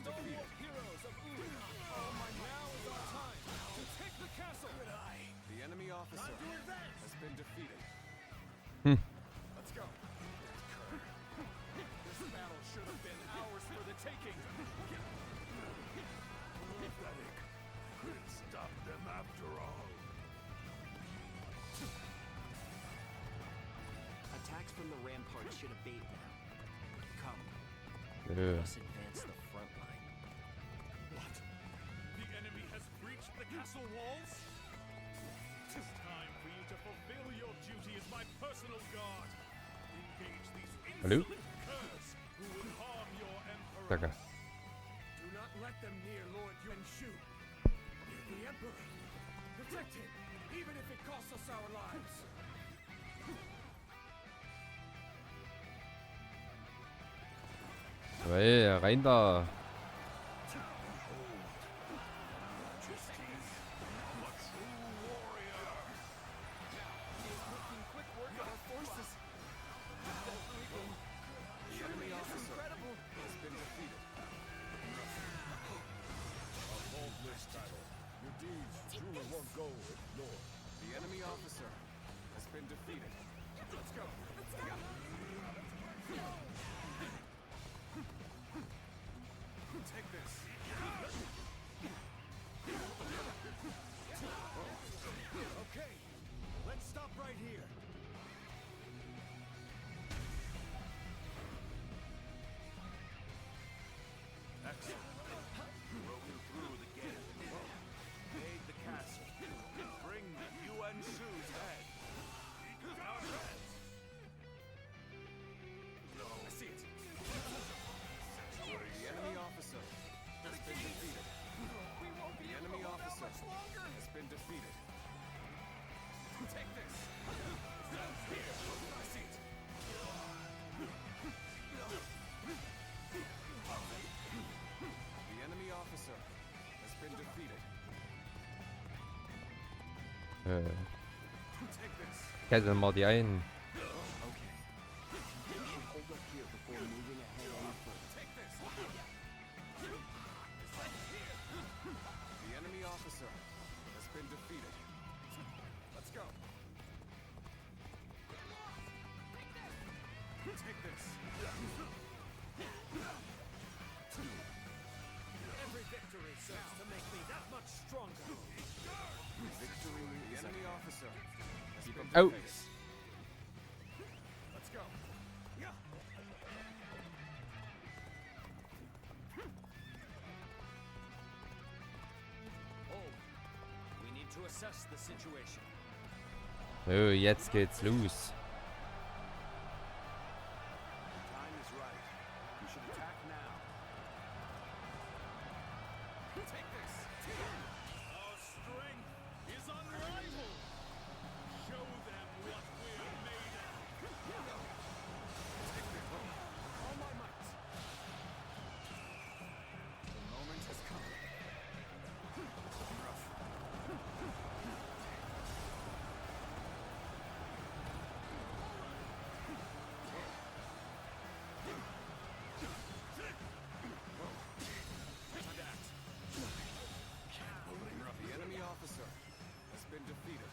I: defeated.
J: Heroes of Uri. Now is our time to take the castle.
I: The enemy officer has been defeated.
J: Let's go. This battle should have been ours for the taking.
N: Pathetic. Couldn't stop them after all.
O: Attacks from the ramparts should abate now. Come,
A: Nö.
O: let us advance the front line.
E: What? The enemy has breached the castle walls? 'Tis time for you to fulfill your duty as my personal guard. Engage these
A: Hallo?
E: insolent curs who will harm your emperor.
A: Danke.
I: Do not let them near Lord Yuan-Shu. The Emperor. Protect him, even if it costs us our lives.
A: Ey, rein da.
I: The enemy officer has been defeated.
H: A faultless battle. Your deeds truly won't go ignored.
I: The enemy officer has been defeated. Let's go. Take this.
B: Okay, let's stop right here.
N: Excellent. Broken through the gate. Made the castle. Bring the Yuan-Shu's head. Our heads. No.
I: I see it. The enemy officer has been defeated. The enemy officer has been defeated. Take this. Here. I see it. The enemy officer has been defeated. Take this.
A: Kessel mal die ein.
O: Okay. We should hold up here before moving ahead any further.
I: Take this. The enemy officer has been defeated. Let's go. Take this.
E: Every victory serves to make me that much stronger.
I: Victory. The enemy officer has been
A: Oh.
I: defeated. Let's go.
J: Hold. We need to assess the situation.
A: Oh, jetzt geht's los.
N: The time is right. We should attack now.
I: Take this.
E: Our strength is unrivaled. Show them what we're made of.
I: Take this. All my might. The moment has come. The enemy officer has been defeated.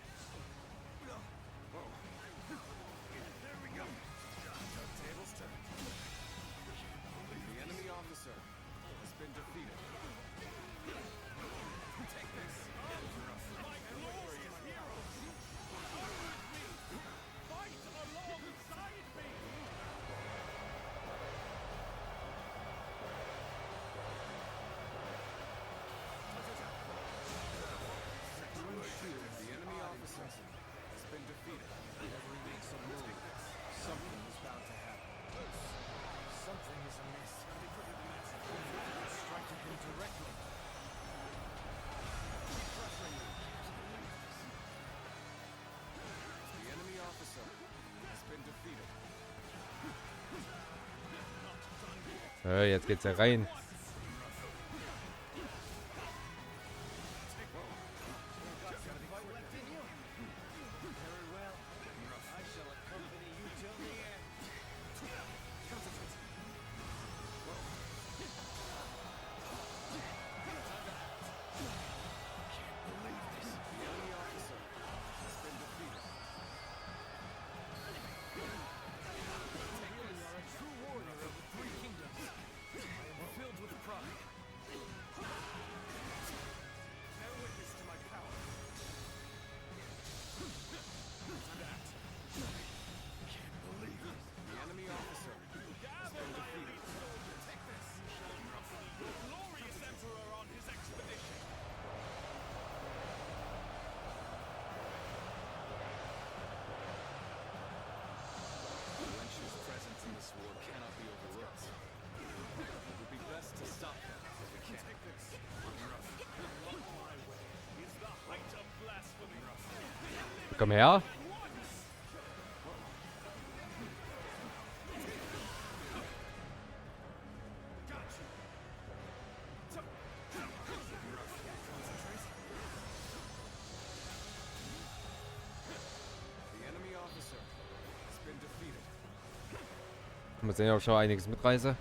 I: There we go. Tables turned. The enemy officer has been defeated. Take this.
E: My glorious heroes! Come with me! Fight alongside me!
I: The enemy officer has been defeated. Never make some move. Something is bound to happen.
B: Something is amiss. Strike at him directly. Keep pressuring him.
I: The enemy officer has been defeated.
A: Jetzt geht's ja rein.
B: Very well. I shall accompany you till the end.
A: Komm her. Mal sehen, ob ich schon einiges mitreiße.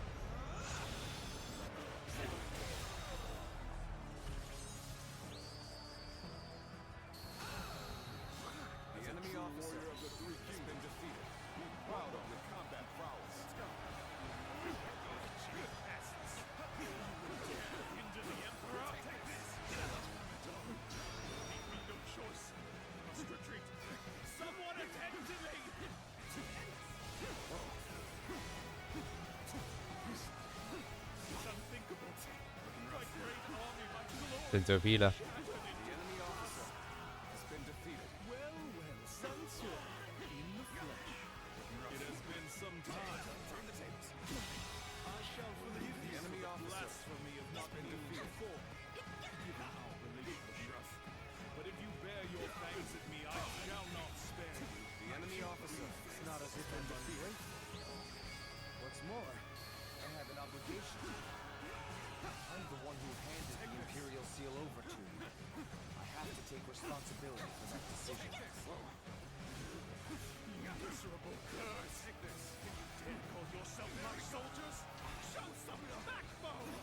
A: Sind so viele.
B: What's more, I have an obligation. I'm the one who handed the Imperial Seal over to you. I have to take responsibility for that decision.
D: You miserable curse! Take this! You dare call yourself my soldiers? Show some backbone!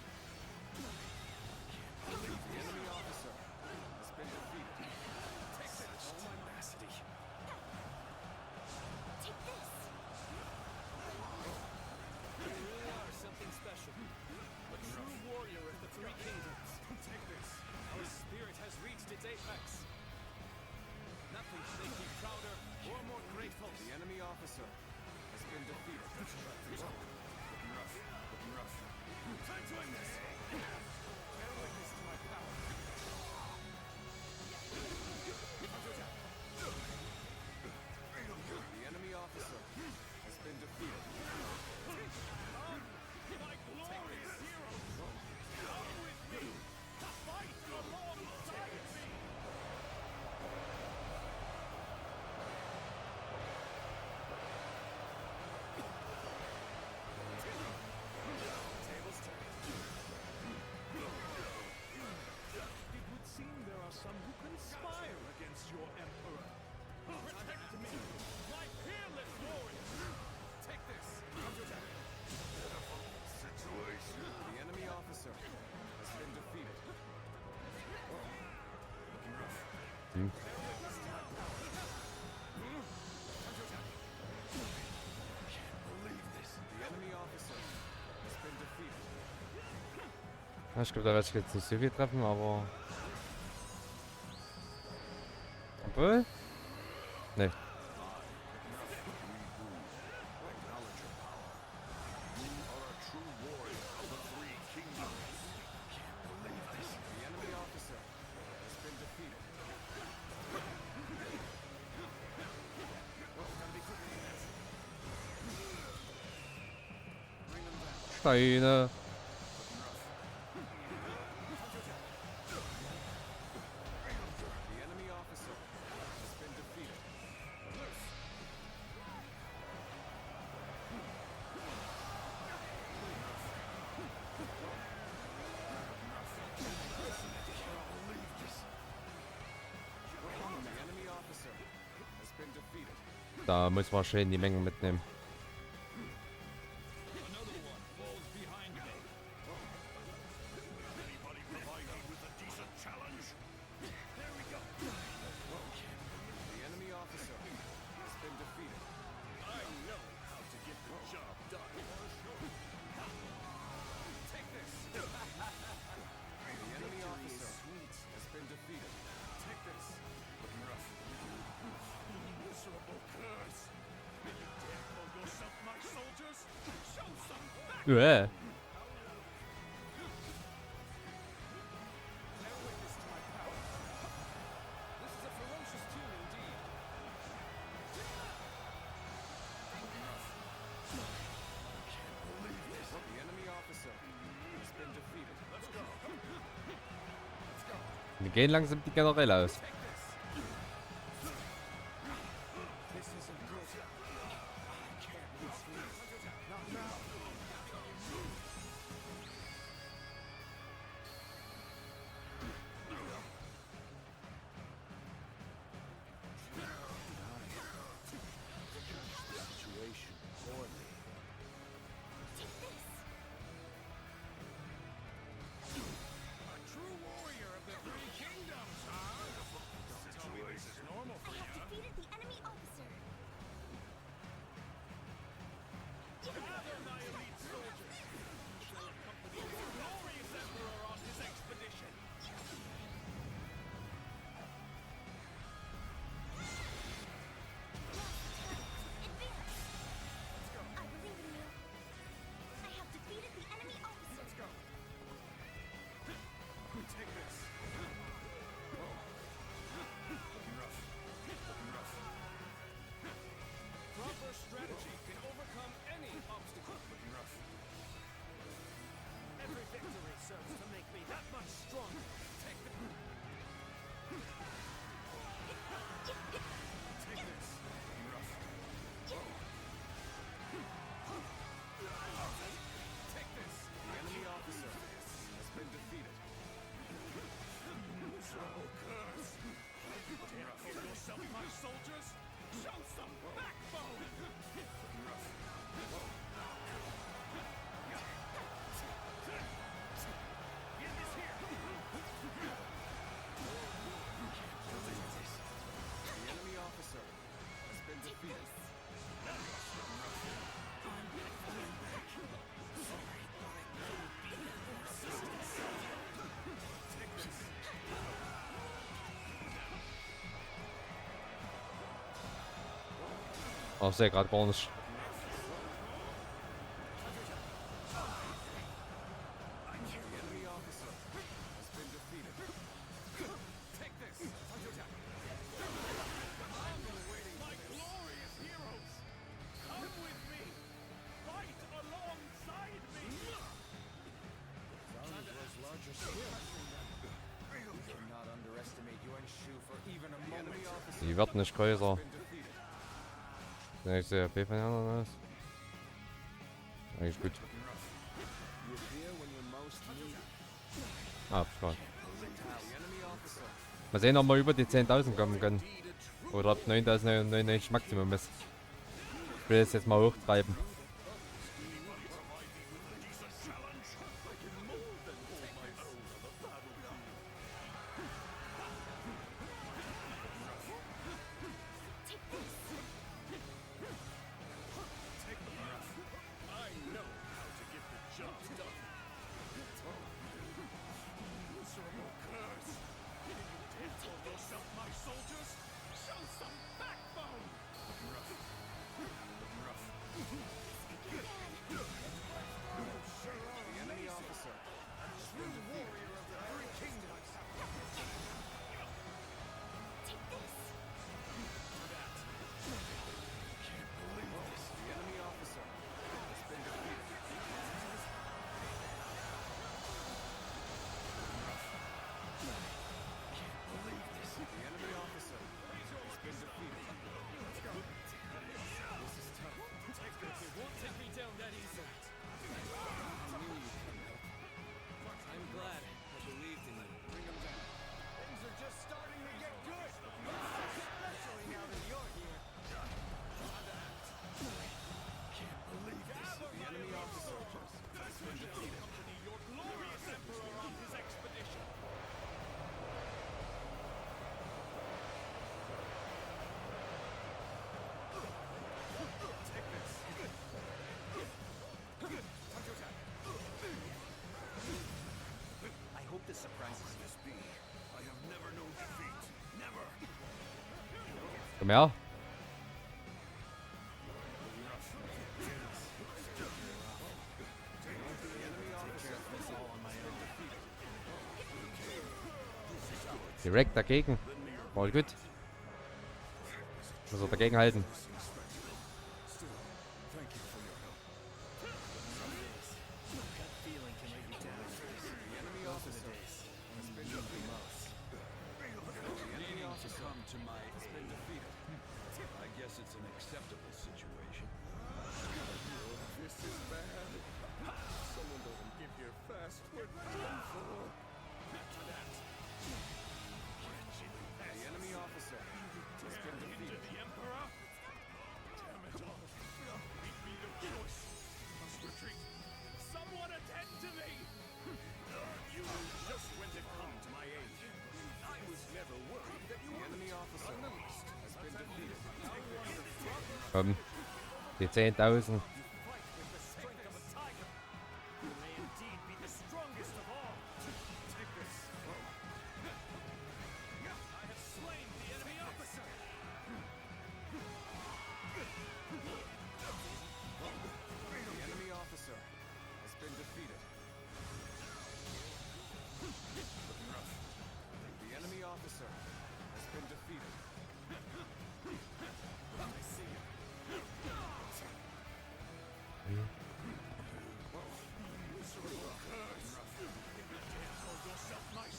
B: The enemy officer has been defeated.
D: Take this! Oh, my tenacity!
M: Take this!
F: You really are something special. A true warrior of the Three Kingdoms.
D: Take this!
F: Our spirit has reached its apex. Nothing should make me prouder or more grateful.
B: The enemy officer has been defeated.
D: Looking rough. Time to end this! Bear witness to my power.
B: The enemy officer has been defeated.
D: My glorious heroes! Come with me! Fight alongside me!
B: Tables turned.
E: It would seem there are some who conspire against your emperor.
D: Protect me! My fearless warrior! Take this!
B: The enemy officer has been defeated.
A: Hm.
B: The enemy officer has been defeated.
A: Ja, ich glaube, da werde ich jetzt nicht so viel treffen, aber... Obwohl? Nee.
B: The enemy officer has been defeated.
A: Steine.
B: The enemy officer has been defeated. The enemy officer has been defeated.
A: Da muss man schön die Mengen mitnehmen.
D: Another one falls behind me. Anybody provide me with a decent challenge? There we go.
B: The enemy officer has been defeated.
D: I know how to get the job done. Take this.
B: The enemy officer has been defeated.
D: Take this. Looking rough. Miserable curse. You dare call yourself my soldiers? Show some back!
A: Ja.
B: Bear witness to my power.
F: This is a ferocious tune indeed.
B: The enemy officer has been defeated. Let's go.
A: Wir gehen langsam die Generäle aus.
B: Take this.
A: Oh, ich sehe gerade gar nicht. Die wird nicht größer. Ich sehe AP von den anderen aus. Eigentlich gut. Ah, klar. Mal sehen, ob wir über die 10.000 kommen können. Oder ob 9.099 Maximum ist. Ich will es jetzt mal hochtreiben. Komm her. Direkt dagegen. Voll gut. Muss er dagegen halten.
L: I guess it's an acceptable
A: Komm, die 10.000.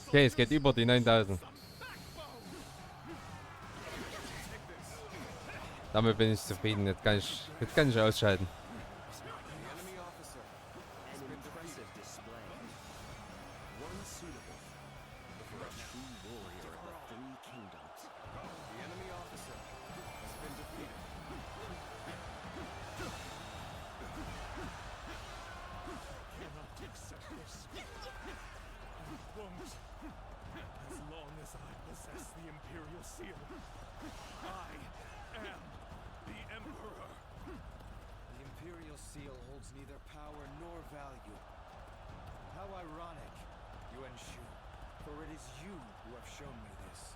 A: Okay, es geht über die 9000. Damit bin ich zufrieden. Jetzt kann ich ausschalten.
E: As long as I possess the Imperial Seal, I am the Emperor.
B: The Imperial Seal holds neither power nor value. How ironic, Yuan Shu, for it is you who have shown me this.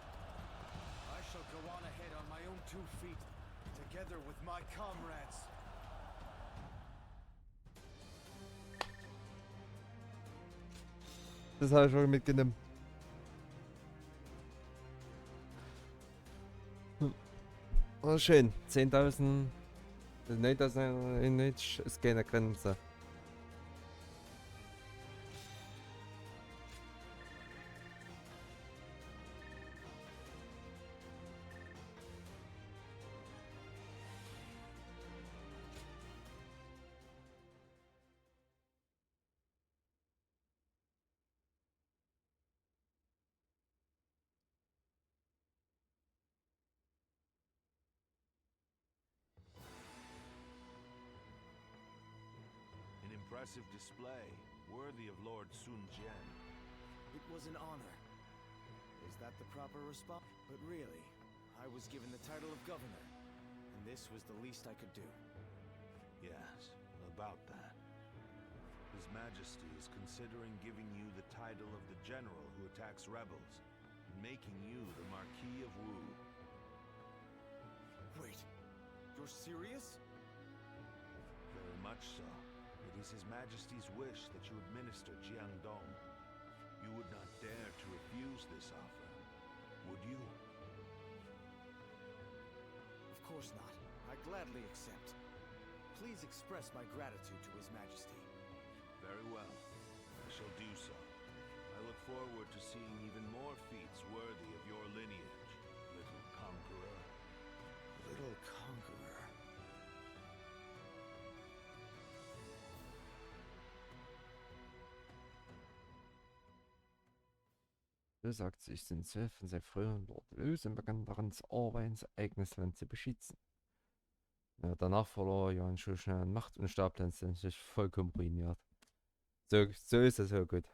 B: I shall go on ahead on my own 2 feet, together with my comrades.
A: Das habe ich schon mitgenommen. Oh, schön. 10.000. 9.000 ist keine Grenze.
N: Impressive display, worthy of Lord Sun Jian.
B: It was an honor. Is that the proper response? But really, I was given the title of governor, and this was the least I could do.
N: Yes, about that. His Majesty is considering giving you the title of the general who attacks rebels, and making you the Marquis of Wu.
B: Wait, you're serious?
N: Very much so. It is His Majesty's wish that you administer Jiangdong. You would not dare to refuse this offer, would you?
B: Of course not. I gladly accept. Please express my gratitude to His Majesty.
N: Very well. I shall do so. I look forward to seeing even more feats worthy of your lineage, little conqueror.
B: Little conqueror.
A: So sagt sich, sind 12 von seinen früheren Lord Lösen begann daran zu arbeiten, sein eigenes Land zu beschützen. Ja, danach verlor Yuan Shu schnell an Macht und starb letztendlich vollkommen ruiniert. So ist es ja gut.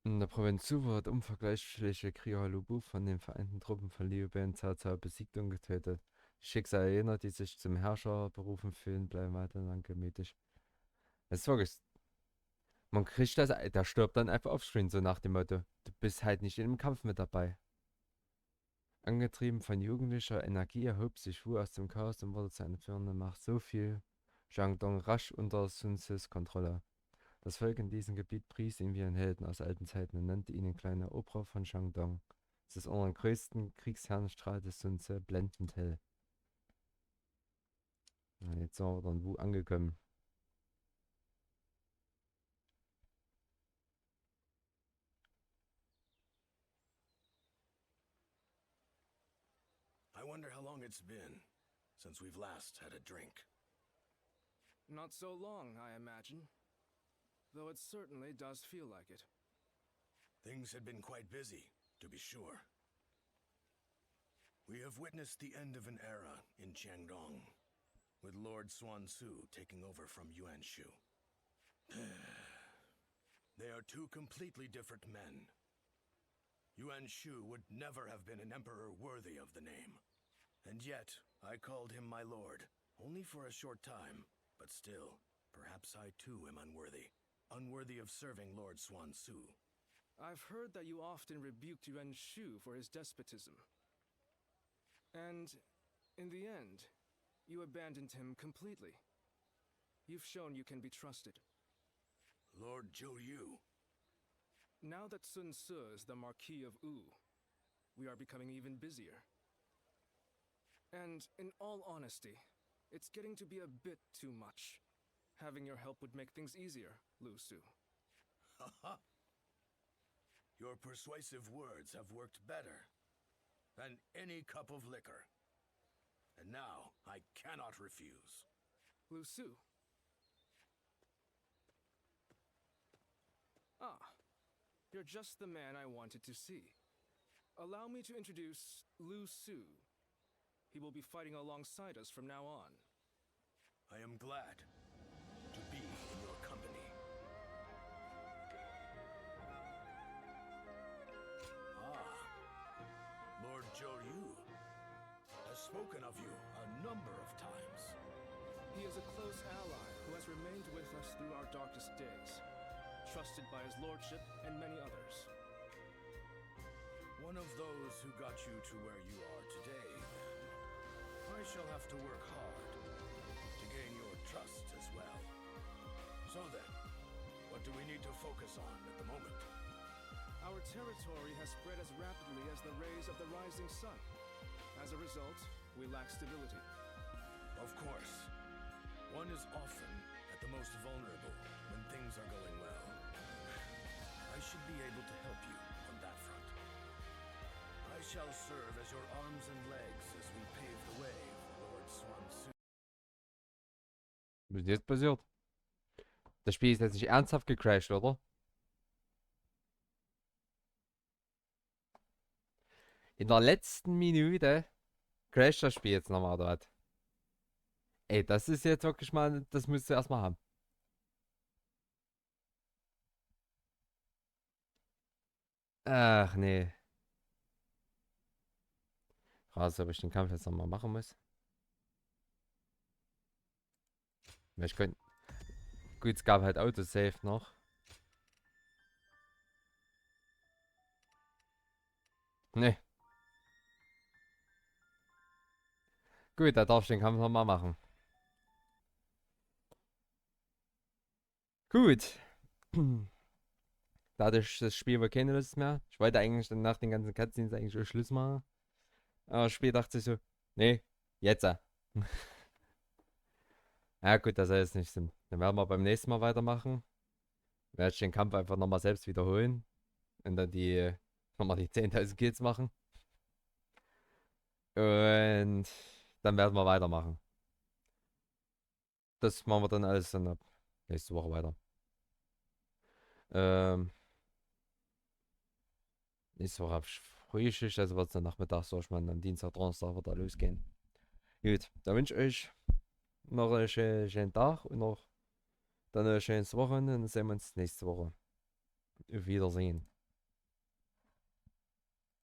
A: In der Provinz Su wurde unvergleichliche Krieger Lubu von den vereinten Truppen von Liu Bei und Cao Cao besiegt und getötet. Schicksal jener, die sich zum Herrscher berufen fühlen, bleiben weiterhin gemütlich. Es ist wirklich. Man kriegt das, der stirbt dann einfach offscreen, so nach dem Motto, du bist halt nicht in dem Kampf mit dabei. Angetrieben von jugendlicher Energie erhob sich Wu aus dem Chaos und wurde zu einer führenden Macht. So viel Jiangdong rasch unter Sun Tzus Kontrolle. Das Volk in diesem Gebiet pries ihn wie einen Helden aus alten Zeiten und nannte ihn den kleinen Eroberer von Jiangdong. Es ist unter den größten Kriegsherren strahlte Sun Tzu blendend hell. Ja, jetzt sind wir dann Wu angekommen.
H: I wonder how long it's been since we've last had a drink.
J: Not so long, I imagine. Though it certainly does feel like it.
H: Things had been quite busy, to be sure. We have witnessed the end of an era in Jiangdong, with Lord Xuan Su taking over from Yuan Shu. They are two completely different men. Yuan Shu would never have been an emperor worthy of the name.
B: And yet, I called him my lord, only for a short time. But still, perhaps I too am unworthy. Unworthy of serving Lord Swan Su.
J: I've heard that you often rebuked Yuan Shu for his despotism. And, in the end, you abandoned him completely. You've shown you can be trusted.
B: Lord Zhou Yu.
J: Now that Sun Ce is the Marquis of Wu, we are becoming even busier. And, in all honesty, it's getting to be a bit too much. Having your help would make things easier, Lu Su.
B: Haha. Your persuasive words have worked better than any cup of liquor. And now, I cannot refuse.
J: Lu Su. Ah, you're just the man I wanted to see. Allow me to introduce Lu Su. He will be fighting alongside us from now on.
B: I am glad to be in your company. Ah, Lord Zhou Yu has spoken of you a number of times.
J: He is a close ally who has remained with us through our darkest days, trusted by his lordship and many others.
B: One of those who got you to where you are today, then. I shall have to work hard to gain your trust as well. So then, what do we need to focus on at the moment?
J: Our territory has spread as rapidly as the rays of the rising sun. As a result, we lack stability.
B: Of course. One is often at the most vulnerable when things are going well. I should be able to help you on that front. I shall serve as your arms and legs as we pave the way for Lord Swan Su.
A: Was ist jetzt passiert? Das Spiel ist jetzt nicht ernsthaft gecrashed, oder? In der letzten Minute crasht das Spiel jetzt nochmal, oder was? Ey, das ist jetzt wirklich mal, das müsst ihr erstmal haben. Ach, nee. Krass, ob ich den Kampf jetzt nochmal machen muss. Ich könnte... Gut, es gab halt Autosave noch. Nee. Gut, da darf ich den Kampf nochmal machen. Gut. Dadurch das Spiel war keine Lust mehr. Ich wollte eigentlich dann nach den ganzen Cutscenes eigentlich auch Schluss machen. Aber das Spiel dachte sich so, nee, jetzt. Ja gut, das soll jetzt nicht sein. Dann werden wir beim nächsten Mal weitermachen. Werde ich den Kampf einfach nochmal selbst wiederholen. Und dann nochmal die 10.000 Kills machen. Und dann werden wir weitermachen. Das machen wir dann alles dann ab nächste Woche weiter. Nächste Woche habe ich Frühschicht, also wird es dann nachmittags, so ich mal am Dienstag, Donnerstag wird da losgehen. Gut, dann wünsche ich euch noch einen schönen Tag und noch dann ein schönes Wochenende und dann sehen wir uns nächste Woche. Auf Wiedersehen.